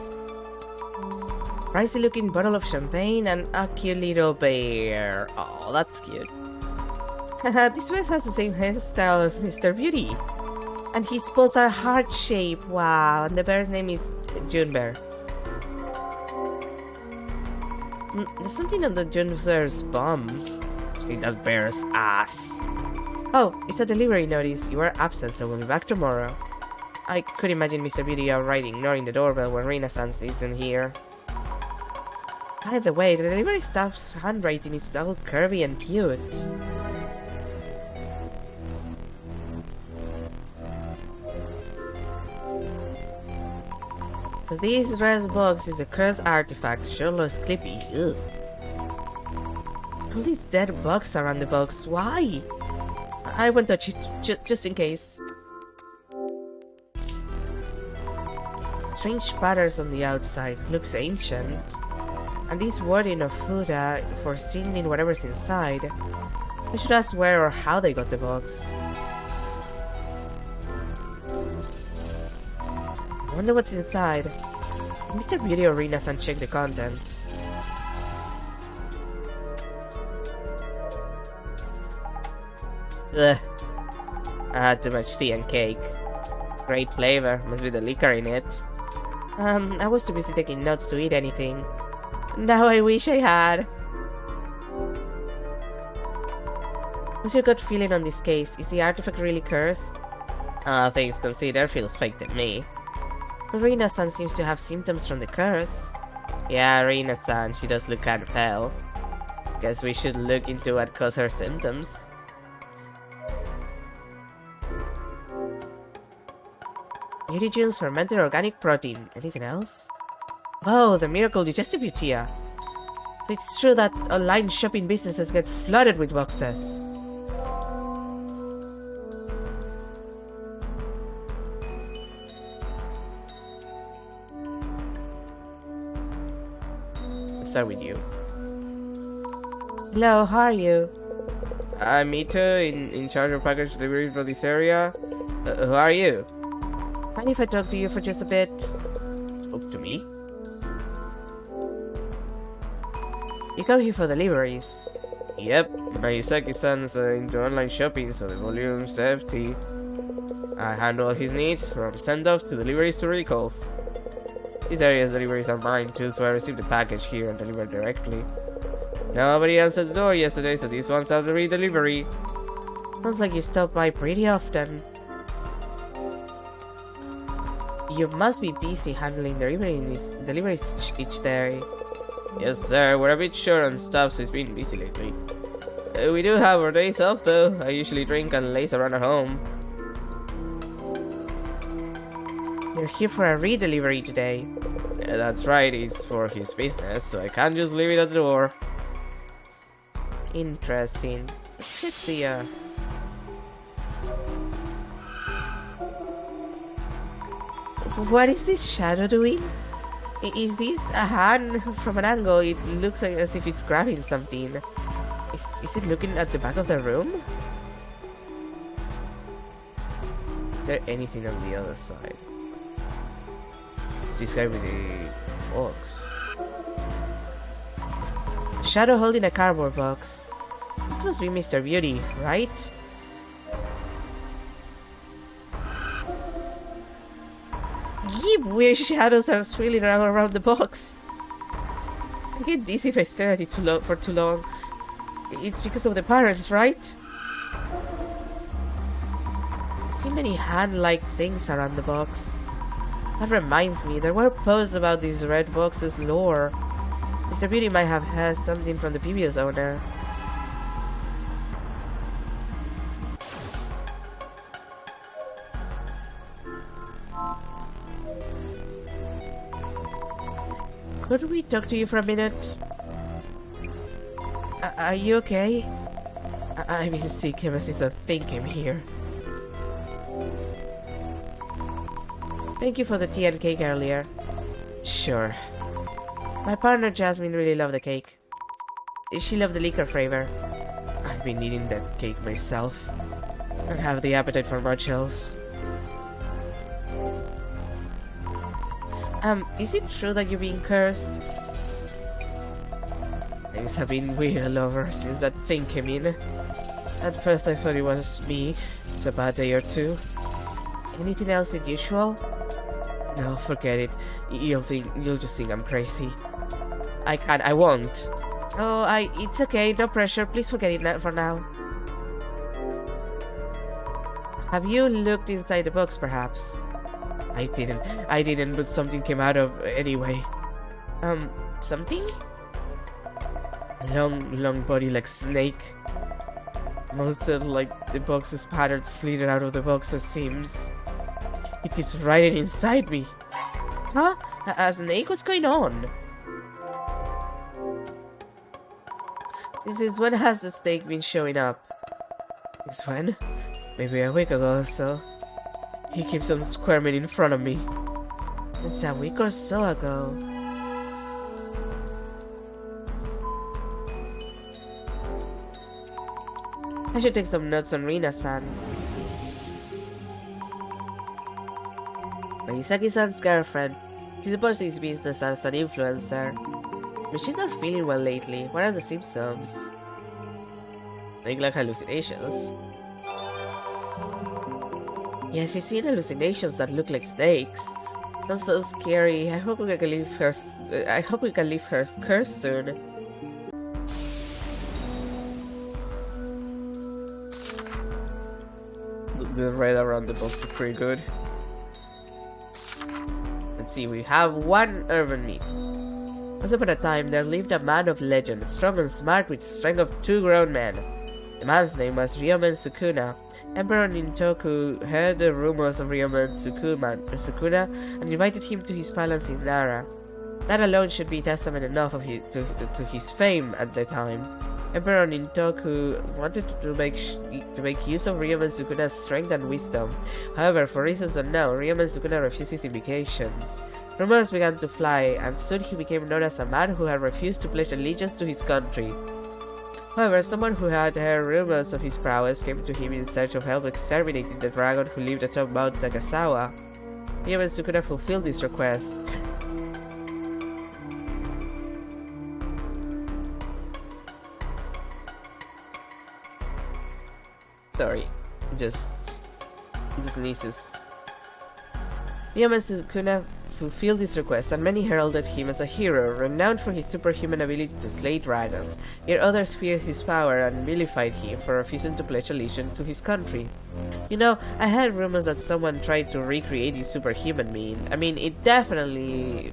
Pricey looking bottle of champagne and a cute little bear. Oh, that's cute. This bear has the same hairstyle as Mr. Beauty. And his paws are heart-shaped. Wow, and the bear's name is June Bear. There's something on the June Bear's bum. In that bear's ass. Oh, it's a delivery notice. You are absent, so we'll be back tomorrow. I could imagine Mr. Beauty outright ignoring the doorbell when Renaissance isn't here. By the way, the delivery staff's handwriting is all curvy and cute. So this rare box is a cursed artifact. Sure looks creepy. Ugh. All these dead bugs around the box. Why? I won't touch it, just in case. Strange patterns on the outside. Looks ancient. And this wording of Fuda for sealing whatever's inside. I should ask where or how they got the box. I wonder what's inside. Mr. Beauty or Renaissance check the contents. Ugh. I had too much tea and cake. Great flavor, must be the liquor in it. I was too busy taking notes to eat anything. Now I wish I had. What's your gut feeling on this case? Is the artifact really cursed? Things considered, feels fake to me. But Reina-san seems to have symptoms from the curse. Yeah, Reina-san, she does look kind of pale. Guess we should look into what caused her symptoms. Beauty Juice, fermented organic protein. Anything else? Oh, the miracle digestive utia. So it's true that online shopping businesses get flooded with boxes. Let's start with you. Hello, how are you? I'm Ito, in charge of package delivery for this area. Who are you? Mind if I talk to you for just a bit? Spoke to me? You come here for deliveries? Yep, Mayusaki-san's into online shopping, so the volume's empty. I handle his needs, from send-offs to deliveries to recalls. This area's deliveries are mine too, so I receive the package here and deliver directly. Nobody answered the door yesterday, so this one's out of redelivery. Sounds like you stop by pretty often. You must be busy handling deliveries each day. Yes, sir. We're a bit short on stuff, so it's been busy lately. We do have our days off, though. I usually drink and laze around at home. You're here for a redelivery today. Yeah, that's right. It's for his business, so I can't just leave it at the door. Interesting. Let's check the, What is this shadow doing? Is this a hand? From an angle, it looks like as if it's grabbing something. Is it looking at the back of the room? Is there anything on the other side? It's this guy with the box. Shadow holding a cardboard box. This must be Mr. Beauty, right? Yip, weird shadows are swirling around the box. I get dizzy if I stare at it for too long. It's because of the parents, right? I see many hand-like things around the box. That reminds me, there were posts about this red box's lore. Mr. Beauty might have had something from the previous owner. Could we talk to you for a minute? Are you okay? I've been sick ever since that thing came here. Thank you for the tea and cake earlier. Sure. My partner Jasmine really loved the cake. She loved the liquor flavor. I've been eating that cake myself. I don't have the appetite for much else. Is it true that you're being cursed? Things have been weird all over since that thing came in. At first I thought it was me. It's a bad day or two. Anything else unusual? No, forget it. You'll just think I'm crazy. I won't. Oh, it's okay, no pressure. Please forget it for now. Have you looked inside the box, perhaps? I didn't, but something came out of anyway. Something? A long body like snake. Monster like the box's pattern slither out of the box, it seems. It keeps riding inside me. Huh? A snake? What's going on? Since when has the snake been showing up? Since when? Maybe a week ago or so. He keeps on squirming in front of me. Since a week or so ago. I should take some notes on Rina-san. Mayusaki-san's girlfriend. She supports his business as an influencer. But she's not feeling well lately. What are the symptoms? Like hallucinations? Yes, she's seen hallucinations that look like snakes. Sounds so scary. I hope we can leave her curse soon. The red around the box is pretty good. Let's see, we have one urban myth. Once upon a time, there lived a man of legend, strong and smart with the strength of 2 grown men. The man's name was Ryomen Sukuna. Emperor Nintoku heard the rumors of Ryomen Sukuna and invited him to his palace in Nara. That alone should be testament enough of to his fame at the time. Emperor Nintoku wanted to make use of Ryomen Sukuna's strength and wisdom. However, for reasons unknown, Ryomen Sukuna refused his invitations. Rumors began to fly, and soon he became known as a man who had refused to pledge allegiance to his country. However, someone who had heard rumors of his prowess came to him in search of help exterminating the dragon who lived atop Mount Nagasawa. Ryomen Sukuna fulfilled this request. Sorry, just sneezes. Ryomen Sukuna fulfilled his request, and many heralded him as a hero, renowned for his superhuman ability to slay dragons. Yet others feared his power and vilified him for refusing to pledge allegiance to his country. You know, I heard rumors that someone tried to recreate his superhuman mean. I mean, it'd definitely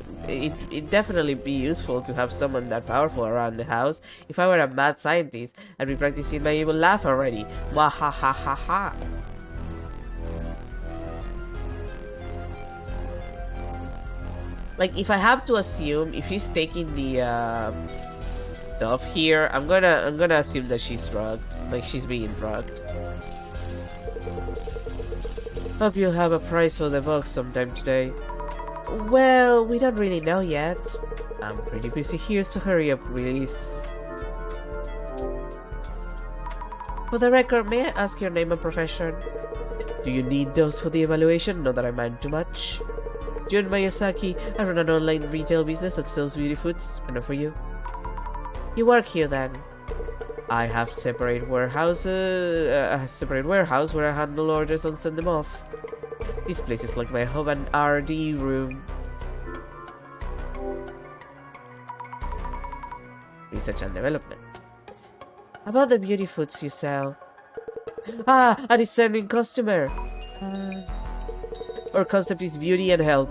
be useful to have someone that powerful around the house. If I were a mad scientist, I'd be practicing my evil laugh already. Mwahahaha. Like, if I have to assume, if he's taking the stuff here, I'm gonna assume that she's drugged. Like, she's being drugged. Hope you'll have a prize for the box sometime today. Well, we don't really know yet. I'm pretty busy here, so hurry up, please. For the record, may I ask your name and profession? Do you need those for the evaluation? Not that I mind too much. Jun Mayosaki, I run an online retail business that sells beauty foods. Enough for you. You work here then? I have a separate warehouse where I handle orders and send them off. This place is like my hub and R&D room. Research and development. About the beauty foods you sell. Ah, a discerning customer. Our concept is beauty and health.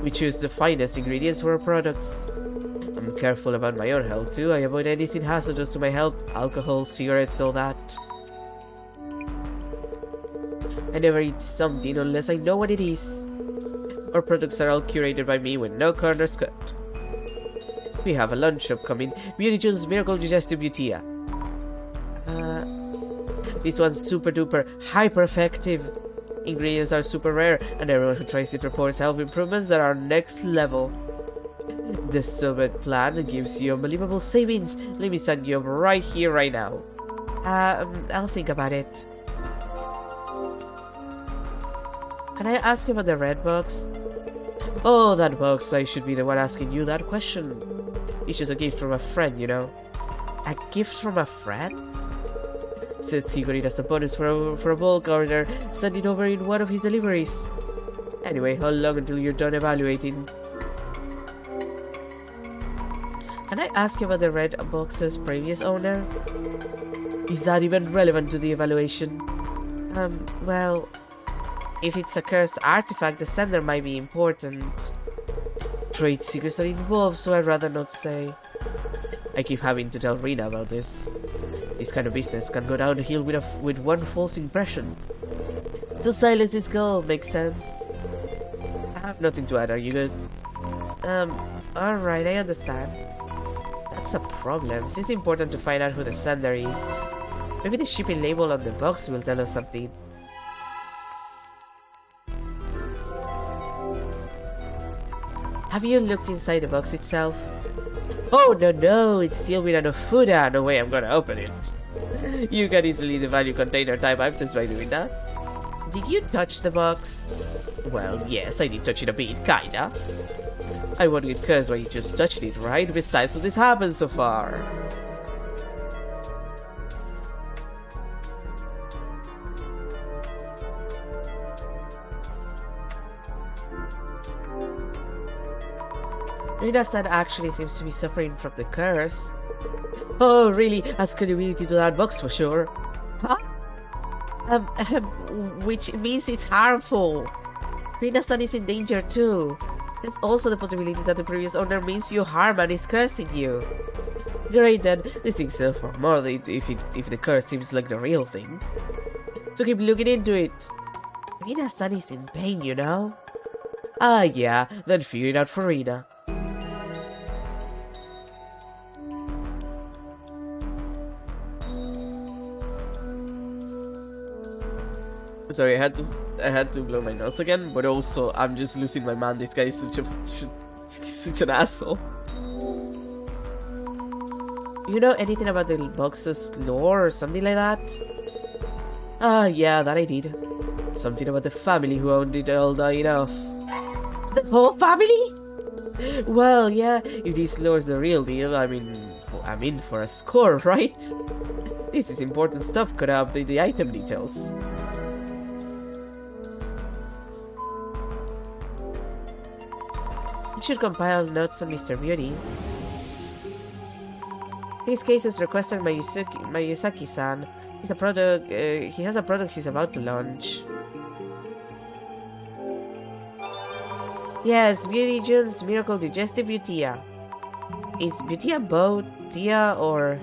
We choose the finest ingredients for our products. I'm careful about my own health too. I avoid anything hazardous to my health. Alcohol, cigarettes, all that. I never eat something unless I know what it is. Our products are all curated by me with no corners cut. We have a lunch shop coming. Beauty June's Miracle Digestive Beautia. This one's super duper hyper effective. Ingredients are super rare, and everyone who tries it reports health improvements that are next level. The Summit plan gives you unbelievable savings. Let me sign you up right here, right now. I'll think about it. Can I ask you about the red box? Oh, that box. I should be the one asking you that question. It's just a gift from a friend, you know. A gift from a friend? Says he got it as a bonus for a bulk order, send it over in one of his deliveries. Anyway, how long until you're done evaluating? Can I ask you about the red box's previous owner? Is that even relevant to the evaluation? Well, if it's a cursed artifact, the sender might be important. Trade secrets are involved, so I'd rather not say. I keep having to tell Rina about this. This kind of business can go downhill with one false impression. So silence is gold, makes sense. I have nothing to add, are you good? Alright, I understand. That's a problem. It's important to find out who the sender is. Maybe the shipping label on the box will tell us something. Have you looked inside the box itself? Oh no, it's sealed with enough food. No way I'm gonna open it. You can easily devalue container type items by doing that. Did you touch the box? Well, yes, I did touch it a bit, kinda. I won't get cursed when you just touched it, right? Besides, so this happened so far. Rina-san actually seems to be suffering from the curse. Oh, really? Adds credibility to that box for sure. Huh? Which means it's harmful. Rina-san is in danger too. There's also the possibility that the previous owner means you harm and is cursing you. Great then, this thing's for more if the curse seems like the real thing. So keep looking into it. Rina-san is in pain, you know? Ah yeah, then figure it out for Rina. Sorry, I had to blow my nose again, but also I'm just losing my mind. This guy is such an asshole. You know anything about the box's lore or something like that? Ah, yeah, that I did. Something about the family who owned it all dying off. The whole family? Well, yeah, if this lore's the real deal, I'm in for a score, right? This is important stuff. Could I update the item details? You should compile notes on Mr. Beauty. His case is requested by Yusaki-san. He has a product he's about to launch. Yes, Beauty June's Miracle Digestive Butia. Is Butia both Tia or...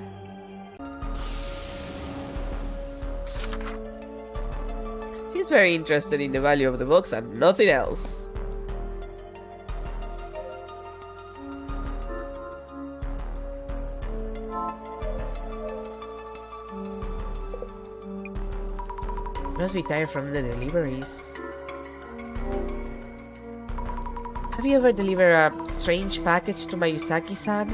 She's very interested in the value of the box and nothing else. Must be tired from the deliveries. Have you ever delivered a strange package to Mayusaki-san?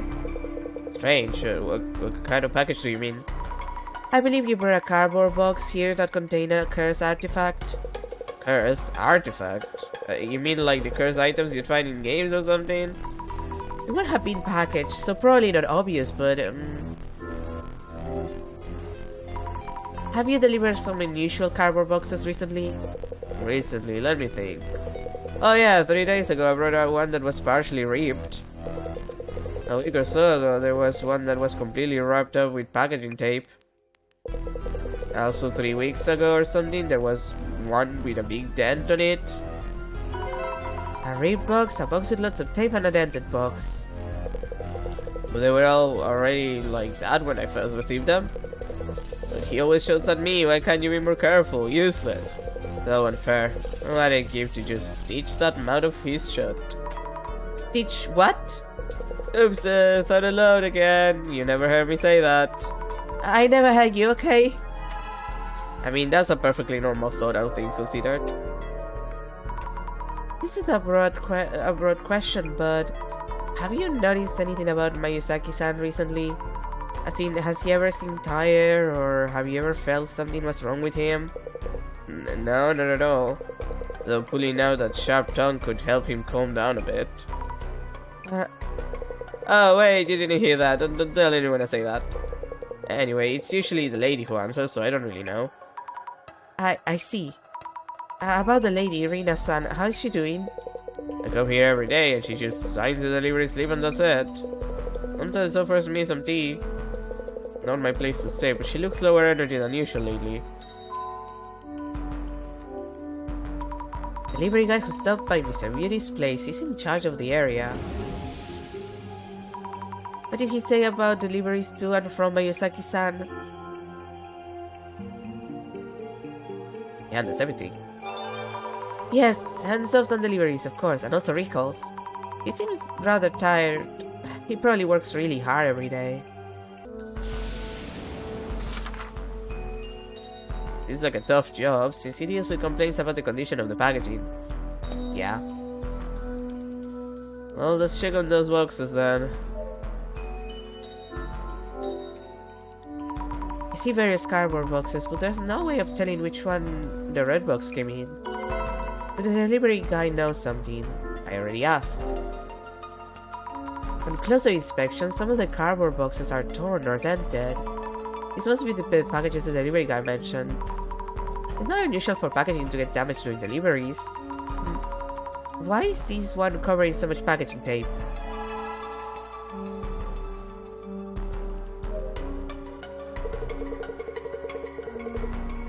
Strange? What kind of package do you mean? I believe you brought a cardboard box here that contained a curse artifact. Curse artifact? You mean like the curse items you'd find in games or something? It would have been packaged, so probably not obvious, but have you delivered some unusual cardboard boxes recently? Recently, let me think. Oh yeah, 3 days ago I brought out one that was partially ripped. A week or so ago there was one that was completely wrapped up with packaging tape. Also 3 weeks ago or something there was one with a big dent on it. A ripped box, a box with lots of tape, and a dented box. But they were all already like that when I first received them. But he always shouts at me, why can't you be more careful? Useless. So unfair. What a gift to just stitch that mouth of his shut. Stitch what? Oops, thought aloud again. You never heard me say that. I never heard you, okay? I mean, that's a perfectly normal thought, all things considered. This is a broad question, but have you noticed anything about Mayuzaki-san recently? As in, has he ever seemed tired, or have you ever felt something was wrong with him? No, not at all. Though pulling out that sharp tongue could help him calm down a bit. Oh wait, you didn't hear that. Don't tell anyone I say that. Anyway, it's usually the lady who answers, so I don't really know. I see. About the lady, Rina-san, how is she doing? I go here every day and she just signs the delivery slip and that's it. Sometimes offers me some tea. Not my place to stay, but she looks lower energy than usual lately. Delivery guy who stopped by Mr. Beauty's place is in charge of the area. What did he say about deliveries to and from Mayuzaki-san? He handles everything. Yes, hands-offs on deliveries, of course, and also recalls. He seems rather tired. He probably works really hard every day. This is like a tough job, since he deals with complaints about the condition of the packaging. Yeah. Well, let's check on those boxes then. I see various cardboard boxes, but there's no way of telling which one the red box came in. But the delivery guy knows something. I already asked. On closer inspection, some of the cardboard boxes are torn or dented. This must be the packages the delivery guy mentioned. It's not unusual for packaging to get damaged during deliveries. Why is this one covering so much packaging tape?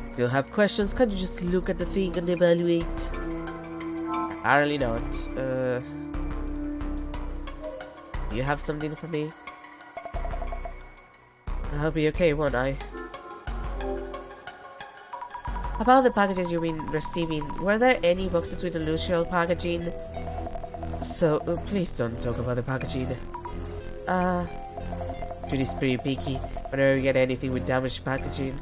Still have questions? Can't you just look at the thing and evaluate? Apparently not. Do you have something for me? I'll be okay, won't I? About the packages you've been receiving, were there any boxes with unusual packaging? So, please don't talk about the packaging. Judy's pretty picky. Whenever we get anything with damaged packaging,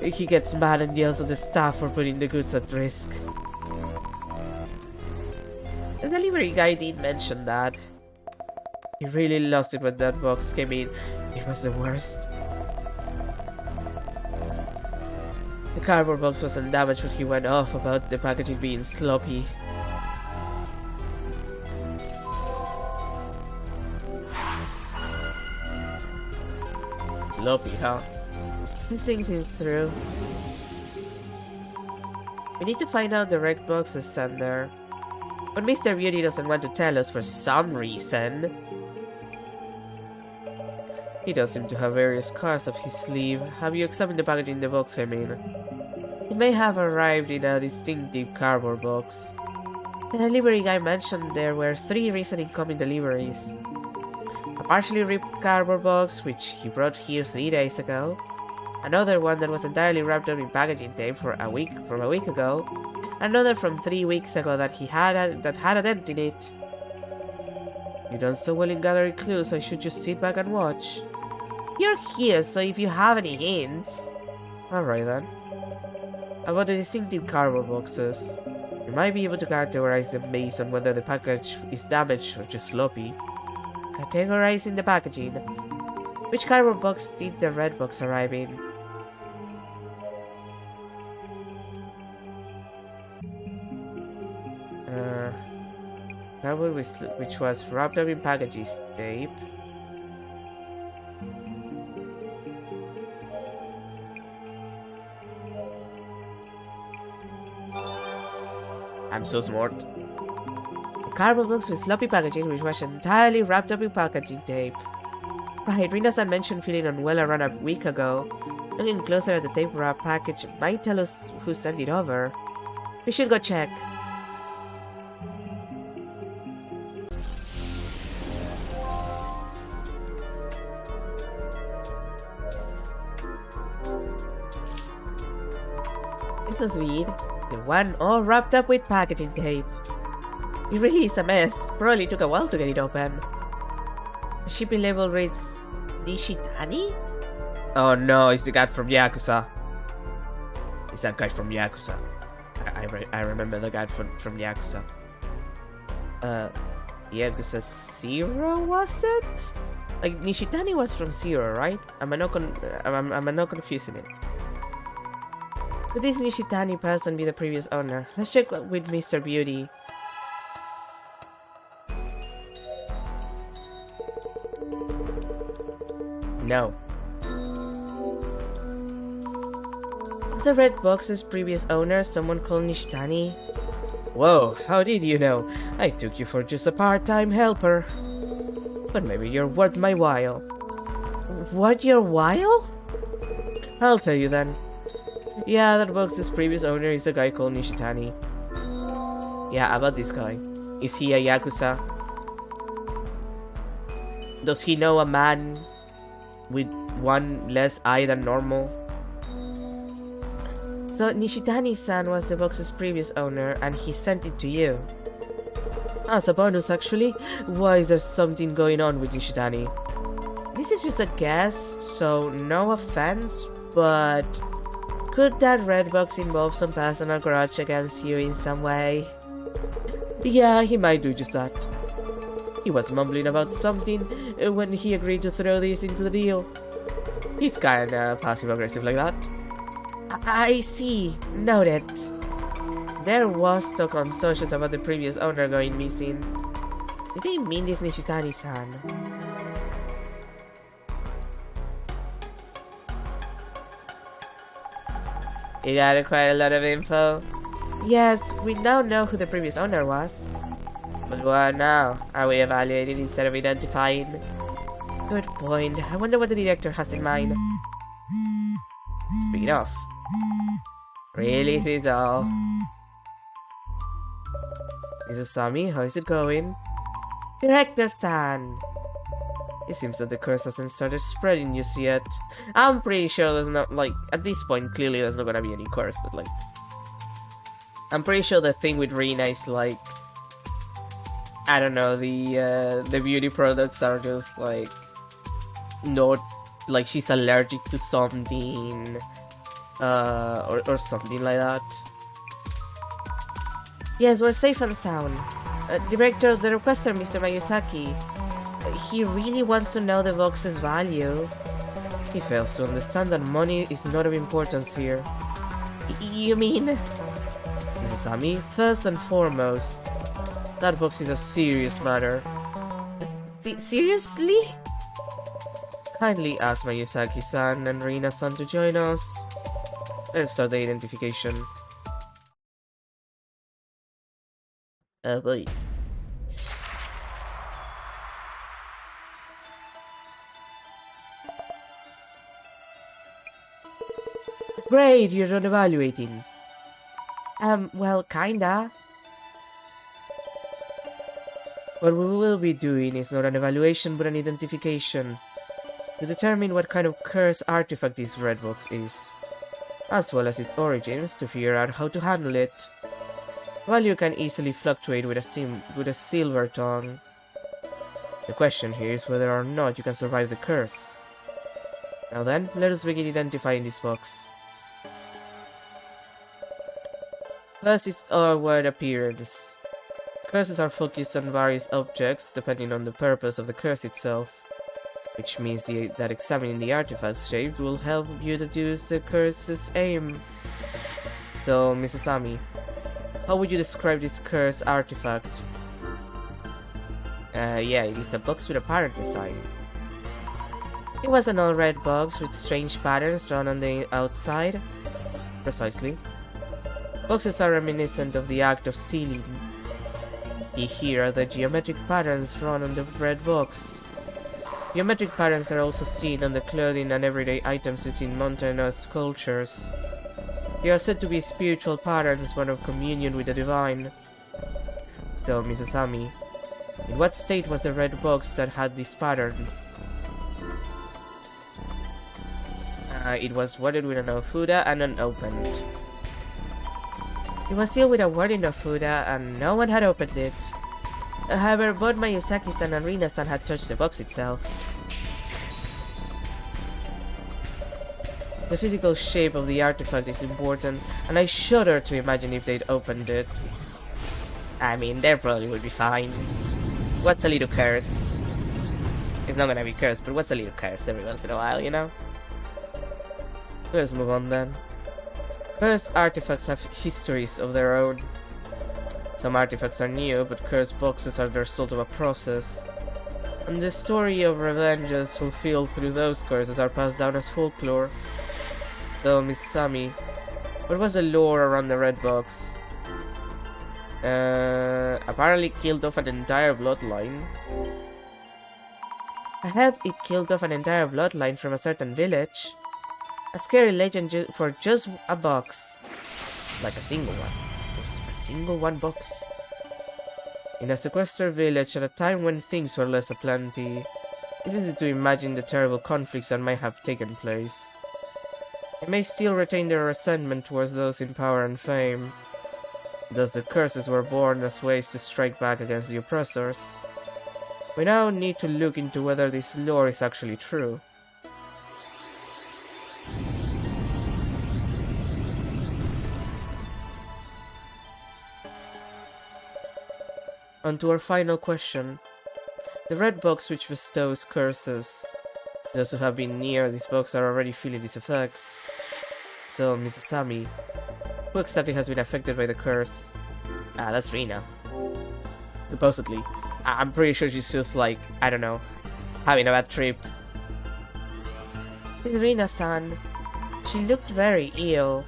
he gets mad and yells at the staff for putting the goods at risk. The delivery guy did mention that. He really lost it when that box came in. It was the worst. The cardboard box wasn't damaged when he went off about the packaging being sloppy. Sloppy, huh? This thing seems through. We need to find out the red boxes stand there. But Mr. Beauty doesn't want to tell us for some reason. He does seem to have various cards up his sleeve. Have you examined the packaging the box came in? It may have arrived in a distinctive cardboard box. The delivery guy mentioned there were 3 recent incoming deliveries. A partially ripped cardboard box, which he brought here 3 days ago. Another one that was entirely wrapped up in packaging tape from a week ago. Another from 3 weeks ago that had a dent in it. You've done so well in gathering clues, so I should just sit back and watch. You're here, so if you have any hints... Alright then. About the distinctive cardboard boxes, you might be able to categorize them based on whether the package is damaged or just sloppy. Categorizing the packaging. Which cardboard box did the red box arrive in? Cardboard which was wrapped up in packaging tape. I'm so smart. A cardboard box with sloppy packaging which was entirely wrapped up in packaging tape. Right, Rina-san mentioned feeling unwell around a week ago. Looking closer at the tape wrap package might tell us who sent it over. We should go check. This was weird. The one all wrapped up with packaging tape. It really is a mess. Probably took a while to get it open. The shipping label reads Nishitani? Oh no, it's the guy from Yakuza. It's that guy from Yakuza. I remember the guy from Yakuza. Yakuza 0, was it? Like, Nishitani was from 0, right? Am I not confusing it? Could this Nishitani person be the previous owner? Let's check with Mr. Beauty. No. Is the red box's previous owner someone called Nishitani? Whoa, how did you know? I took you for just a part-time helper. But maybe you're worth my while. What, your while? I'll tell you then. Yeah, that box's previous owner is a guy called Nishitani. Yeah, about this guy. Is he a Yakuza? Does he know a man with one less eye than normal? So Nishitani-san was the box's previous owner and he sent it to you. As a bonus, actually. Why is there something going on with Nishitani? This is just a guess, so no offense, but could that red box involve some personal grudge against you in some way? Yeah, he might do just that. He was mumbling about something when he agreed to throw this into the deal. He's kinda passive-aggressive like that. I see. Noted. There was talk on socials about the previous owner going missing. Did they mean this Nishitani-san? You got quite a lot of info. Yes, we now know who the previous owner was. But what now? Are we evaluating instead of identifying? Good point. I wonder what the director has in mind. Speaking of, really, Caesar? Izusami, how is it going? Director-san! It seems that the curse hasn't started spreading just yet. I'm pretty sure there's not, like, at this point, clearly there's not gonna be any curse, but, like, I'm pretty sure the thing with Rina is, like, I don't know, the beauty products are just, like, not, like, she's allergic to something, or something like that. Yes, we're safe and sound. Director, the requester, Mr. Mayuzaki, he really wants to know the box's value. He fails to understand that money is not of importance here. You mean? Mrs. Ami, first and foremost, that box is a serious matter. Seriously? Kindly ask Mayuzaki-san and Rina-san to join us. Let's start the identification. Boy. Great, you're done evaluating. Well, kinda. What we will be doing is not an evaluation but an identification, to determine what kind of curse artifact this red box is, as well as its origins, to figure out how to handle it. Value can easily fluctuate with a silver tongue. The question here is whether or not you can survive the curse. Now then, let us begin identifying this box. First is outward appearance. Curses are focused on various objects depending on the purpose of the curse itself, which means that examining the artifact's shape will help you deduce the curse's aim. So, Mrs. Ami, how would you describe this curse artifact? Yeah, it is a box with a pattern design. It was an all-red box with strange patterns drawn on the outside. Precisely. Boxes are reminiscent of the act of stealing. Here are the geometric patterns drawn on the red box. Geometric patterns are also seen on the clothing and everyday items used in mountainous cultures. They are said to be spiritual patterns born of communion with the divine. So, Mrs. Ami, in what state was the red box that had these patterns? It was worded with an Ofuda and unopened. It was sealed with a word in Ofuda and no one had opened it. However, both Mayuzaki-san and Rina-san had touched the box itself. The physical shape of the artifact is important, and I shudder to imagine if they'd opened it. I mean, they probably would be fine. What's a little curse? It's not gonna be cursed, but what's a little curse every once in a while, you know? Let's move on then. Cursed artifacts have histories of their own. Some artifacts are new, but cursed boxes are the result of a process. And the story of revenges fulfilled through those curses are passed down as folklore. So, Miss Sammy, what was the lore around the red box? Apparently killed off an entire bloodline. I heard it killed off an entire bloodline from a certain village. A scary legend for just a box. Like a single one. Just a single one box. In a sequestered village at a time when things were less aplenty, it's easy to imagine the terrible conflicts that might have taken place. They may still retain their resentment towards those in power and fame. Thus the curses were born as ways to strike back against the oppressors. We now need to look into whether this lore is actually true. On to our final question. The red box which bestows curses. Those who have been near this box are already feeling its effects. So, Mrs. Sammy, who exactly has been affected by the curse? Ah, that's Rina. Supposedly. I'm pretty sure she's just like, I don't know, having a bad trip. It's Rina-san. She looked very ill.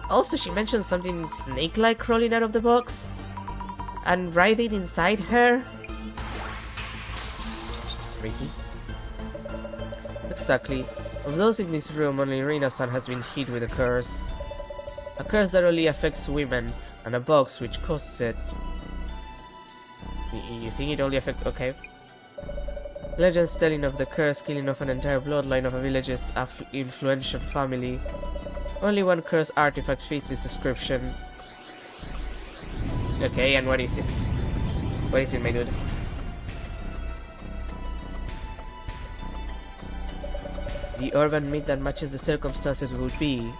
Also, she mentioned something snake-like crawling out of the box. And writhing inside her. Freaky. Exactly. Of those in this room, only Rina-san has been hit with a curse. A curse that only affects women, and a box which causes it. You think it only affects... okay. Legends telling of the curse killing off an entire bloodline of a village's influential family. Only one curse artifact fits this description. Okay, and what is it? What is it, my dude? The urban myth that matches the circumstances would be...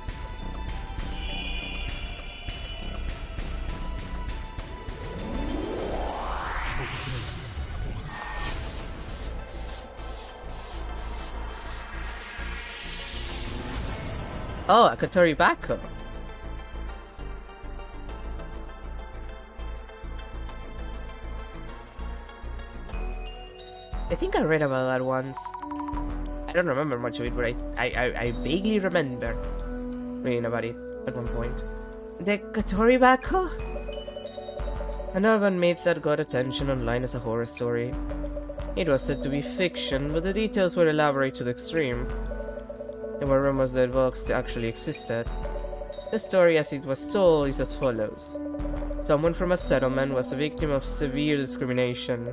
oh, a Kotori Bako. I think I read about that once. I don't remember much of it, but I vaguely remember reading about it at one point. The Kotori Bako? An urban myth that got attention online as a horror story. It was said to be fiction, but the details were elaborate to the extreme. There were rumors that box actually existed. The story as it was told is as follows. Someone from a settlement was a victim of severe discrimination.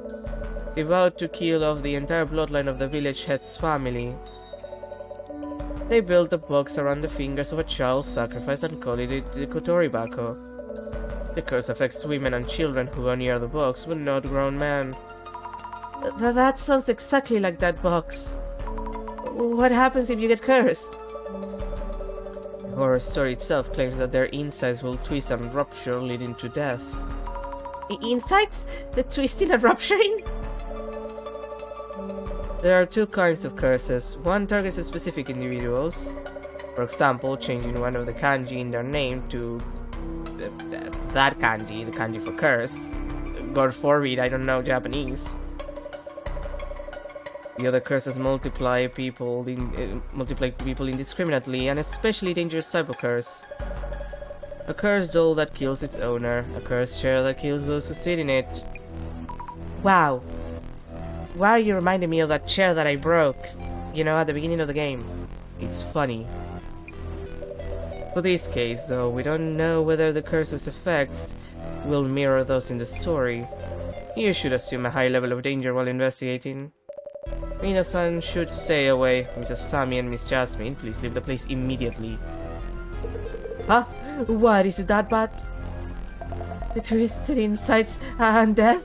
They vowed to kill off the entire bloodline of the village head's family. They built a box around the fingers of a child sacrifice and called it the Kotori Bako. The curse affects women and children who go near the box, but not grown men. That sounds exactly like that box. What happens if you get cursed? The horror story itself claims that their insides will twist and rupture, leading to death. Insides? The twisting and rupturing? There are two kinds of curses. One targets specific individuals. For example, changing one of the kanji in their name to that kanji, the kanji for curse. God forbid, I don't know Japanese. The other curses multiply people indiscriminately, and especially dangerous type of curse. A cursed doll that kills its owner, a cursed chair that kills those who sit in it. Wow. Why are you reminding me of that chair that I broke? You know, at the beginning of the game. It's funny. For this case, though, we don't know whether the curse's effects will mirror those in the story. You should assume a high level of danger while investigating. Rina-san should stay away. Mrs. Sammy and Miss Jasmine, please leave the place immediately. Huh? What, is it that bad? The twisted insides and death?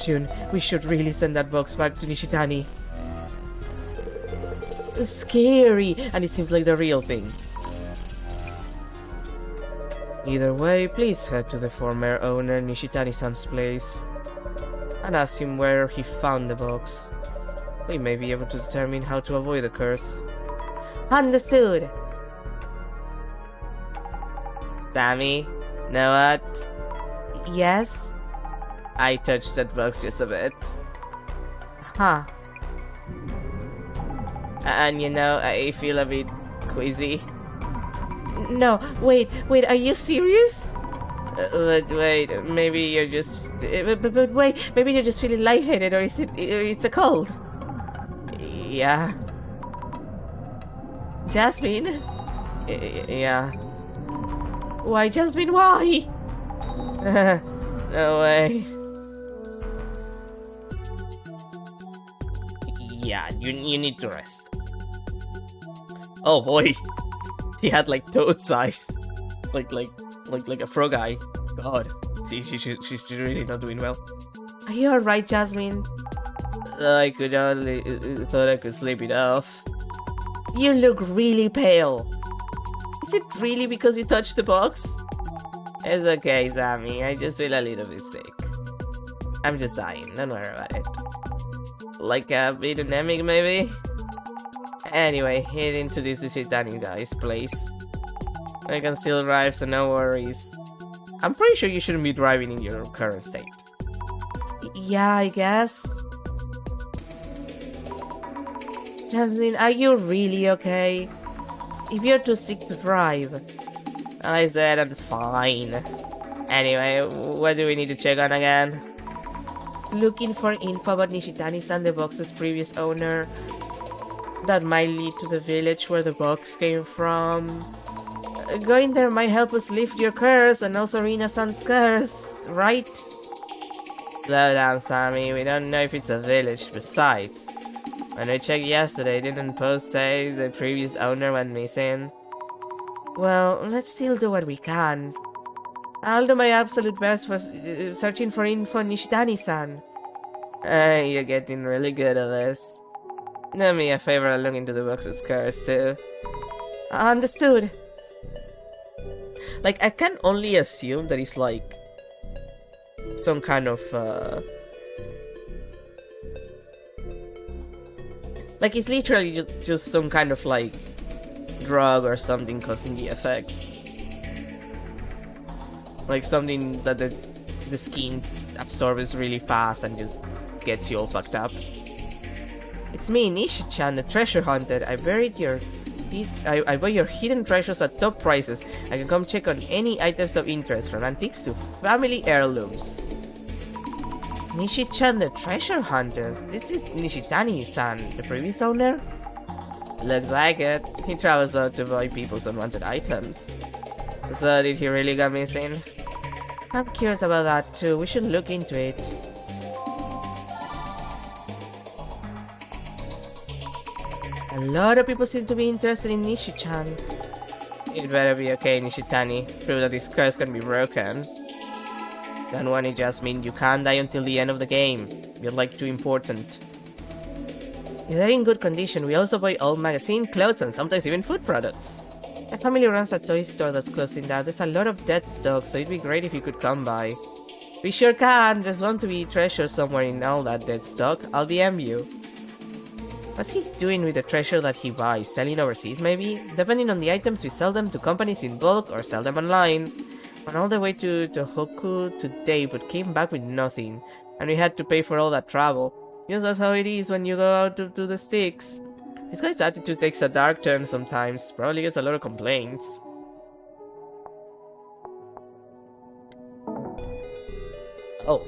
June, we should really send that box back to Nishitani. Scary, and it seems like the real thing. Either way, please head to the former owner Nishitani-san's place and ask him where he found the box. We may be able to determine how to avoid the curse. Understood! Sammy, know what? Yes? I touched that box just a bit. Huh. And you know, I feel a bit queasy. No, wait, are you serious? But wait, maybe you're just... But wait, maybe you're just feeling lightheaded, or it's a cold? Yeah. Jasmine? Yeah. Why, Jasmine, why? No way. Yeah, you need to rest. Oh boy. He had like toad size. Like a frog eye. God. She's really not doing well. Are you alright, Jasmine? I could only thought I could sleep it off. You look really pale. Is it really because you touched the box? It's okay, Sammy. I just feel a little bit sick. I'm just dying. Don't worry about it. Like a bit anemic, maybe? Anyway, head into this Nishitani guy's place. I can still drive, so no worries. I'm pretty sure you shouldn't be driving in your current state. Yeah, I guess. Jasmine, are you really okay? If you're too sick to drive. I said I'm fine. Anyway, what do we need to check on again? Looking for info about Nishitani-san, the box's previous owner. That might lead to the village where the box came from. Going there might help us lift your curse and also Rina-san's curse, right? Slow down, Sammy. We don't know if it's a village. Besides, when I checked yesterday, didn't post say the previous owner went missing? Well, let's still do what we can. I'll do my absolute best for searching for info on Nishitani-san. You're getting really good at this. Do me a favor and look into the box's curse too. Understood. Like, I can only assume that it's like some kind of like it's literally just some kind of like drug or something causing the effects. Like something that the skin absorbs really fast and just gets you all fucked up. It's me, Nishi-chan, the treasure hunter. I buy your hidden treasures at top prices. I can come check on any items of interest, from antiques to family heirlooms. Nishi-chan, the treasure hunters. This is Nishitani-san, the previous owner? Looks like it. He travels out to buy people's unwanted items. So did he really go missing? I'm curious about that too. We should look into it. A lot of people seem to be interested in Nishi-chan. It better be okay, Nishitani. Prove that this curse can be broken. Don't worry, Jasmine. You can't die until the end of the game. You're like too important. If they're in good condition, we also buy old magazine, clothes, and sometimes even food products. My family runs a toy store that's closing down. There's a lot of dead stock, so it'd be great if you could come by. We sure can. There's bound to be treasure somewhere in all that dead stock. I'll DM you. What's he doing with the treasure that he buys? Selling overseas, maybe? Depending on the items, we sell them to companies in bulk or sell them online. Went all the way to Tohoku today, but came back with nothing. And we had to pay for all that travel. Yes, that's how it is when you go out to the sticks. This guy's attitude takes a dark turn sometimes. Probably gets a lot of complaints. Oh.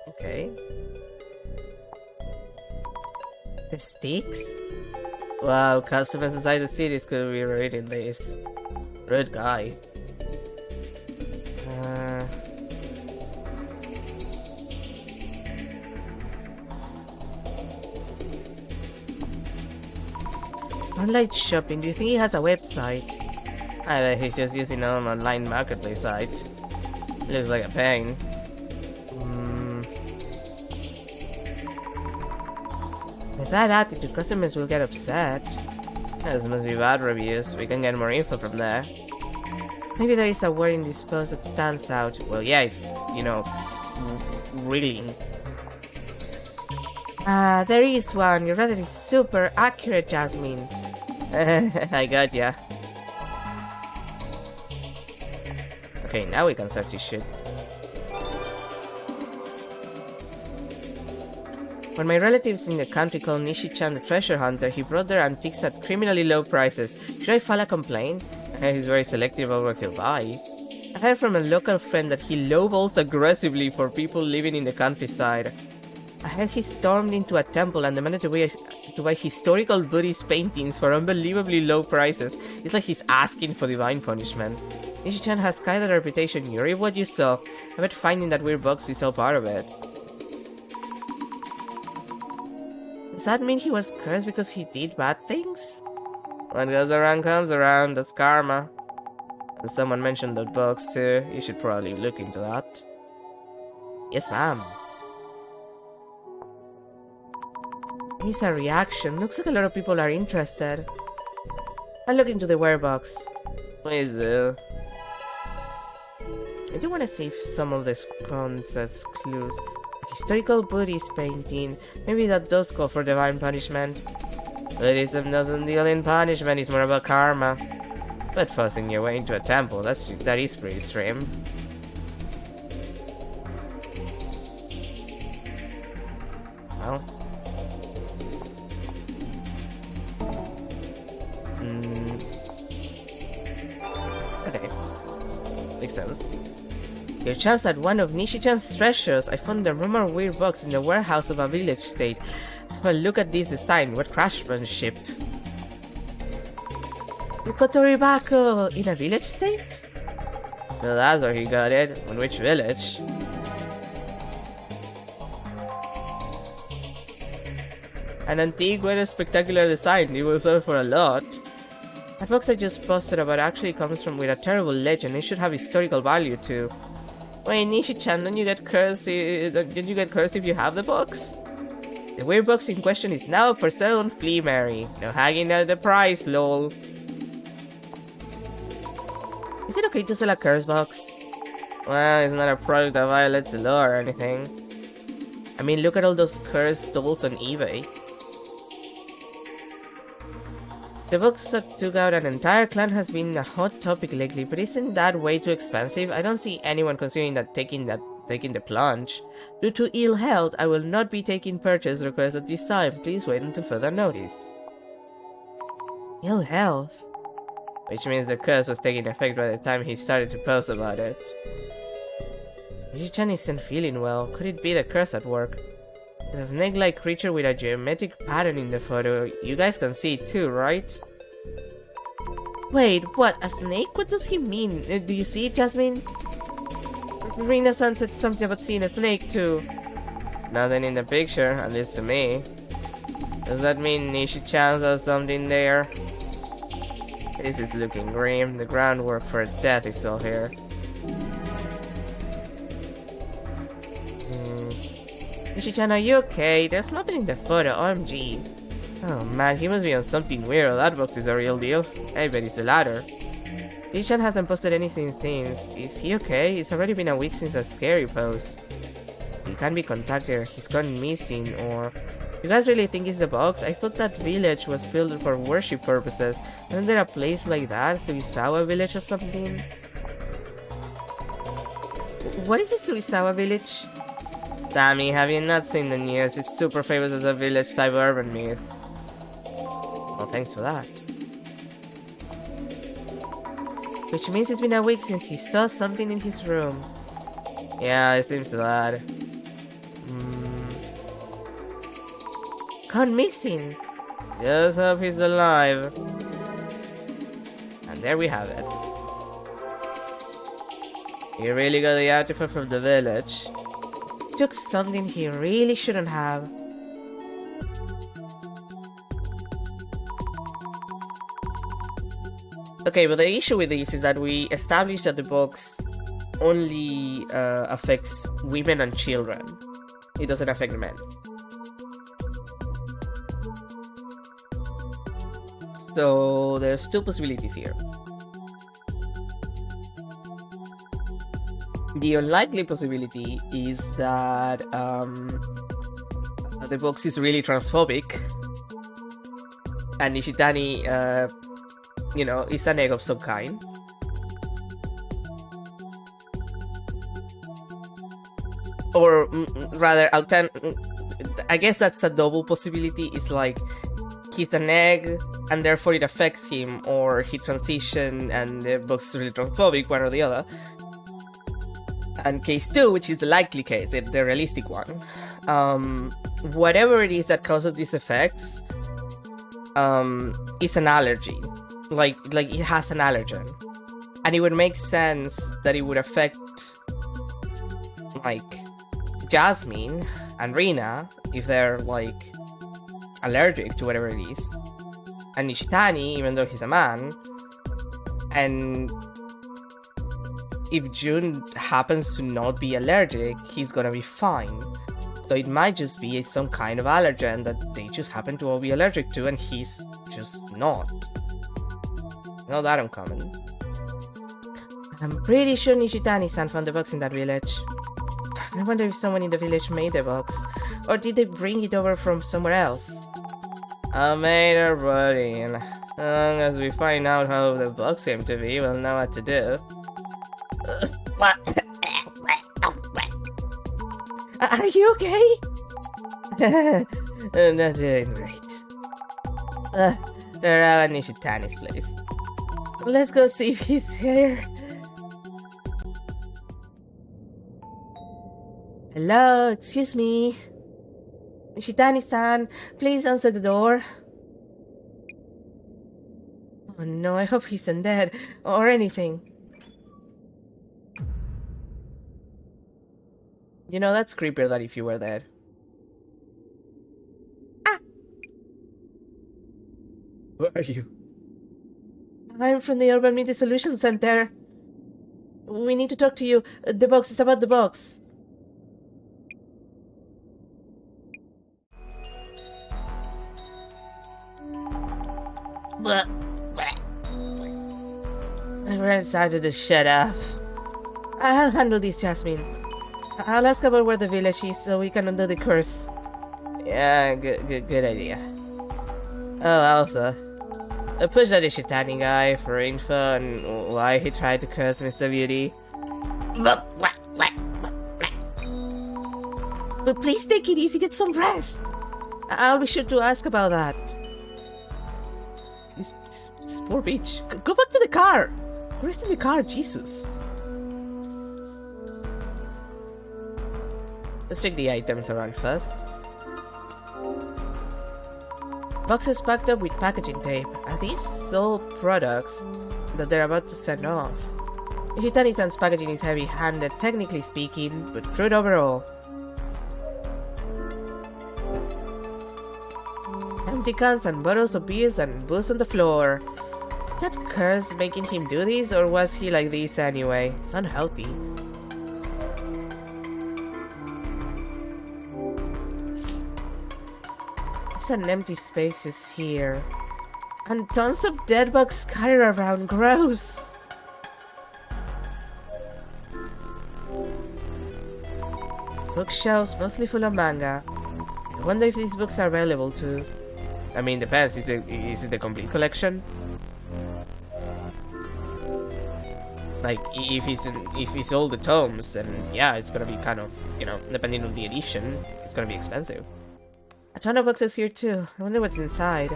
Okay. The sticks? Wow, customers inside the cities could be reading this. Rude guy. Online shopping, do you think he has a website? I bet he's just using an online marketplace site. Looks like a pain. With that attitude, customers will get upset. This must be bad reviews. We can get more info from there. Maybe there is a word in this post that stands out. Well, yeah, it's, you know, reeling. There is one. Your writing is super accurate, Jasmine. I got ya. Okay, now we can search this shit. When my relatives in the country called Nishi-chan the treasure hunter, he brought their antiques at criminally low prices. Should I file a complaint? I heard he's very selective about what he'll buy. I heard from a local friend that he lowballs aggressively for people living in the countryside. I heard he stormed into a temple and demanded to buy historical Buddhist paintings for unbelievably low prices. It's like he's asking for divine punishment. Nishi-chan has quite a reputation. You read what you saw. I bet finding that weird box is all part of it. Does that mean he was cursed because he did bad things? What goes around comes around, that's karma. And someone mentioned that box too. You should probably look into that. Yes, ma'am. Here's a reaction. Looks like a lot of people are interested. I'll look into the warebox. Please do. I do want to save some of these concepts clues. A historical Buddhist painting. Maybe that does call for divine punishment. Buddhism doesn't deal in punishment, it's more about karma. But forcing your way into a temple, that is pretty extreme. Well. Okay. Makes sense. Your chance at one of Nishi-chan's treasures. I found the rumored weird box in the warehouse of a village state. Well, look at this design. What craftsmanship. Kotori Bako in a village state? Well, that's where he got it. In which village? An antique with a spectacular design. It will sell for a lot. That box I just posted about actually comes from with a terrible legend. It should have historical value too. Wait, Nishi-chan, don't you get cursed? Don't you get cursed if you have the box? The weird box in question is now up for sale on Flea Mary. No hanging at the price, lol. Is it okay to sell a curse box? Well, it's not a product that violates the law or anything. I mean, look at all those cursed dolls on eBay. The box that took out an entire clan has been a hot topic lately, but isn't that way too expensive? I don't see anyone considering taking the plunge. Due to ill health, I will not be taking purchase requests at this time. Please wait until further notice. Ill health? Which means the curse was taking effect by the time he started to post about it. Nishi-chan isn't feeling well. Could it be the curse at work? There's a snake-like creature with a geometric pattern in the photo. You guys can see it too, right? Wait, what? A snake? What does he mean? Do you see it, Jasmine? Rina-san said something about seeing a snake too. Nothing in the picture, at least to me. Does that mean Nishi-chan saw something there? This is looking grim. The groundwork for death is all here. Nishi-chan, are you okay? There's nothing in the photo, OMG. Oh man, he must be on something weird. That box is a real deal. I bet it's the latter. Nishi-chan hasn't posted anything since. Is he okay? It's already been a week since a scary post. He can't be contacted. He's gone missing, or... You guys really think it's the box? I thought that village was built for worship purposes. Isn't there a place like that? Suisawa village or something? What is a Suisawa village? Sammy, have you not seen the news? It's super famous as a village type urban myth. Well, thanks for that. Which means it's been a week since he saw something in his room. Yeah, it seems bad. Gone missing. Just hope he's alive. And there we have it. He really got the artifact from the village. Took something he really shouldn't have. Okay, but the issue with this is that we established that the box only affects women and children. It doesn't affect men. So there's two possibilities here. The unlikely possibility is that the box is really transphobic, and Nishitani, is an egg of some kind. Or rather, I guess that's a double possibility. It's like he's an egg and therefore it affects him, or he transitioned and the box is really transphobic, one or the other. And case 2, which is the likely case, the realistic one, whatever it is that causes these effects is an allergy. Like it has an allergen. And it would make sense that it would affect like Jasmine and Rina if they're like allergic to whatever it is, and Nishitani even though he's a man, and if Jun happens to not be allergic, he's gonna be fine. So it might just be some kind of allergen that they just happen to all be allergic to, and he's just not. Not that uncommon. I'm pretty sure Nishitani-san found the box in that village. I wonder if someone in the village made the box, or did they bring it over from somewhere else? I made her buddy, and as long as we find out how the box came to be, we'll know what to do. Are you okay? Not doing great. They're out at Nishitani's place. Let's go see if he's here. Hello, excuse me. Nishitani-san, please answer the door. Oh no, I hope he isn't dead, or anything. You know, that's creepier than if you were dead. Ah! Who are you? I'm from the Urban Dissolution Center. We need to talk to you. The box is about the box. I decided to shut up. I'll handle this, Jasmine. I'll ask about where the village is so we can undo the curse. Yeah, good idea. Oh, also, push that Nishitani guy for info on why he tried to curse Mr. Beauty. But please take it easy, get some rest. I'll be sure to ask about that. This poor bitch. Go back to the car! Rest in the car, Jesus. Let's check the items around first. Boxes packed up with packaging tape. Are these sold products that they're about to send off? Nishitani-san's packaging is heavy-handed, technically speaking, but crude overall. Empty cans and bottles of beers and booze on the floor. Is that curse making him do this, or was he like this anyway? It's unhealthy. There's an empty space just here. And tons of dead bugs scattered around. Gross! Bookshelves mostly full of manga. I wonder if these books are available too. I mean, depends. Is it the complete collection? Like, if it's all the tomes, then yeah, it's gonna be kind of, depending on the edition, it's gonna be expensive. A ton of boxes here too. I wonder what's inside.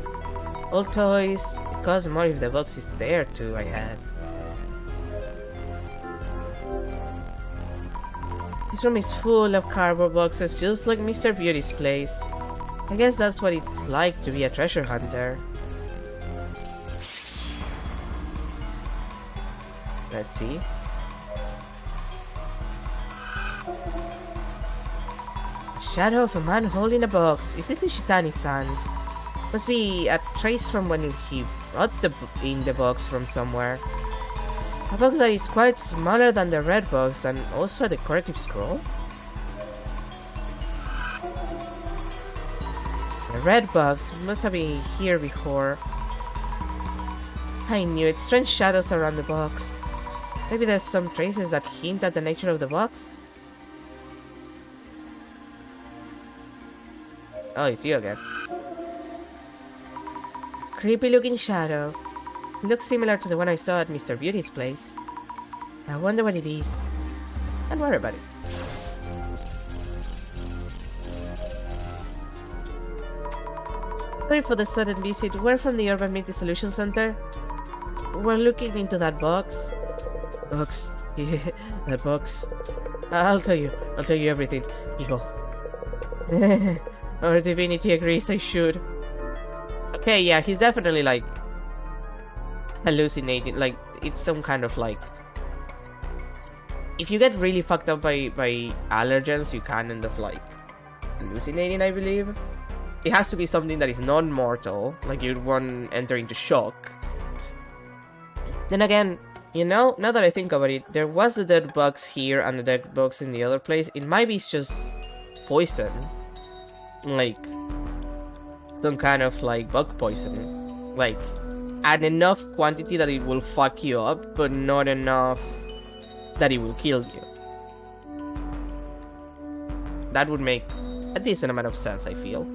Old toys. It costs more if the box is there too, I had. This room is full of cardboard boxes, just like Mr. Beauty's place. I guess that's what it's like to be a treasure hunter. Let's see. A shadow of a man holding a box. Is it Nishitani-san? Must be a trace from when he brought in the box from somewhere. A box that is quite smaller than the red box and also a decorative scroll. The red box must have been here before. I knew it. Strange shadows around the box. Maybe there's some traces that hint at the nature of the box? Oh, it's you again. Creepy looking shadow. It looks similar to the one I saw at Mr. Beauty's place. I wonder what it is. Don't worry about it. Sorry for the sudden visit. We're from the Urban Myth Dissolution Center. We're looking into that box. Box? Yeah, that box. I'll tell you everything, people. Our divinity agrees I should. Okay, yeah, he's definitely like hallucinating. Like, it's some kind of like, if you get really fucked up by allergens, you can end up like hallucinating, I believe. It has to be something that is non-mortal, like you'd want enter into shock. Then again, you know, now that I think about it, there was the dead box here and the dead box in the other place. It might be just poison. Like, some kind of like bug poison. Like, at enough quantity that it will fuck you up, but not enough that it will kill you. That would make a decent amount of sense, I feel.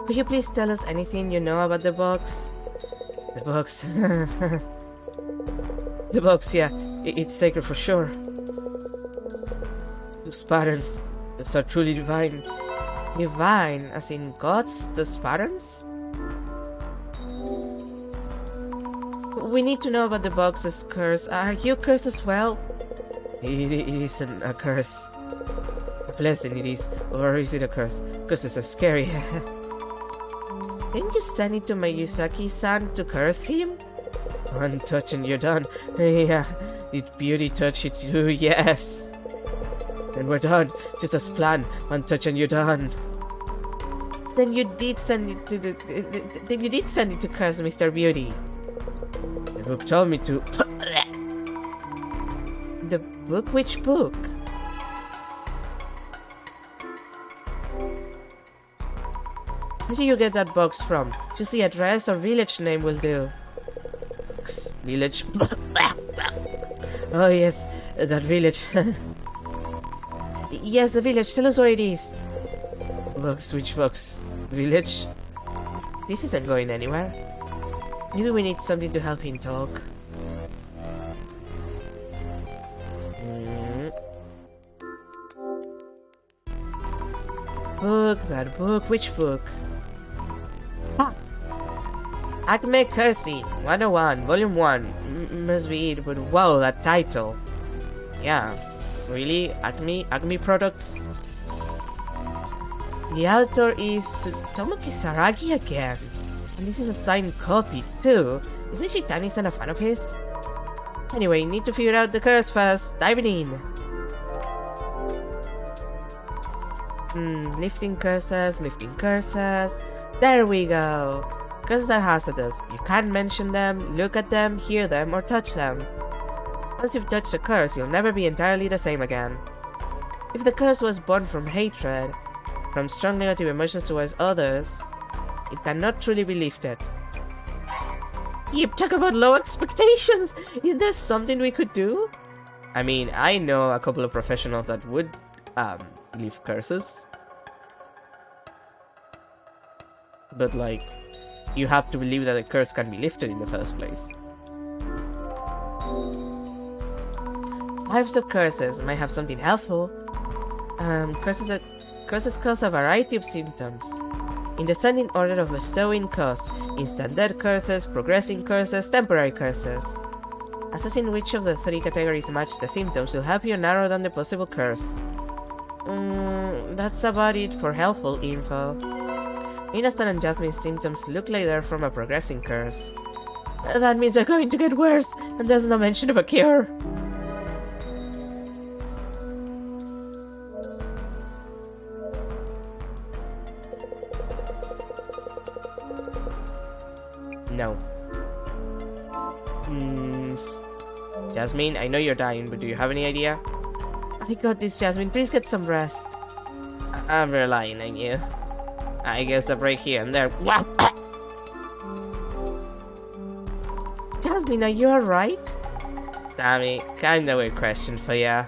Could you please tell us anything you know about the box? The box. The box, yeah. It's sacred for sure. Those patterns, those are truly divine. Divine? As in gods? Those patterns? We need to know about the box's curse. Are you cursed as well? It isn't a curse. A blessing it is. Or is it a curse? Curses are scary. Didn't you send it to Mayusaki-san to curse him? One touch and you're done. Yeah, did Beauty touch it too? Yes. Then we're done. Just as planned. One touch and you're done. Then you did send it to then you did send it to curse Mr. Beauty. The book told me to. The book? Which book? Where do you get that box from? Just the address or village name will do. Box, village. Oh yes, that village. Yes, the village. Tell us where it is. Box, which box? Village? This isn't going anywhere. Maybe we need something to help him talk. Book, that book. Which book? Ah! Acme Cursing 101, Volume 1. Must be it, but wow, that title. Yeah, really? Acme products? The author is Tsutomu Kisaragi again. And this is a signed copy, too. Isn't Shitani-san a fan of his? Anyway, need to figure out the curse first. Diving in. Lifting curses. There we go. Curses are hazardous. You can't mention them, look at them, hear them, or touch them. Once you've touched a curse, you'll never be entirely the same again. If the curse was born from hatred, from strong negative emotions towards others, it cannot truly be lifted. Yep, talk about low expectations! Is there something we could do? I mean, I know a couple of professionals that would, lift curses. But, like, you have to believe that a curse can be lifted in the first place. Types of curses might have something helpful. Curses cause a variety of symptoms. In descending order of bestowing cause: instant death curses, progressing curses, temporary curses. Assessing which of the three categories match the symptoms will help you narrow down the possible curse. That's about it for helpful info. Minastan and Jasmine's symptoms look like they're from a progressing curse. That means they're going to get worse, and there's no mention of a cure. No. Jasmine, I know you're dying, but do you have any idea? I got this, Jasmine. Please get some rest. I'm relying on you. I guess a break here and there. Jasmine, are you alright? Sammy, kinda weird question for ya.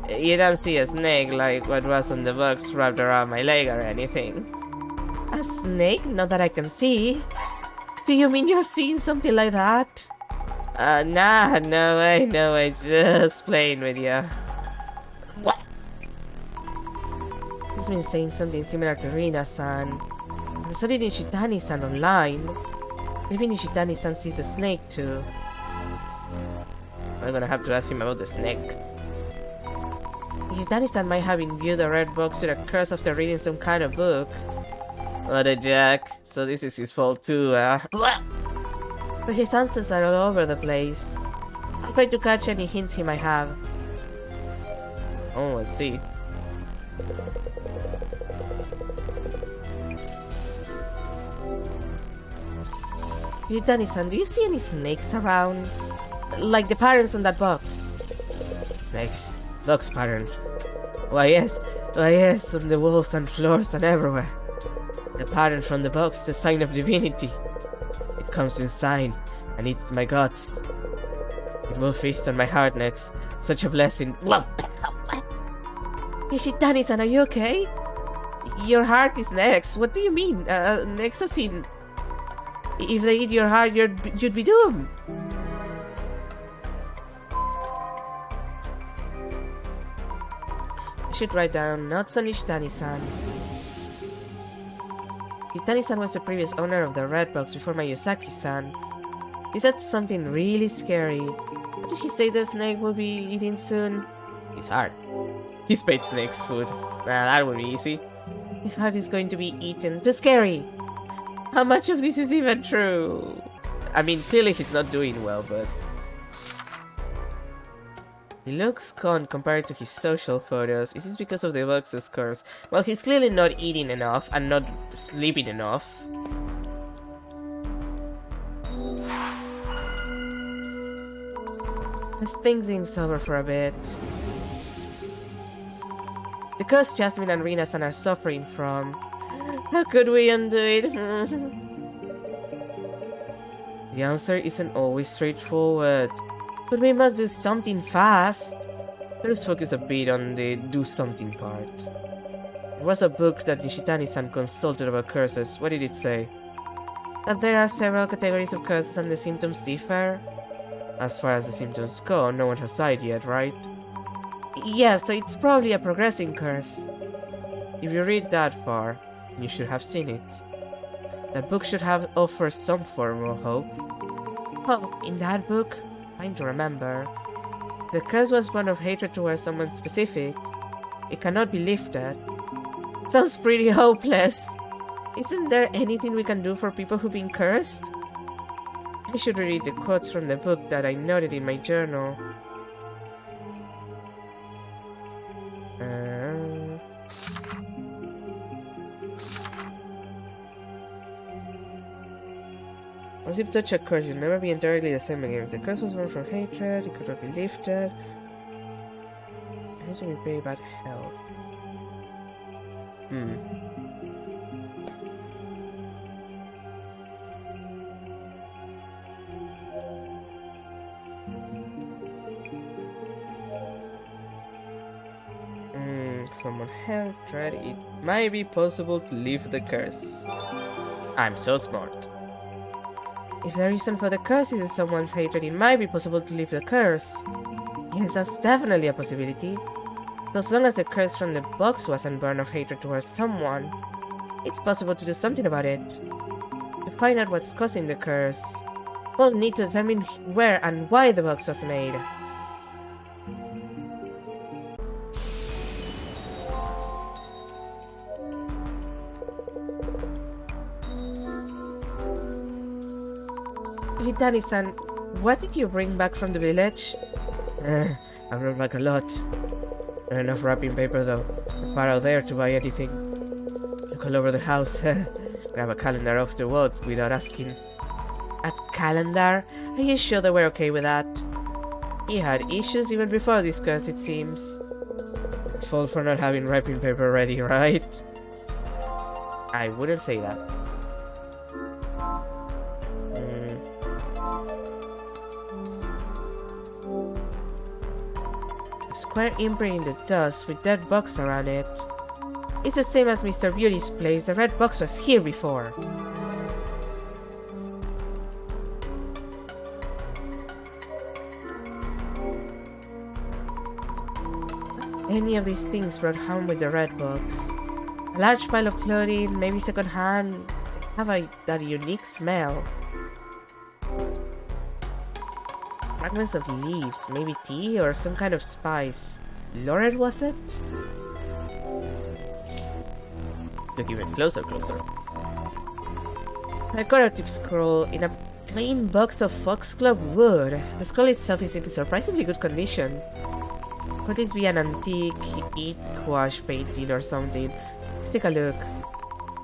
You don't see a snake like what was on the box wrapped around my leg or anything. A snake? Not that I can see. Do you mean you're seeing something like that? Nah, no way, just playing with ya. What? He's been saying something similar to Rina-san. I saw it in Nishitani-san online. Maybe Nishitani-san sees a snake too. I'm gonna have to ask him about the snake. Nishitani-san might have imbued the red box with a curse after reading some kind of book. What a jack. So this is his fault too, But his answers are all over the place. I'll try to catch any hints he might have. Oh, let's see. Nishitani-san, do you see any snakes around? Like the patterns on that box? Snakes. Box pattern. Why yes, on the walls and floors and everywhere. The pattern from the box, the sign of divinity. It comes inside and eats my guts. It will feast on my heart next. Such a blessing. Nishitani-san, are you okay? Your heart is next. What do you mean? Next as in... If they eat your heart, you'd be doomed. I should write down notes on Nishitani-san. Nishitani-san was the previous owner of the red box before Mayuzaki-san. He said something really scary. What did he say the snake will be eating soon? His heart. He's paid snake's food. Nah, that would be easy. His heart is going to be eaten. Too scary! How much of this is even true? I mean, clearly he's not doing well, but... He looks calm compared to his social photos. Is this because of the box's curse? Well, he's clearly not eating enough and not sleeping enough. Let's think things over for a bit. The curse Jasmine and Rina-san are suffering from. How could we undo it? The answer isn't always straightforward. But we must do something fast. Let's focus a bit on the do something part. There was a book that Nishitani-san consulted about curses. What did it say? That there are several categories of curses and the symptoms differ. As far as the symptoms go, no one has died yet, right? Yeah, so it's probably a progressing curse. If you read that far, you should have seen it. That book should have offered some form of hope. Oh, in that book? Trying to remember. The curse was one of hatred towards someone specific. It cannot be lifted. Sounds pretty hopeless. Isn't there anything we can do for people who've been cursed? I should read the quotes from the book that I noted in my journal. Once you touch a curse, you'll never be entirely the same again. If the curse was born from hatred, it could not be lifted. How to repay bad health? Someone help, tried it. Might be possible to lift the curse. I'm so smart. If the reason for the curse is someone's hatred, it might be possible to lift the curse. Yes, that's definitely a possibility. So as long as the curse from the box wasn't born of hatred towards someone, it's possible to do something about it. To find out what's causing the curse, we'll need to determine where and why the box was made. Nishitani-san, what did you bring back from the village? I brought back a lot. Not enough wrapping paper though. I'm far out there to buy anything. Look all over the house. Grab a calendar off the wall without asking. A calendar? Are you sure they were okay with that? He had issues even before this curse, it seems. Fault for not having wrapping paper ready, right? I wouldn't say that. A square imprint in the dust with that box around it. It's the same as Mr. Beauty's place. The red box was here before. Any of these things brought home with the red box. A large pile of clothing, maybe second-hand, have that unique smell. Fragments of leaves, maybe tea or some kind of spice. Laurel, was it? Look even closer. A decorative scroll in a plain box of foxglove wood. The scroll itself is in surprisingly good condition. Could this be an antique ink wash painting or something? Let's take a look.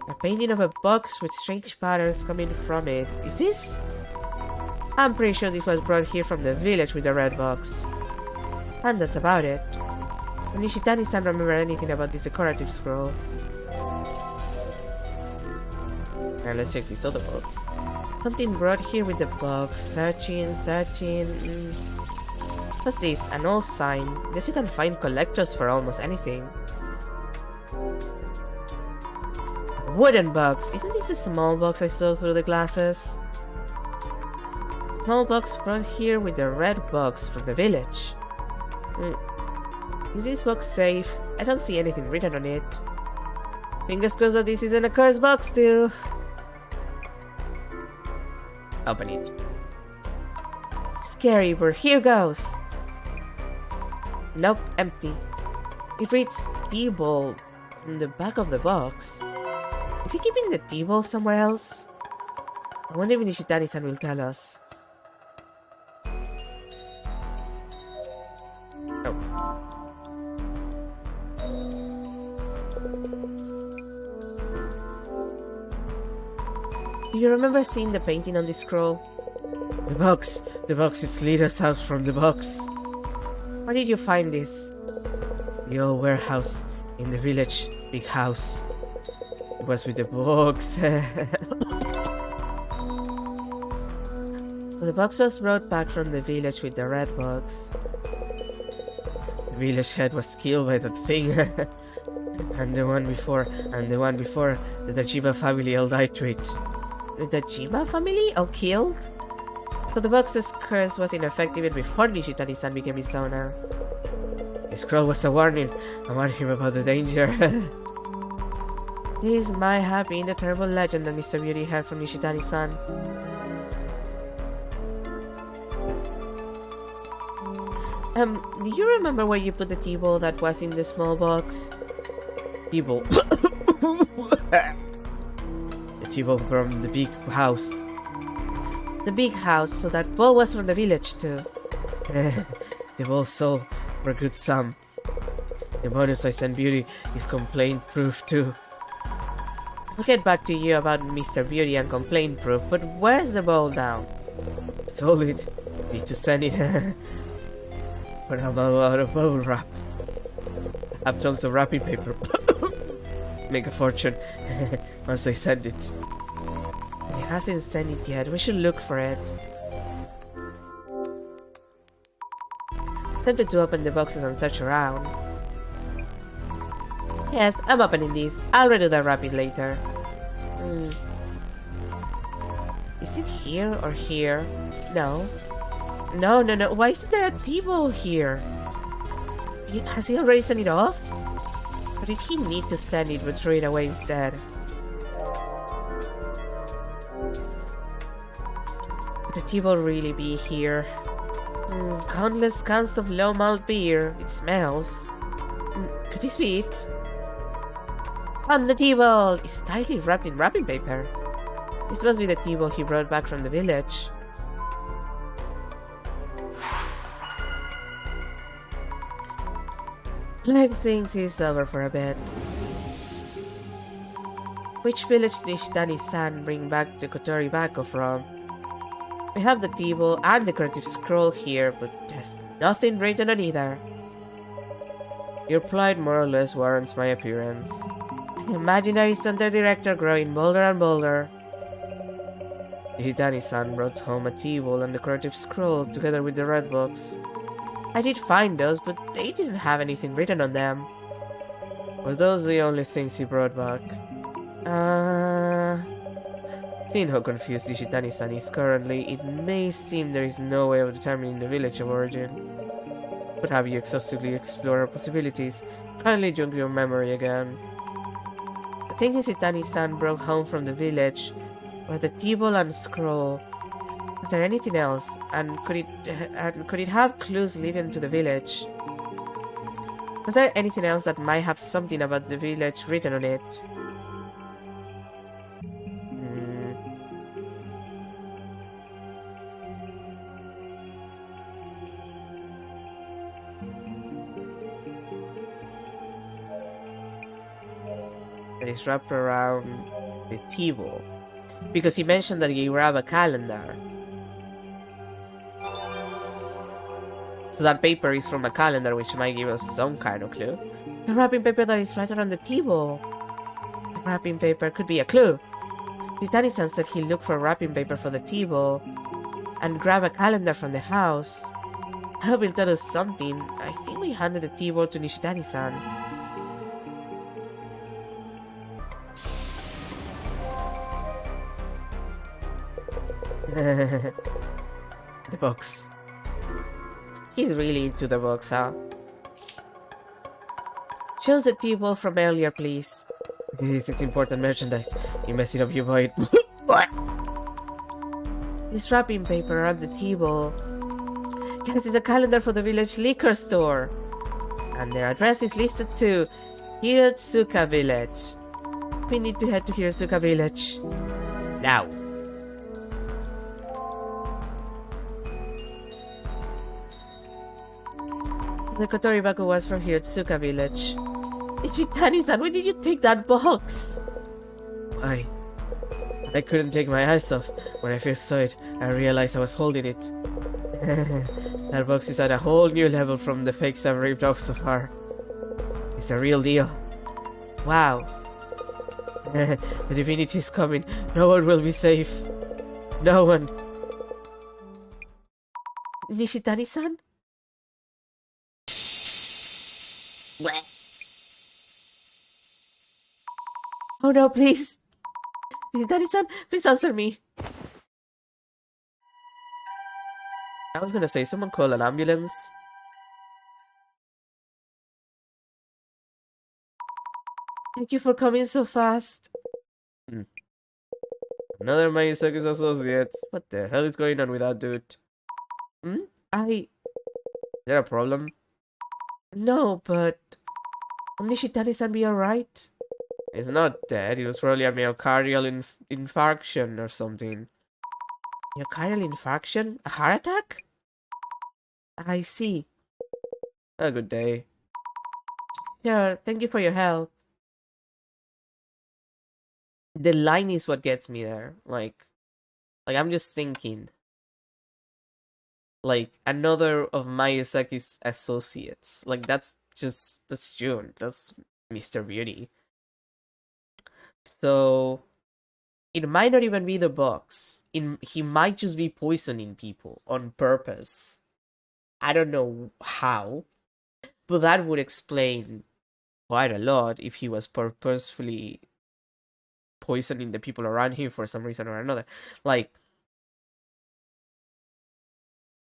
A painting of a box with strange patterns coming from it. Is this? I'm pretty sure this was brought here from the village with the red box. And that's about it. Nishitani doesn't remember anything about this decorative scroll. And let's check this other box. Something brought here with the box. Searching. What's this? An old sign. Guess you can find collectors for almost anything. A wooden box. Isn't this a small box I saw through the glasses? Small box brought here with the red box from the village. Is this box safe? I don't see anything written on it. Fingers crossed that this isn't a cursed box too. Open it. Scary, but here goes. Nope, empty. It reads T-ball in the back of the box. Is he keeping the T-ball somewhere else? I wonder if Nishitani-san will tell us. Oh. Do you remember seeing the painting on this scroll? The box is lead us out from the box. Where did you find this? The old warehouse in the village, big house. It was with the box. So the box was brought back from the village with the red box. The village head was killed by that thing. and the one before, the Dajima family all died to it. The Dajima family all killed? So the box's curse was ineffective even before Nishitani-san became his owner. The scroll was a warning him about the danger. This might have been the terrible legend that Mr. Beauty heard from Nishitani-san. Do you remember where you put the T-ball that was in the small box? T-ball. The T-ball from the big house. The big house, so that ball was from the village too. The ball sold for a good sum. The bonus I sent Beauty is complaint proof too. I'll get back to you about Mr. Beauty and complaint proof, but where's the ball now? Sold it. Need to send it. But I'm out of bubble wrap. I have tons of wrapping paper. Make a fortune once I send it. He hasn't sent it yet. We should look for it. Tempted to open the boxes and search around. Yes, I'm opening these. I'll redo the wrapping later. Is it here or here? No. No. Why is there a T-ball here? Has he already sent it off? Or did he need to send it but throw it away instead? Would the T-ball really be here? Countless cans of low malt beer. It smells. Could this be it? And the T-ball is tightly wrapped in wrapping paper. This must be the T-ball he brought back from the village. Like things is over for a bit. Which village did Nishitani-san bring back the Kotori Bako from? We have the T-ball and the creative scroll here, but there's nothing written on either. Your plight more or less warrants my appearance. The imaginary center director growing bolder and bolder. Nishitani-san brought home a T-ball and the creative scroll together with the red box. I did find those, but they didn't have anything written on them. Were those the only things he brought back? Seeing how confused Nishitani-san is currently, it may seem there is no way of determining the village of origin. But have you exhaustively explored our possibilities? Kindly jog your memory again. I think Nishitani-san brought home from the village were the table and scroll. Was there anything else? And could it have clues leading to the village? Was there anything else that might have something about the village written on it? That is wrapped around the table. Because he mentioned that he grabbed a calendar. So that paper is from a calendar, which might give us some kind of clue. The wrapping paper that is right around the table. The wrapping paper could be a clue. Nishitani-san said he looked for wrapping paper for the table and grab a calendar from the house. I hope he'll tell us something. I think we handed the table to Nishitani-san. The box. He's really into the box, huh? Show us the table from earlier, please. It's important merchandise. You mess it up, you buy it. What? This wrapping paper on the table. Yes, it's a calendar for the village liquor store. And their address is listed too. Hiratsuka Village. We need to head to Hiratsuka Village. Now. The Kotori Baku was from Hiratsuka Village. Ichitani-san, where did you take that box? I couldn't take my eyes off. When I first saw it, I realized I was holding it. That box is at a whole new level from the fakes I've ripped off so far. It's a real deal. Wow. The divinity is coming. No one will be safe. No one. Nishitani-san? What? Oh no, please! Nishitani-san, please answer me! I was gonna say, someone call an ambulance. Thank you for coming so fast. Another Mayusaki's associate. What the hell is going on with that dude? Is there a problem? No, but... Will Nishitani-san be alright? He's not dead. It was probably a myocardial infarction or something. Myocardial infarction? A heart attack? I see. A good day. Sure, thank you for your help. The line is what gets me there. Like I'm just thinking. Like, another of Miyazaki associates. Like, that's June. That's Mr. Beauty. So, it might not even be the box. He might just be poisoning people on purpose. I don't know how. But that would explain quite a lot if he was purposefully poisoning the people around him for some reason or another. Like,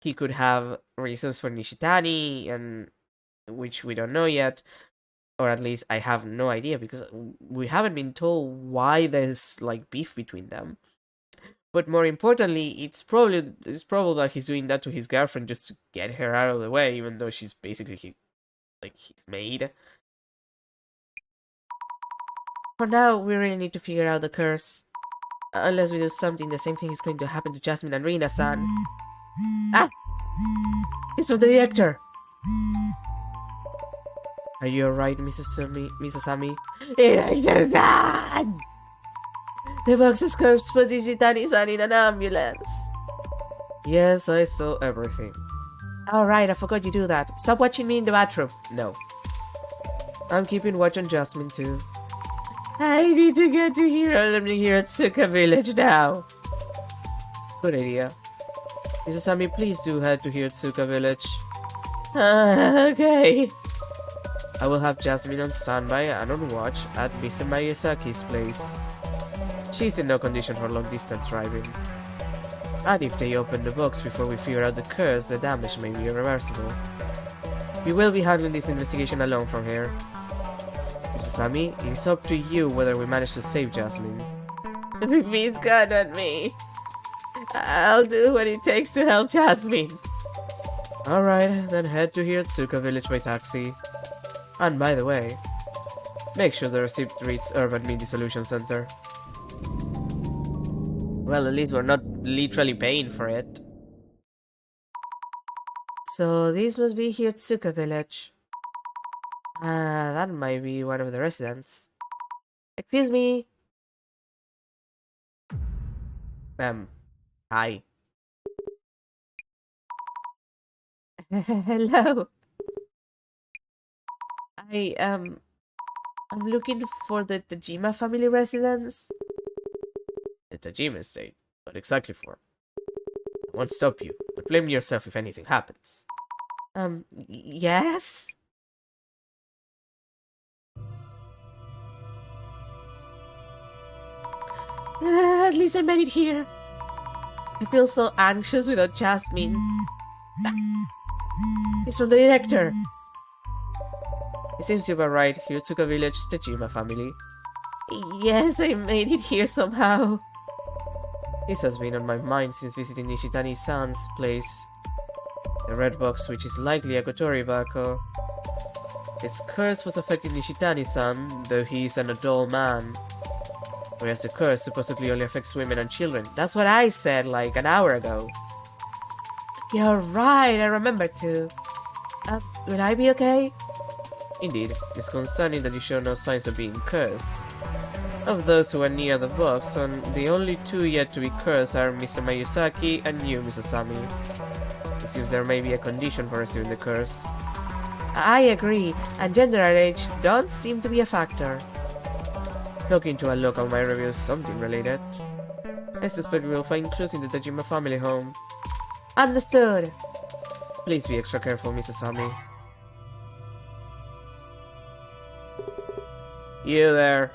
he could have reasons for Nishitani, and which we don't know yet, or at least I have no idea because we haven't been told why there's like beef between them. But more importantly, it's probable that he's doing that to his girlfriend just to get her out of the way, even though she's basically his maid. For now, we really need to figure out the curse. Unless we do something, the same thing is going to happen to Jasmine and Rina-san. Ah! It's from the director! Are you alright, Mrs. Ami? Director-san! The box is corpse for Nishitani-san in an ambulance. Yes, I saw everything. Alright, I forgot you do that. Stop watching me in the bathroom. No. I'm keeping watch on Jasmine too. I need to get to Hiratsuka Village now. Good idea. Mrs. Ami, please do head to Hiratsuka Village. Okay. I will have Jasmine on standby and on watch at Mr. Miyazaki's place. She's in no condition for long-distance driving. And if they open the box before we figure out the curse, the damage may be irreversible. We will be handling this investigation alone from here. Mrs. Ami, it is up to you whether we manage to save Jasmine. Please count on me. I'll do what it takes to help Jasmine. Alright, then head to Hiratsuka village by taxi. And by the way, make sure the receipt reads Urban Mean Dissolution Center. Well, at least we're not literally paying for it. So this must be Hiratsuka village. That might be one of the residents. Excuse me. Hi. Hello. I'm looking for the Tajima family residence. The Tajima estate. What exactly for? I won't stop you, but blame yourself if anything happens. Yes? At least I made it here. I feel so anxious without Jasmine. It's from the director. It seems you were right. Hiratsuka village, Tajima family. Yes, I made it here somehow. This has been on my mind since visiting Nishitani-san's place. The red box, which is likely a Kotori Bako. Its curse was affecting Nishitani-san, though he is an adult man. Whereas the curse supposedly only affects women and children. That's what I said like an hour ago. You're right, I remember too. Will I be okay? Indeed, it's concerning that you show no signs of being cursed. Of those who are near the box, the only two yet to be cursed are Mr. Miyazaki and you, Mrs. Sami. It seems there may be a condition for receiving the curse. I agree, and gender and age don't seem to be a factor. Look into a local might reveal something related. I suspect we will find clues in the Tajima family home. Understood. Please be extra careful, Mrs. Sami. You there.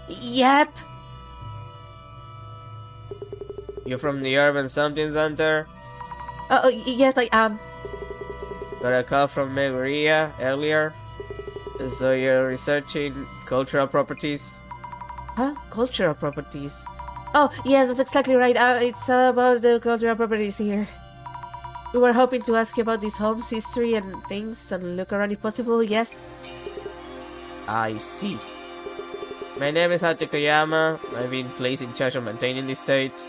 Yep. You from the Urban Something Center? Oh, yes, I am. Got a call from Maria earlier. So you're researching cultural properties? Huh? Cultural properties? Oh, yes, that's exactly right. It's about the cultural properties here. We were hoping to ask you about this home's history and things and look around if possible, yes? I see. My name is Hatikoyama. I've been placed in charge of maintaining the estate.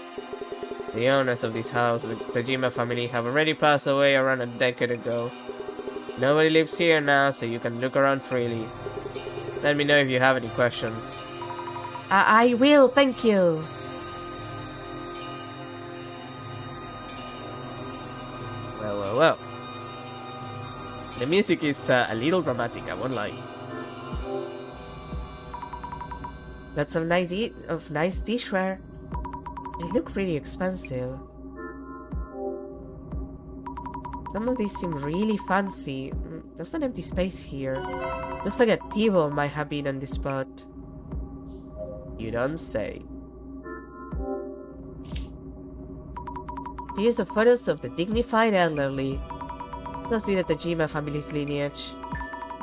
The owners of this house, the Tajima family, have already passed away around a decade ago. Nobody lives here now, so you can look around freely. Let me know if you have any questions. I will, thank you. Well. The music is a little dramatic, I won't lie. Lots of nice dishware. They look pretty expensive. Some of these seem really fancy. There's an empty space here. Looks like a table might have been on this spot. You don't say. Series of photos of the dignified elderly. Must be the Tajima family's lineage.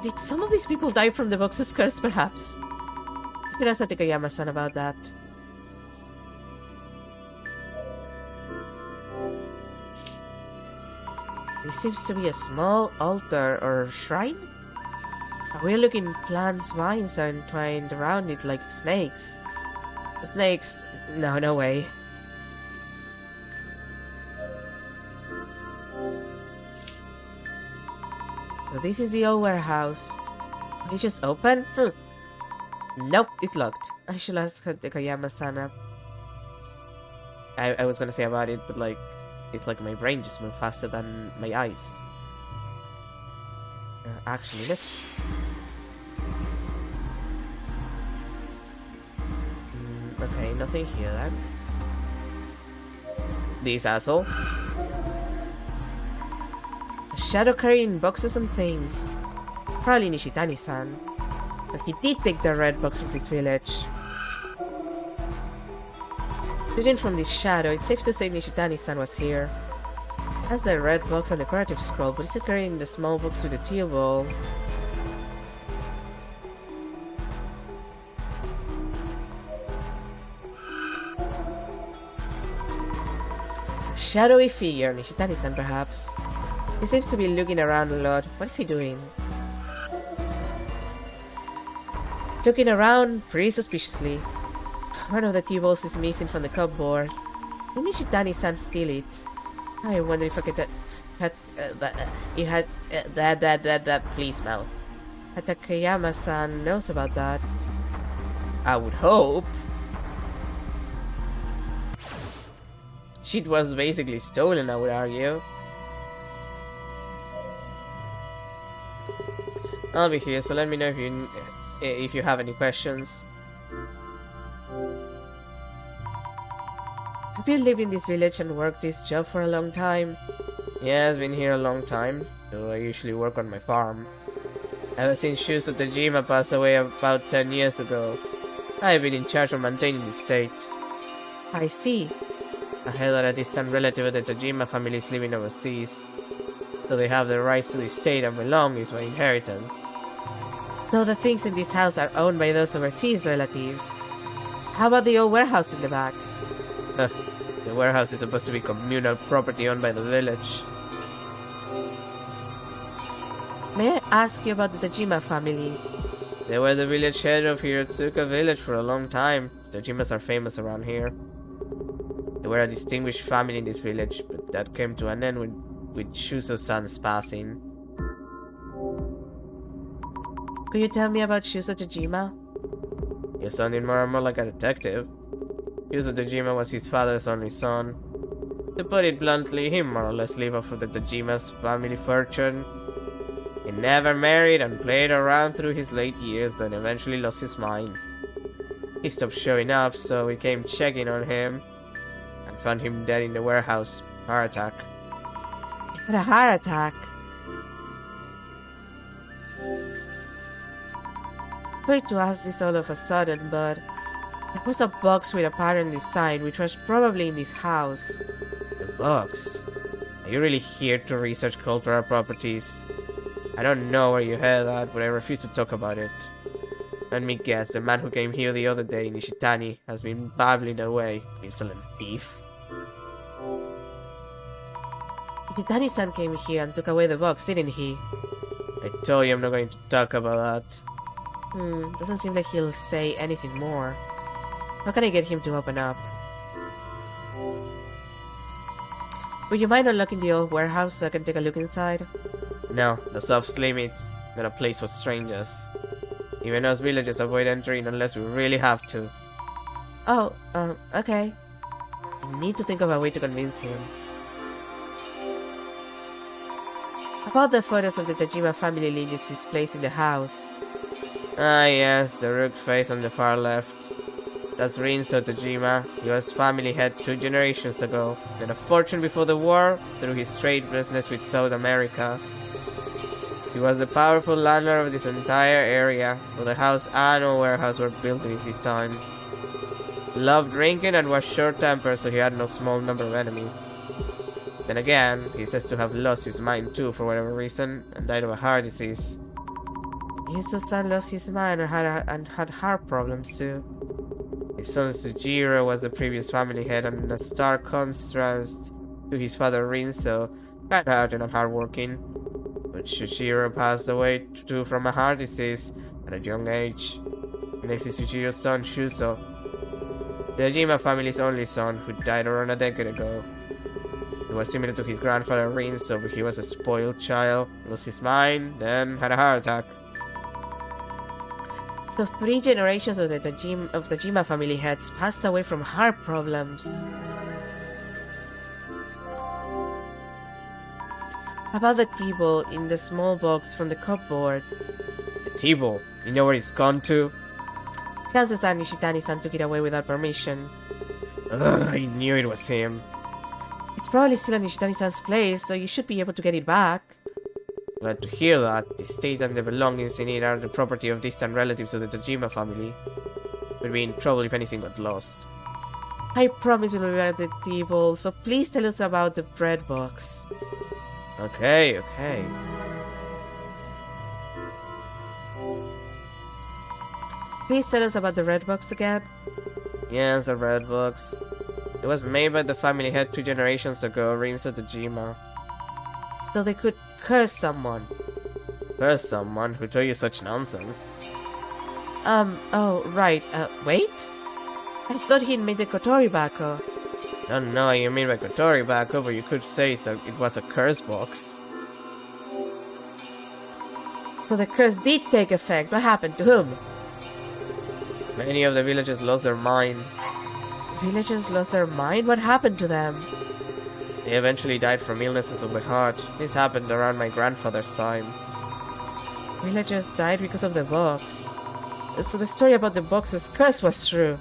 Did some of these people die from the box's curse, perhaps? I should ask Takayama-san about that. There seems to be a small altar or shrine. A weird-looking plants' vines are entwined around it like snakes. Snakes? No way. So this is the old warehouse. Can you just open? Nope, it's locked. I should ask Takayama-san. I was gonna say about it, but like, it's like my brain just moved faster than my eyes. Actually, let's... okay, nothing here then. This asshole. A shadow carrying boxes and things. Probably Nishitani-san. But he did take the red box from this village. Judging from this shadow, it's safe to say Nishitani-san was here. He has the red box and decorative scroll, but he's carrying the small box with the tea ball. A shadowy figure, Nishitani-san perhaps. He seems to be looking around a lot. What is he doing? Looking around pretty suspiciously. One of the tea balls is missing from the cupboard. Did Nishitani-san steal it? I wonder if I could please mouth. Takayama-san knows about that. I would hope. Shit was basically stolen, I would argue. I'll be here, so let me know if you have any questions. Have you lived in this village and worked this job for a long time? Yeah, I've been here a long time, though I usually work on my farm. Ever since Shuso Tajima passed away about 10 years ago, I've been in charge of maintaining the estate. I see. I heard that a distant relative of the Tajima family is living overseas, so they have the rights to the estate and belongings by inheritance. So the things in this house are owned by those overseas relatives. How about the old warehouse in the back? The warehouse is supposed to be communal property owned by the village. May I ask you about the Tajima family? They were the village head of Hirotsuka village for a long time. The Tajimas are famous around here. They were a distinguished family in this village, but that came to an end with Shuso-san's passing. Could you tell me about Shuso Tajima? You're sounding more and more like a detective. Shuso Tajima was his father's only son. To put it bluntly, he more or less lived off of the Tajima's family fortune. He never married and played around through his late years and eventually lost his mind. He stopped showing up, so we came checking on him and found him dead in the warehouse. Heart attack. What a heart attack. Sorry to ask this all of a sudden, but there was a box with a pattern design which was probably in this house. The box? Are you really here to research cultural properties? I don't know where you heard that, but I refuse to talk about it. Let me guess, the man who came here the other day, Nishitani, has been babbling away, insolent thief. Nishitani-san came here and took away the box, didn't he? I told you I'm not going to talk about that. Doesn't seem like he'll say anything more. How can I get him to open up? Would you mind unlocking the old warehouse so I can take a look inside? No, that's off limits. Not a place for strangers. Even us villagers avoid entering unless we really have to. Oh, okay. I need to think of a way to convince him. About the photos of the Tajima family lineage displayed in the house. Ah yes, the rooked face on the far left. That's Rinso Tajima. He was family head 2 generations ago. Made a fortune before the war through his trade business with South America. He was the powerful landlord of this entire area, where the house and old warehouse were built in his time. Loved drinking and was short-tempered, so he had no small number of enemies. Then again, he says to have lost his mind too for whatever reason, and died of a heart disease. His son lost his mind and had heart problems too. His son Sujiro was the previous family head, and a stark contrast to his father Rinso, kind-hearted and hardworking. But Shushiro passed away too from a heart disease at a young age. Next is Shuchiro's son Shuso, the Ajima family's only son, who died around a decade ago. He was similar to his grandfather Rinso, but he was a spoiled child, lost his mind, then had a heart attack. So 3 generations of the Tajima family heads passed away from heart problems. About the tea ball in the small box from the cupboard. The tea ball? You know where it's gone to? Chances are Nishitani-san took it away without permission. Ugh, I knew it was him. It's probably still at Nishitani-san's place, so you should be able to get it back. Glad to hear that. The estate and the belongings in it are the property of distant relatives of the Tajima family. We'd be in trouble if anything got lost. I promise we'll be at the table, so please tell us about the bread box. Okay, okay. Please tell us about the red box again. Yes, the red box. It was made by the family head 2 generations ago, Rinso Tajima. So they could curse someone. Curse someone who told you such nonsense. Oh, right. Wait? I thought he'd made the Kotori Bako. Don't know what you mean by Kotori Bako, but you could say so it was a curse box. So the curse did take effect. What happened to whom? Many of the villagers lost their mind. Villagers lost their mind? What happened to them? They eventually died from illnesses of the heart. This happened around my grandfather's time. Villagers died because of the box. So the story about the box's curse was true.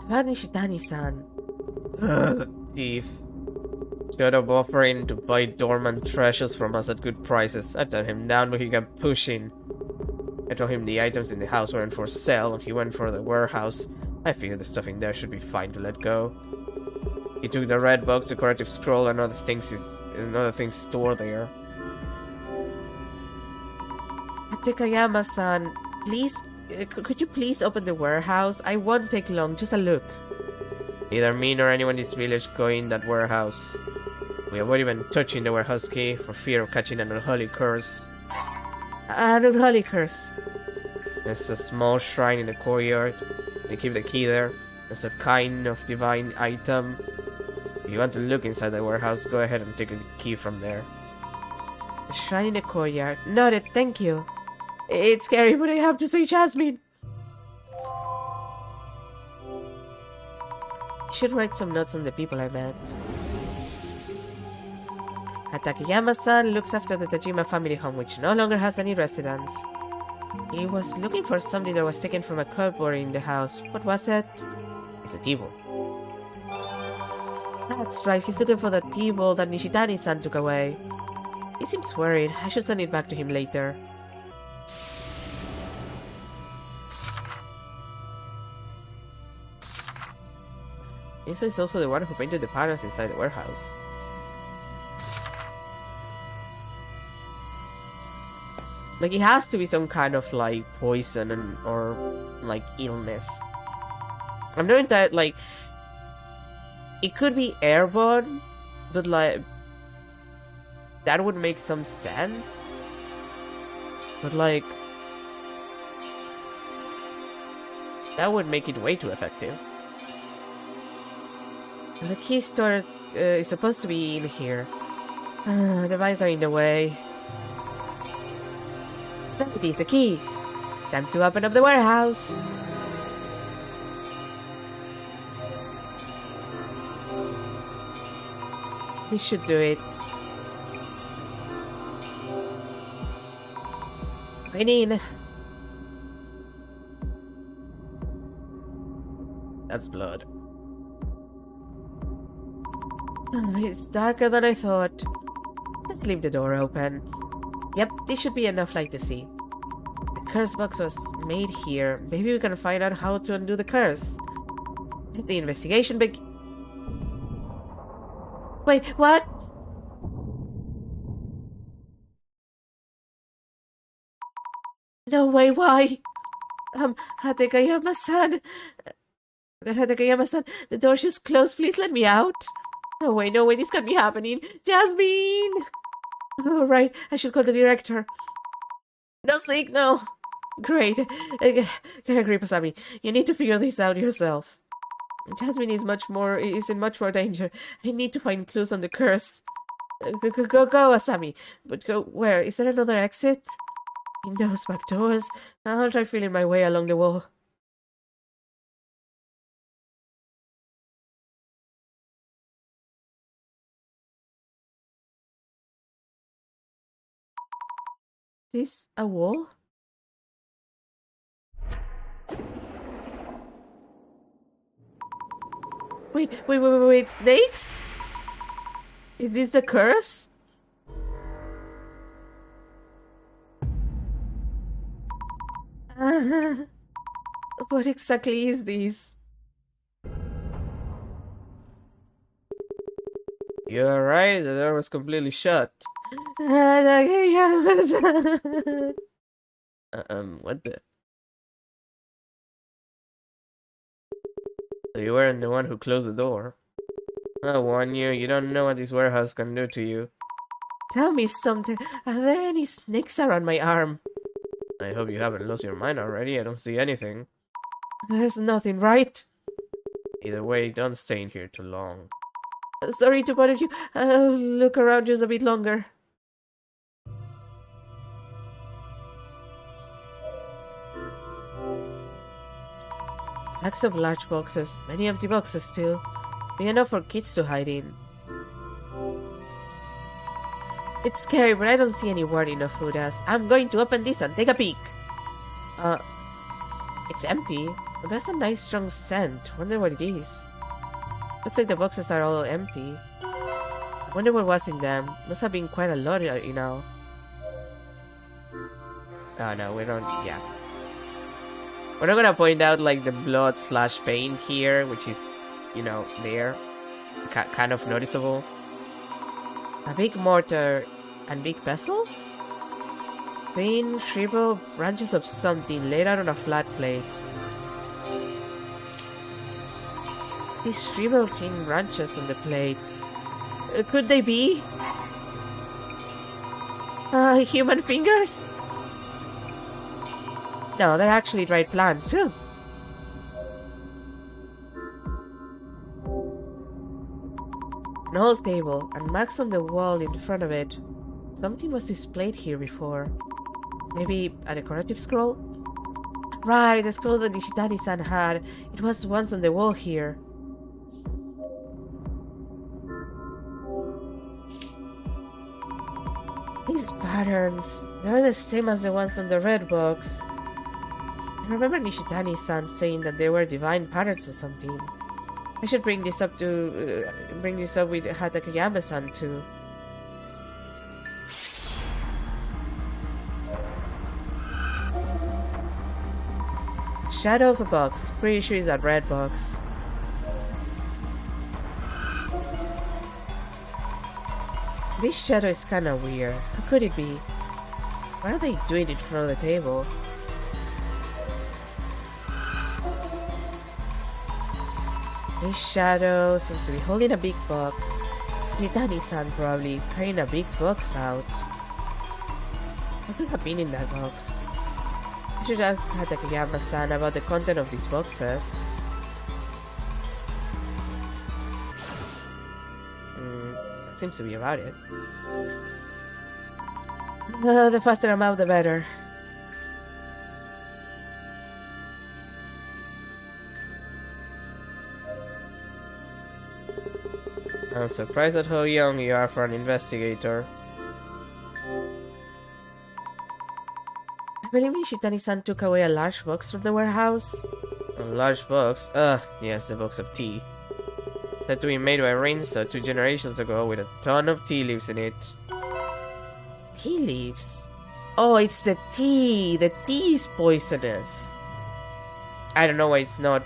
About Nishitani-san. Thief. Showed up offering to buy dormant treasures from us at good prices. I turned him down, but he kept pushing. I told him the items in the house weren't for sale, and he went for the warehouse. I figured the stuff in there should be fine to let go. He took the red box, decorative scroll, and other things stored there. Takayama-san, please, could you please open the warehouse? I won't take long, just a look. Neither me nor anyone in this village go in that warehouse. We avoid even touching the warehouse key for fear of catching an unholy curse. An unholy curse? There's a small shrine in the courtyard. They keep the key there. It's a kind of divine item. If you want to look inside the warehouse, go ahead and take a key from there. A shrine in the courtyard. Noted, thank you. It's scary, but I have to say Jasmine. I should write some notes on the people I met. Takayama-san looks after the Tajima family home, which no longer has any residents. He was looking for something that was taken from a cupboard in the house. What was it? It's a table. That's right, he's looking for the table that Nishitani-san took away. He seems worried. I should send it back to him later. Iso is also the one who painted the patterns inside the warehouse. Like, it has to be some kind of, like, poison or, like, illness. I'm knowing that, like, it could be airborne, but, like, that would make some sense. But, like, that would make it way too effective. And the key store is supposed to be in here. The vines are in the way. That is the key. Time to open up the warehouse. This should do it. Going in. That's blood. It's darker than I thought. Let's leave the door open. Yep, this should be enough light to see. The curse box was made here. Maybe we can find out how to undo the curse. Let the investigation begin. Wait, what? No way, why? Hategayama-san. Hategayama-san, the door is closed. Please let me out. No way, this can't be happening. Jasmine! Oh, right, I should call the director. No signal. Great. Agree, Pasami. You need to figure this out yourself. Jasmine is in much more danger. I need to find clues on the curse. Go, Asami. But go where? Is there another exit? In those back doors. I'll try feeling my way along the wall. Is this a wall? Wait, snakes? Is this the curse? What exactly is this? You're right, the door was completely shut. What the? So you weren't the one who closed the door. I warn you, you don't know what this warehouse can do to you. Tell me something. Are there any snakes around my arm? I hope you haven't lost your mind already. I don't see anything. There's nothing, right? Either way, don't stay in here too long. Sorry to bother you. I'll look around just a bit longer. Stacks of large boxes, many empty boxes too. Big enough for kids to hide in. It's scary, but I don't see any wording of who does. I'm going to open this and take a peek. It's empty, but there's a nice strong scent. Wonder what it is. Looks like the boxes are all empty. Wonder what was in them. Must have been quite a lot, you know. Oh no, we don't. Yeah. We're not gonna point out like the blood slash paint here, which is, you know, there. Kind of noticeable. A big mortar and big pestle? Thin, shriveled branches of something laid out on a flat plate. These shriveled thin branches on the plate. Could they be? Human fingers? No, they're actually dried plants too. An old table and marks on the wall in front of it. Something was displayed here before. Maybe a decorative scroll? Right, the scroll that Nishitani-san had. It was once on the wall here. These patterns, they're the same as the ones on the red box. I remember Nishitani-san saying that they were divine patterns or something. I should bring this up with Hatakeyama-san too. Shadow of a box. Pretty sure it's that red box. This shadow is kinda weird. How could it be? Why are they doing it in front of the table? This shadow seems to be holding a big box. Nitani-san probably carrying a big box out. What could have been in that box? I should ask Hatakeyama-san about the content of these boxes. That seems to be about it. The faster I'm out, the better. I'm surprised at how young you are for an investigator. I believe Nishitani-san took away a large box from the warehouse. A large box? Yes, the box of tea. Said to be made by Rinso 2 generations ago with a ton of tea leaves in it. Tea leaves? Oh, it's the tea! The tea is poisonous! I don't know why it's not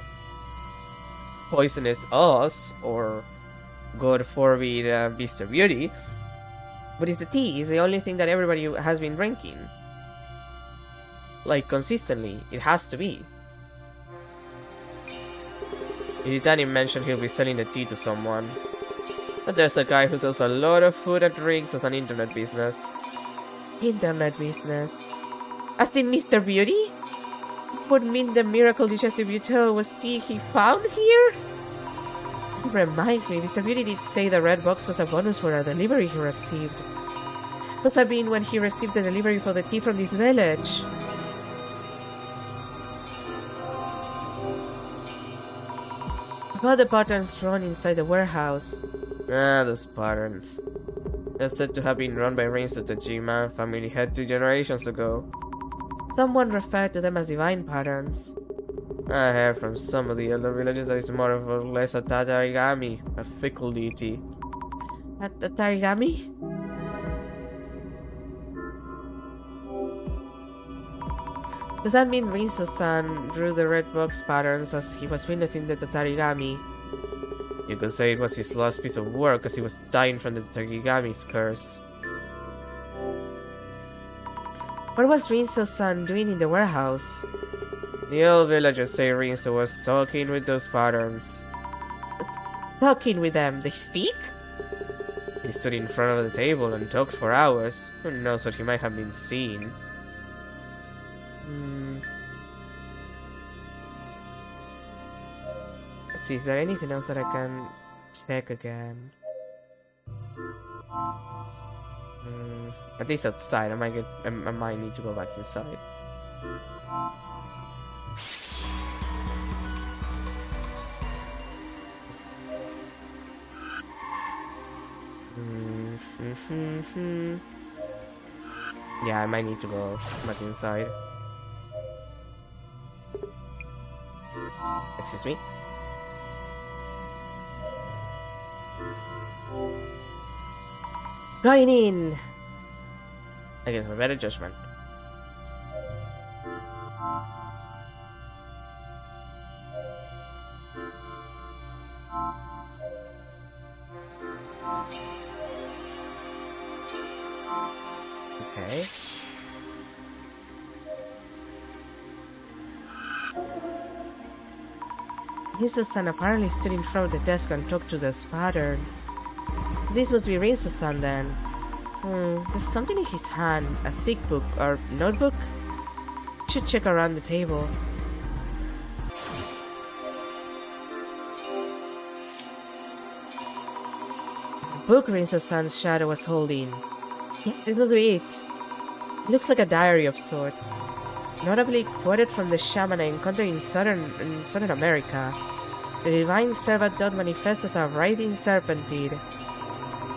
poisonous us, or God forbid Mr. Beauty. But it's the tea, it's the only thing that everybody has been drinking. Like, consistently, it has to be. Iritani mentioned he'll be selling the tea to someone. But there's a guy who sells a lot of food and drinks as an internet business. Internet business? As in Mr. Beauty? Would mean the miracle distributor was tea he found here? It reminds me, Mr. Beauty did say the red box was a bonus for a delivery he received. Must have been when he received the delivery for the tea from this village. About the patterns drawn inside the warehouse. Those patterns. They're said to have been run by Rinso Tajima, family head 2 generations ago. Someone referred to them as divine patterns. I heard from some of the elder villages that it's more or less a tatarigami, a fickle deity. At the Tarigami? Does that mean Rinso-san drew the red box patterns as he was witnessing the Tatarigami? You could say it was his last piece of work as he was dying from the Tatarigami's curse. What was Rinso-san doing in the warehouse? The old villagers say Rinso was talking with those patterns. Talking with them? They speak? He stood in front of the table and talked for hours. Who knows what he might have been seeing? Let's see, is there anything else that I can check again? At least outside. I might need to go back inside. Yeah, I might need to go back inside. Excuse me. Going in against my better judgment. Okay. Rinso-san apparently stood in front of the desk and talked to those patterns. This must be Rinso-san then. There's something in his hand, a thick book or notebook? Should check around the table. Book Rinso-san's shadow was holding. Yes, this must be it. It looks like a diary of sorts. Notably quoted from the shaman I encountered in Southern America. The divine servant dot manifest as a writhing serpentine.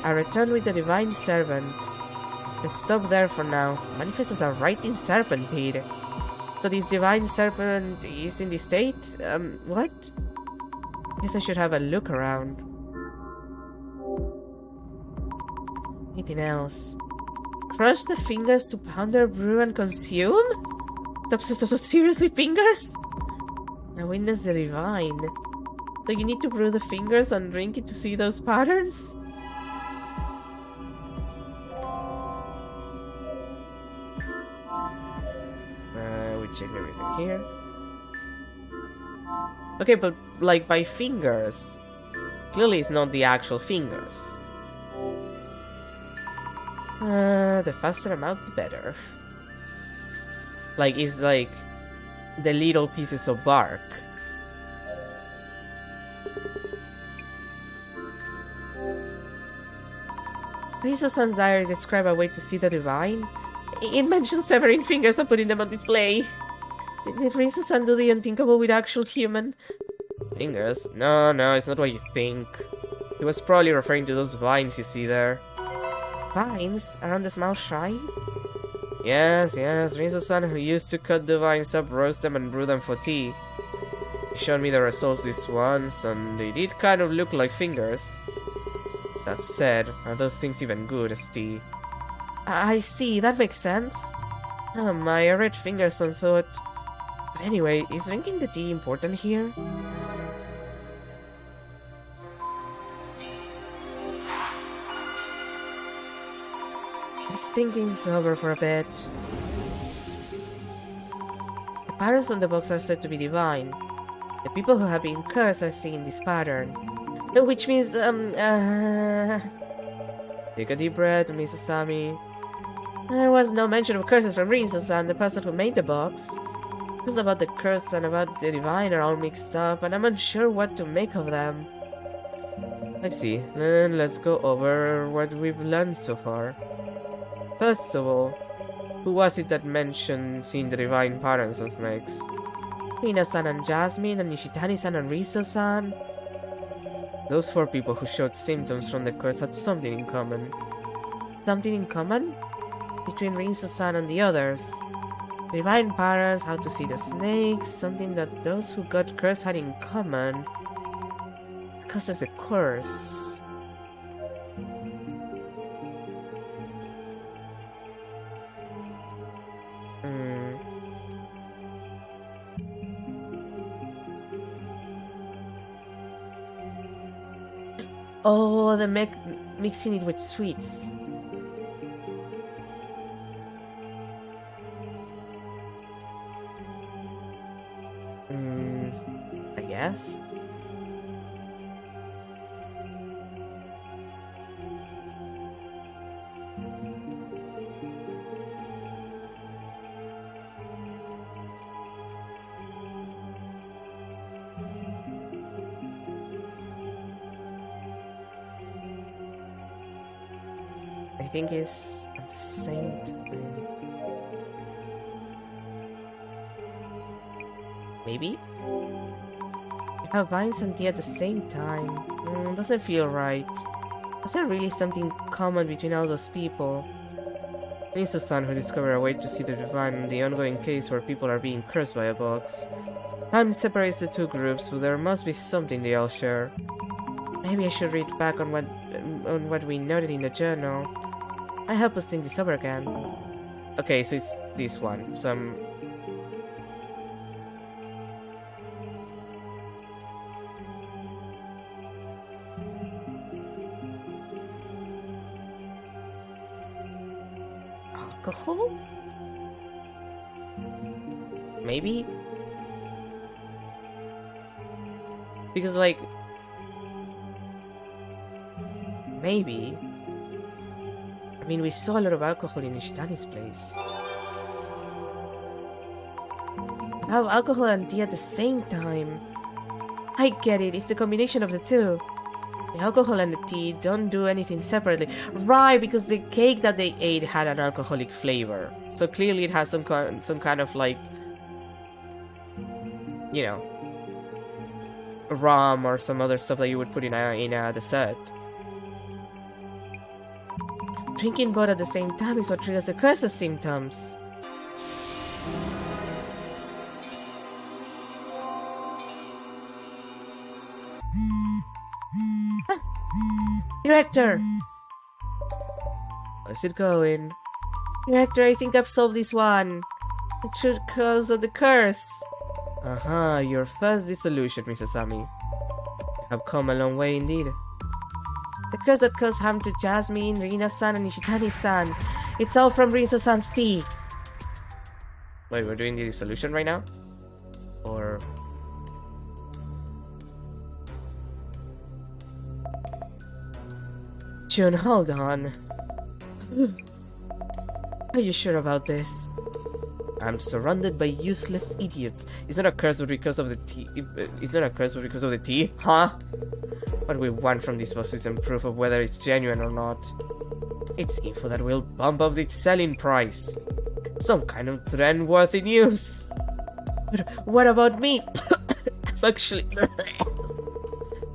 I returned with the divine servant. Let's stop there for now. Manifest as a writhing serpentine. So this divine serpent is in this state? What? Guess I should have a look around. Anything else? Crush the fingers to powder, brew, and consume? Stop, seriously, fingers? Now witness the divine. So you need to brew the fingers and drink it to see those patterns? We check everything here. Okay, but like by fingers. Clearly it's not the actual fingers. The faster I'm out, the better. Like, it's like the little pieces of bark. Rinso-san's diary describes a way to see the divine. It mentions severing fingers and putting them on display. Did Rinso-san do the unthinkable with actual human fingers? No, it's not what you think. He was probably referring to those vines you see there. Vines? Around the small shrine? Yes, Rinso-san, who used to cut the vines up, roast them and brew them for tea. He showed me the results this once, and they did kind of look like fingers. That said, are those things even good as tea? I see, that makes sense. Oh my, I read fingers and thought... But anyway, is drinking the tea important here? Let's think things over for a bit. The patterns on the box are said to be divine. The people who have been cursed are seeing this pattern. Which means, Take a deep breath, Misasami. There was no mention of curses from Rinso-san, the person who made the box. Just about the curse and about the divine are all mixed up, and I'm unsure what to make of them. I see. Then let's go over what we've learned so far. First of all, who was it that mentioned seeing the divine patterns on snakes? Hina-san and Jasmine, and Nishitani-san and Riso-san. Those four people who showed symptoms from the curse had something in common. Something in common? Between Rinso-san and the others. The divine patterns, how to see the snakes, something that those who got cursed had in common. Causes the curse. Hmm. Oh, the mixing it with sweets. I guess. I think it's at the same time. Maybe? You have vines and tea at the same time. Doesn't feel right. Is there really something common between all those people? He's the son who discovered a way to see the divine in the ongoing case where people are being cursed by a box. Time separates the two groups, but there must be something they all share. Maybe I should read back on what we noted in the journal. I help us think this over again. Okay, so it's this one. Some. Alcohol? Maybe? Because, like. Maybe. I mean, we saw a lot of alcohol in Ishitani's place. Have alcohol and tea at the same time. I get it, it's the combination of the two. The alcohol and the tea don't do anything separately. Right, because the cake that they ate had an alcoholic flavor. So clearly it has some kind of like, you know, rum or some other stuff that you would put in a dessert. Drinking both at the same time is what triggers the curse's symptoms. Director! How's it going? Director, I think I've solved this one. The true cause of the curse. Your first dissolution, Mrs. Ami. You have come a long way indeed. The curse that caused harm to Jasmine, Rina-san, and Ishitani-san. It's all from Rinso-san's tea. Wait, we're doing the dissolution right now? Or... Jun, hold on. Are you sure about this? I'm surrounded by useless idiots. It's not a curse but because of the tea. It's not a curse but because of the tea, huh? What we want from this box isn't proof of whether it's genuine or not. It's info that will bump up its selling price. Some kind of trend-worthy news. But what about me? Actually,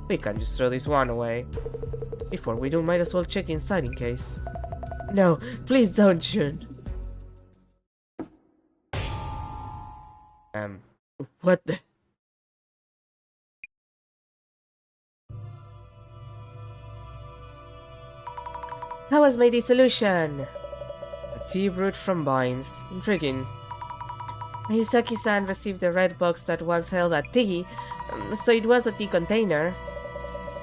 we can't just throw this one away. Before we do, might as well check inside in case. No, please don't, Jun. What the? How was my dissolution? A tea brewed from vines. Intriguing. Ayusaki-san received the red box that once held a tea, so it was a tea container.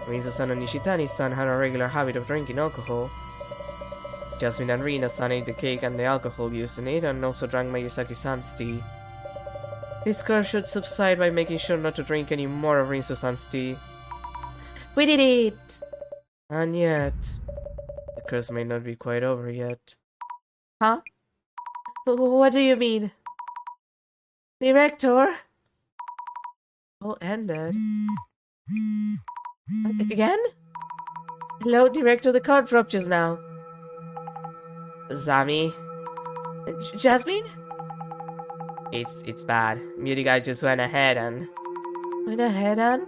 Rinso-san and Nishitani-san had a regular habit of drinking alcohol. Jasmine and Rina-san ate the cake and the alcohol used in it, and also drank Mayusaki-san's tea. This curse should subside by making sure not to drink any more of Rinso-san's tea. We did it! And yet... the curse may not be quite over yet. Huh? What do you mean? Director? All ended. Again? Hello, Director, the card dropped just now. Zami? Jasmine? It's bad. Beauty guy just went ahead and... Went ahead and?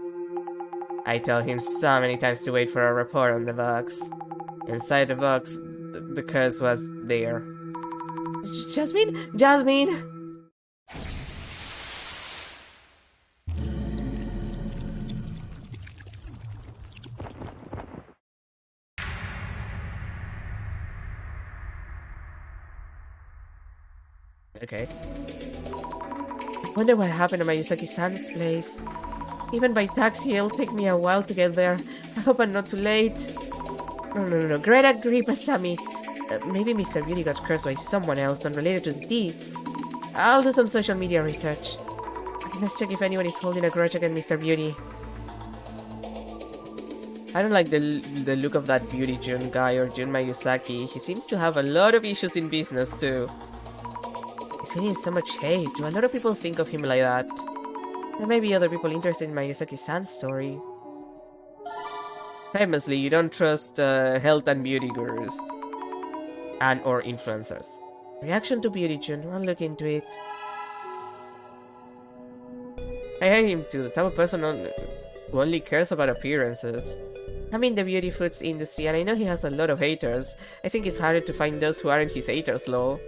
I told him so many times to wait for a report on the box. Inside the box, the curse was there. Jasmine? Jasmine! Okay. Wonder what happened to Mayuzaki-san's place. Even by taxi, it'll take me a while to get there. I hope I'm not too late. No. Great Agrippa, Sammy. Maybe Mr. Beauty got cursed by someone else unrelated to the thief. I'll do some social media research. Let's check if anyone is holding a grudge against Mr. Beauty. I don't like the look of that Beauty Jun guy or Jun Mayuzaki. He seems to have a lot of issues in business too. He's getting so much hate. Do a lot of people think of him like that? There may be other people interested in Mayuzaki-san's story. Famously, you don't trust health and beauty gurus. And or influencers. Reaction to Beauty Jun. I'll look into it. I hate him too. The type of person who only cares about appearances. I'm in the beauty foods industry and I know he has a lot of haters. I think it's harder to find those who aren't his haters, lol.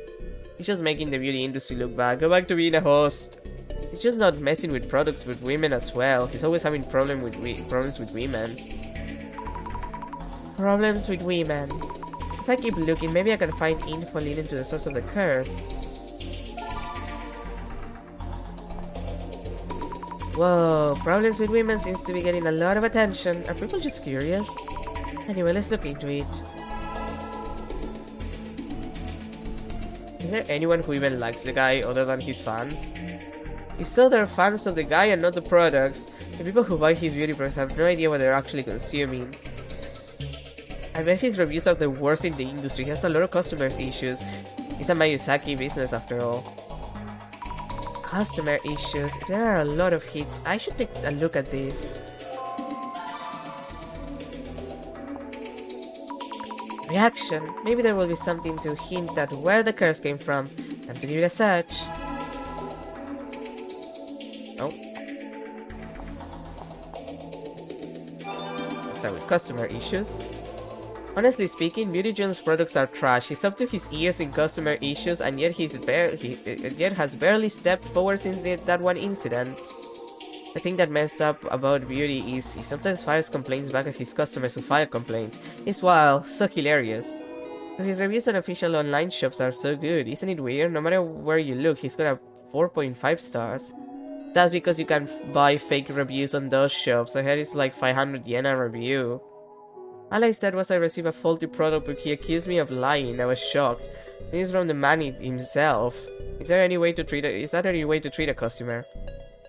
He's just making the beauty industry look bad. Go back to being a host. He's just not messing with products with women as well. He's always having problems with women. Problems with women. If I keep looking, maybe I can find info leading to the source of the curse. Whoa, problems with women seems to be getting a lot of attention. Are people just curious? Anyway, let's look into it. Is there anyone who even likes the guy other than his fans? If so, they're fans of the guy and not the products. The people who buy his beauty products have no idea what they're actually consuming. I bet his reviews are the worst in the industry. He has a lot of customers issues. It's a Mayuzaki business after all. Customer issues. If there are a lot of hits, I should take a look at this. Reaction. Maybe there will be something to hint at where the curse came from. Time to give it a search. Oh. Let's start with customer issues. Honestly speaking, Beauty Jun's products are trash. He's up to his ears in customer issues and yet yet has barely stepped forward since that one incident. The thing that messed up about Beauty is he sometimes fires complaints back at his customers who file complaints. It's wild, so hilarious. But his reviews on official online shops are so good, isn't it weird? No matter where you look, he's got a 4.5 stars. That's because you can buy fake reviews on those shops. I heard it's like 500 yen a review. All I said was I received a faulty product, but he accused me of lying. I was shocked. This is from the man himself. Is that any way to treat a customer?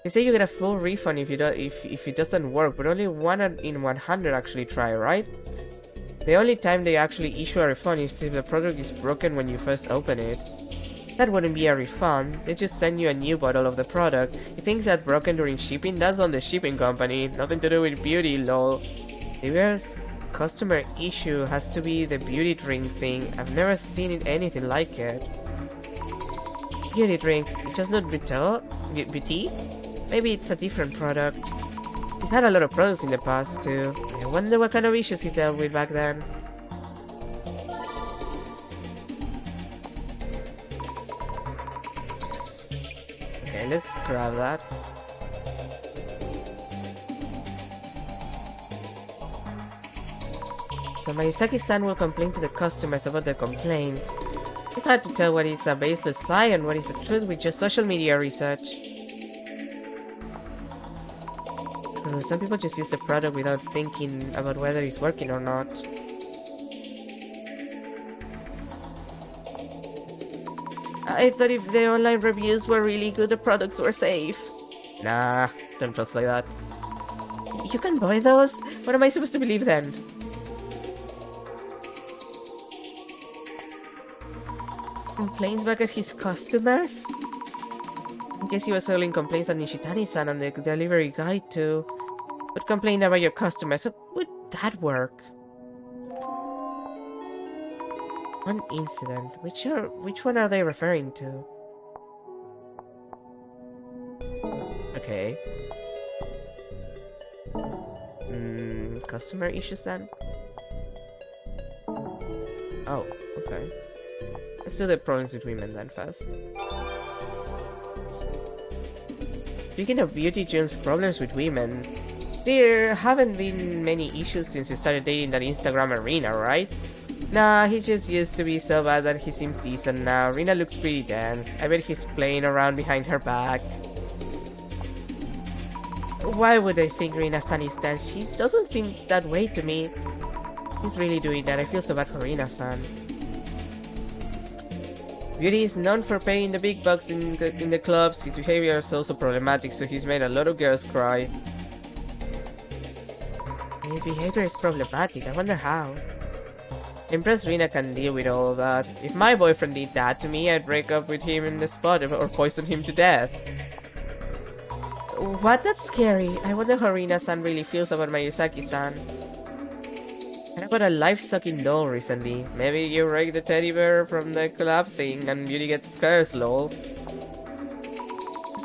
They say you get a full refund if it doesn't work, but only 1 in 100 actually try, right? The only time they actually issue a refund is if the product is broken when you first open it. That wouldn't be a refund. They just send you a new bottle of the product. If things are broken during shipping, that's on the shipping company. Nothing to do with beauty, lol. Reverse customer issue has to be the beauty drink thing. I've never seen anything like it. Beauty drink, it's just not beauty? Maybe it's a different product. He's had a lot of products in the past too. I wonder what kind of issues he dealt with back then. Okay, let's grab that. So Mayuzaki-san will complain to the customers about their complaints. It's hard to tell what is a baseless lie and what is the truth with just social media research. Some people just use the product without thinking about whether it's working or not. I thought if the online reviews were really good, the products were safe. Nah, don't trust like that. You can buy those? What am I supposed to believe then? Complaints back at his customers? In case he was hurling complaints on Nishitani-san and the delivery guy too. But complain about your customers, how would that work? One incident. Which one are they referring to? Okay. Customer issues then? Oh, okay. Let's do the problems with women then first. Speaking of Beauty Jun's problems with women, there haven't been many issues since he started dating that Instagram arena, right? Nah, he just used to be so bad that he seems decent now. Rina looks pretty dense. I bet he's playing around behind her back. Why would I think Rina-san is dense? She doesn't seem that way to me. He's really doing that. I feel so bad for Rina-san. Beauty is known for paying the big bucks in the clubs. His behavior is also problematic, so he's made a lot of girls cry. His behavior is problematic. I wonder how. Impressed Rina can deal with all of that. If my boyfriend did that to me, I'd break up with him in the spot or poison him to death. What? That's scary. I wonder how Rina-san really feels about Mayuzaki-san. I got a life-sucking doll recently. Maybe you rake the teddy bear from the club thing and Beauty gets scares, lol.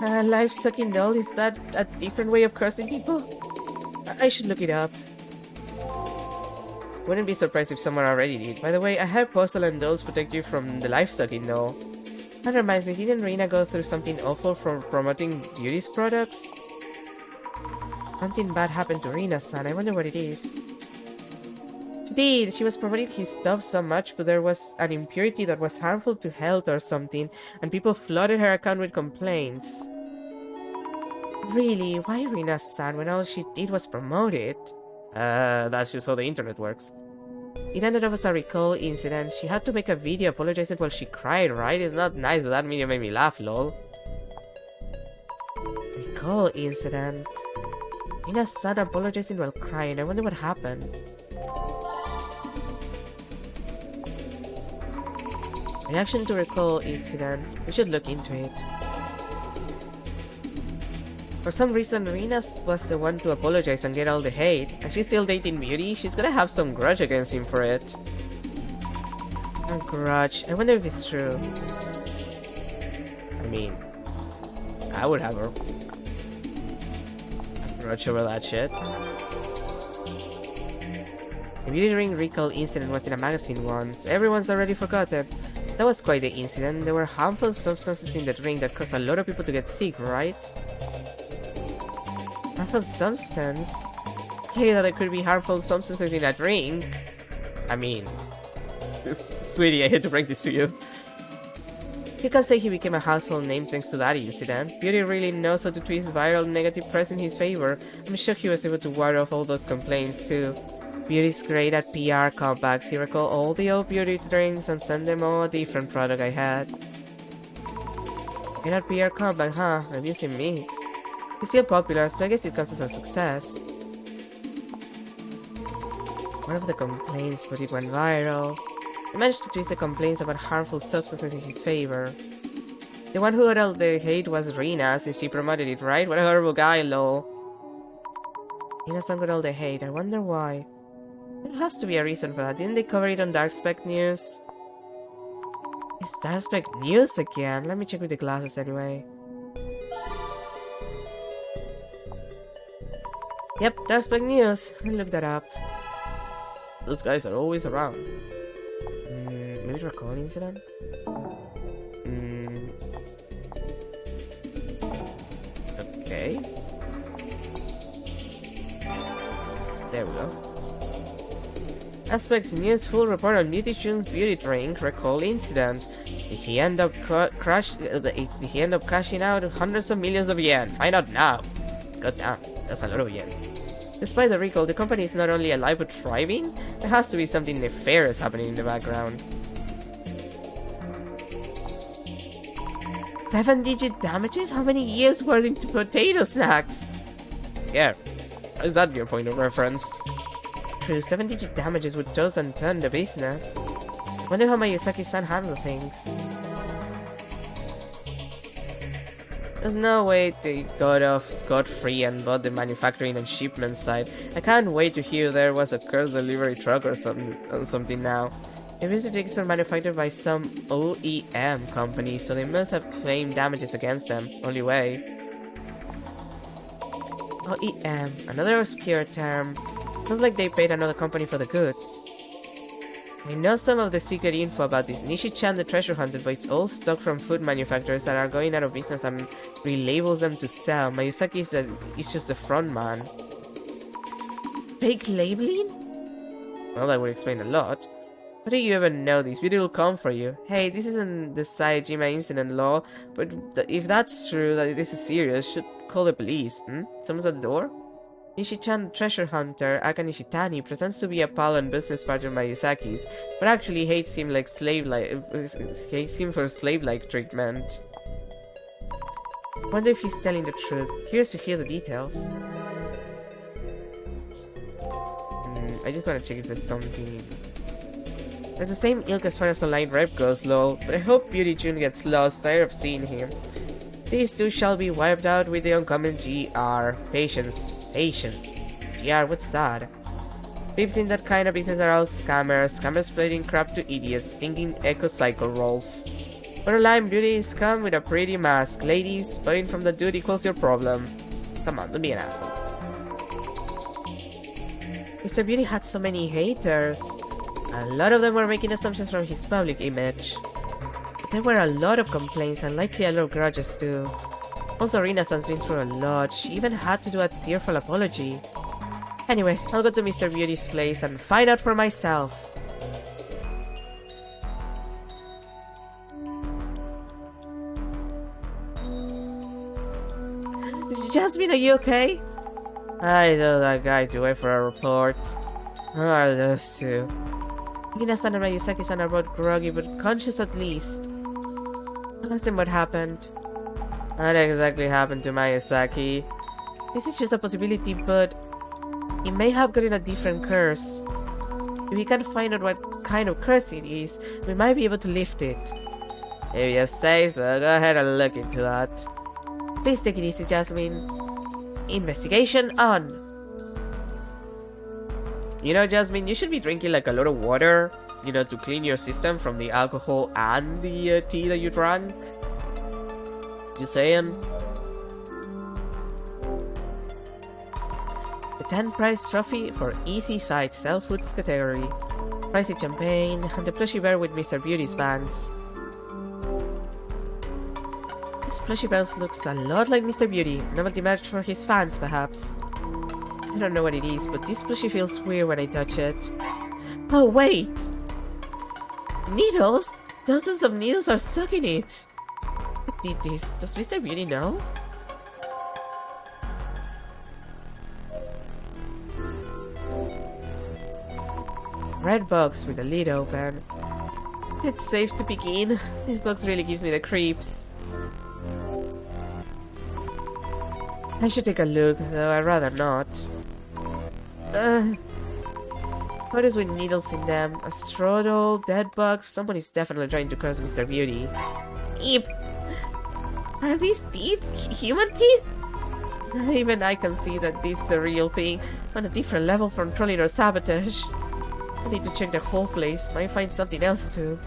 A life-sucking doll? Is that a different way of cursing people? I should look it up. Wouldn't be surprised if someone already did. By the way, I have porcelain dolls protect you from the life-sucking doll. That reminds me, didn't Rina go through something awful from promoting Beauty's products? Something bad happened to Rina-san. I wonder what it is. She did. She was promoting his stuff so much, but there was an impurity that was harmful to health or something, and people flooded her account with complaints. Really? Why Rina-san when all she did was promote it? That's just how the internet works. It ended up as a recall incident. She had to make a video apologizing while she cried, right? It's not nice, but that video made me laugh, lol. Recall incident. Rina-san apologizing while crying. I wonder what happened. Reaction to recall incident. We should look into it. For some reason, Rina was the one to apologize and get all the hate, and she's still dating Beauty. She's gonna have some grudge against him for it. A grudge. I wonder if it's true. I mean, I would have a grudge over that shit. The Beauty Ring recall incident was in a magazine once. Everyone's already forgotten. That was quite the incident. There were harmful substances in that ring that caused a lot of people to get sick, right? Harmful substance? Scary that there could be harmful substances in that ring. I mean, sweetie, I hate to break this to you. You can say he became a household name thanks to that incident. Beauty really knows how to twist viral negative press in his favor. I'm sure he was able to ward off all those complaints too. Beauty's great at PR comebacks. He recalled all the old Beauty drinks and sent them all a different product I had. Great at PR comeback, huh? Reviews seem mixed. He's still popular, so I guess it counts as a success. One of the complaints, but it went viral. He managed to twist the complaints about harmful substances in his favor. The one who got all the hate was Rina, since she promoted it, right? What a horrible guy, lol. Rina-san got all the hate. I wonder why. There has to be a reason for that. Didn't they cover it on Dark Spec News? It's Dark Spec News again. Let me check with the glasses anyway. Yep, Dark Spec News. I'll look that up. Those guys are always around. Maybe recall incident? Okay. There we go. Aspects News full report on Beauty June's beauty drink recall incident. He end up cashing out hundreds of millions of yen. Find out now. God damn, that's a lot of yen. Despite the recall, the company is not only alive but thriving. There has to be something nefarious happening in the background. 7-digit damages? How many years were into potato snacks? Yeah, is that your point of reference? True, 7-digit damages would toss and turn the business. Wonder how Mayuzaki-san handled things. There's no way they got off scot-free and bought the manufacturing and shipment side. I can't wait to hear there was a cursed delivery truck or something now. The beauty drinks are manufactured by some OEM company, so they must have claimed damages against them. Only way. OEM, another obscure term. Looks like they paid another company for the goods. I know some of the secret info about this. Nishi-chan the treasure hunter buys all stock from food manufacturers that are going out of business and relabels them to sell. Mayuzaki is just the front man. Fake labeling? Well, that would explain a lot. How do you even know this? Beauty will come for you. Hey, this isn't the Saejima incident law, but if that's true, that this is serious, should call the police. Someone's at the door? Nishi-chan, treasure hunter, Aka Nishitani, pretends to be a pal and business partner of Mayusaki's, but actually hates him for slave-like treatment. Wonder if he's telling the truth. Curious to hear the details. I just want to check if there's something. There's the same ilk as far as online rep goes, lol, but I hope Beauty June gets lost, tired of seeing him. These two shall be wiped out with the uncommon GR. Patience. Patience. GR, what's that? Peeps in that kind of business are all scammers. Scammers splitting crap to idiots, stinking echo cycle Rolf. But online beauty is come with a pretty mask. Ladies, buying from the dude equals your problem. Come on, don't be an asshole. Mr. Beauty had so many haters. A lot of them were making assumptions from his public image. There were a lot of complaints and likely a lot of grudges too. Also, Rina-san's been through a lot. She even had to do a tearful apology. Anyway, I'll go to Mr. Beauty's place and find out for myself. Jasmine, are you okay? I know that guy to wait for a report. Who are those two? Rina-san and Mayusaki-san are both groggy but conscious at least. Ask him what happened. What exactly happened to Mayusaki? This is just a possibility, but he may have gotten a different curse. If we can find out what kind of curse it is, we might be able to lift it. If you say so, go ahead and look into that. Please take it easy, Jasmine. Investigation on! You know, Jasmine, you should be drinking like a lot of water, you know, to clean your system from the alcohol and the tea that you drank. Just saying. The 10 prize trophy for Easy Side Self-Foods category. Pricey champagne and the plushy bear with Mr. Beauty's bangs. This plushy bear looks a lot like Mr. Beauty. Novelty match for his fans, perhaps. I don't know what it is, but this plushie feels weird when I touch it. Oh, wait! Needles? Dozens of needles are stuck in it! Who did this? Does Mr. Beauty know? Red box with the lid open. Is it safe to begin? This box really gives me the creeps. I should take a look, though I'd rather not. Photos with needles in them. A strudel, dead bugs. Someone is definitely trying to curse Mr. Beauty. Eep! Are these teeth? Human teeth? Even I can see that this is a real thing, on a different level from trolling or sabotage. I need to check the whole place. Might find something else too.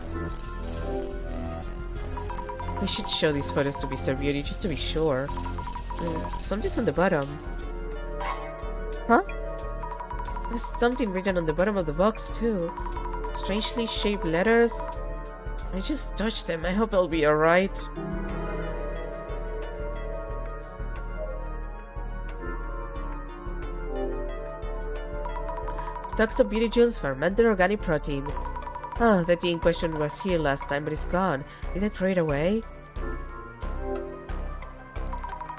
We should show these photos to Mr. Beauty just to be sure. Something's on the bottom. Huh? There's something written on the bottom of the box too. Strangely shaped letters. I just touched them. I hope I'll be alright. Stocks of Beauty June's fermented organic protein. Oh, the tea in question was here last time, but it's gone. Did I throw it away?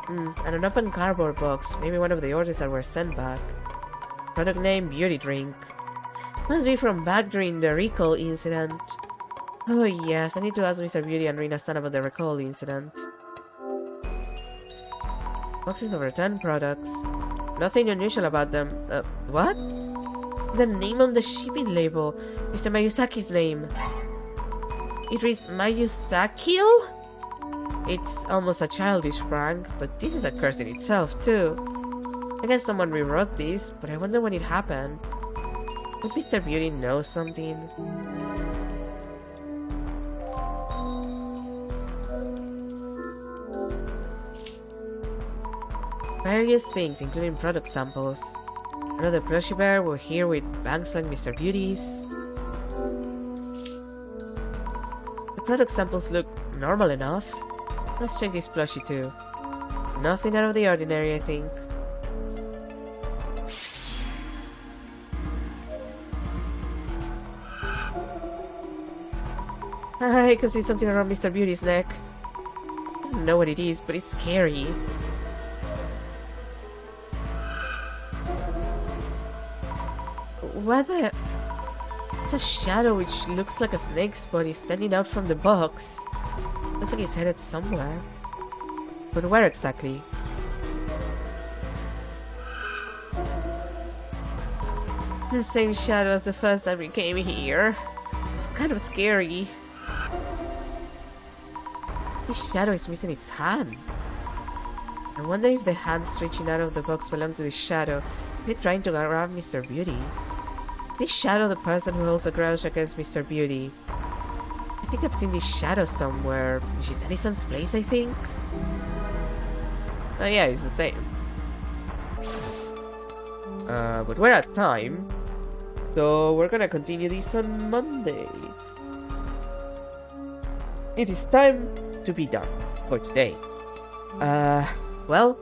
And an open cardboard box. Maybe one of the orders that were sent back. Product name, Beauty Drink. Must be from back during the recall incident. Oh yes, I need to ask Mr. Beauty and Rina-san about the recall incident. Boxes of returned products. Nothing unusual about them. What? The name on the shipping label. Mr. Mayusaki's name. It reads Mayusakil? It's almost a childish prank, but this is a curse in itself too. I guess someone rewrote this, but I wonder when it happened. Would Mr. Beauty know something? Various things, including product samples. Another plushie bear were here with bangs like Mr. Beauty's. The product samples look normal enough. Let's check this plushie too. Nothing out of the ordinary, I think. I can see something around Mr. Beauty's neck. I don't know what it is, but it's scary. What the... It's a shadow which looks like a snake's body standing out from the box. Looks like he's headed somewhere. But where exactly? The same shadow as the first time we came here. It's kind of scary. This shadow is missing its hand. I wonder if the hand stretching out of the box belonged to this shadow. Is it trying to grab Mr. Beauty? Is this shadow the person who holds a grudge against Mr. Beauty? I think I've seen this shadow somewhere. Ishitani-san's place, I think? Oh yeah, it's the same. But we're at time. So we're gonna continue this on Monday. It is time to be done for today. Well,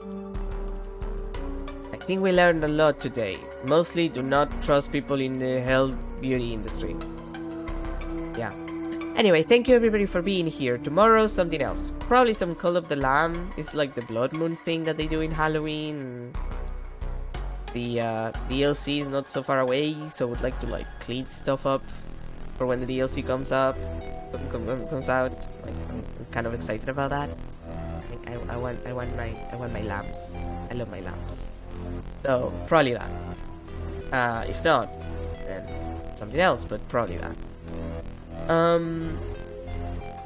I think we learned a lot today. Mostly do not trust people in the health beauty industry. Yeah. Anyway, thank you everybody for being here. Tomorrow, something else. Probably some Call of the Lamb. It's like the Blood Moon thing that they do in Halloween. The DLC is not so far away, so I would like to like clean stuff up for when the DLC comes out. Like, I'm kind of excited about that. I want my lamps. I love my lamps. So probably that. If not, then something else, but probably that.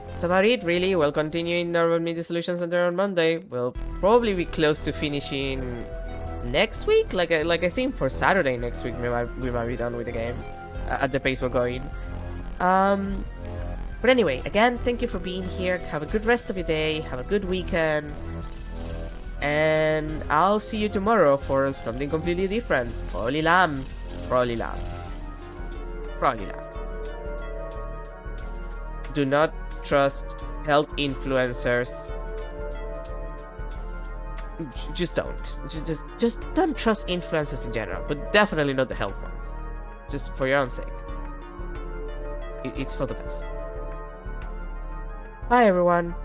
That's about it, really. We'll continue in Normal Me Dissolution Center on Monday. We'll probably be close to finishing next week. Like I think for Saturday next week we might be done with the game at the pace we're going. But anyway, again, thank you for being here. Have a good rest of your day. Have a good weekend. And I'll see you tomorrow for something completely different. Probably lamb. Probably lamb. Probably lamb. Do not trust health influencers. Just don't. Just don't trust influencers in general, but definitely not the health ones. Just for your own sake. It's for the best. Bye everyone.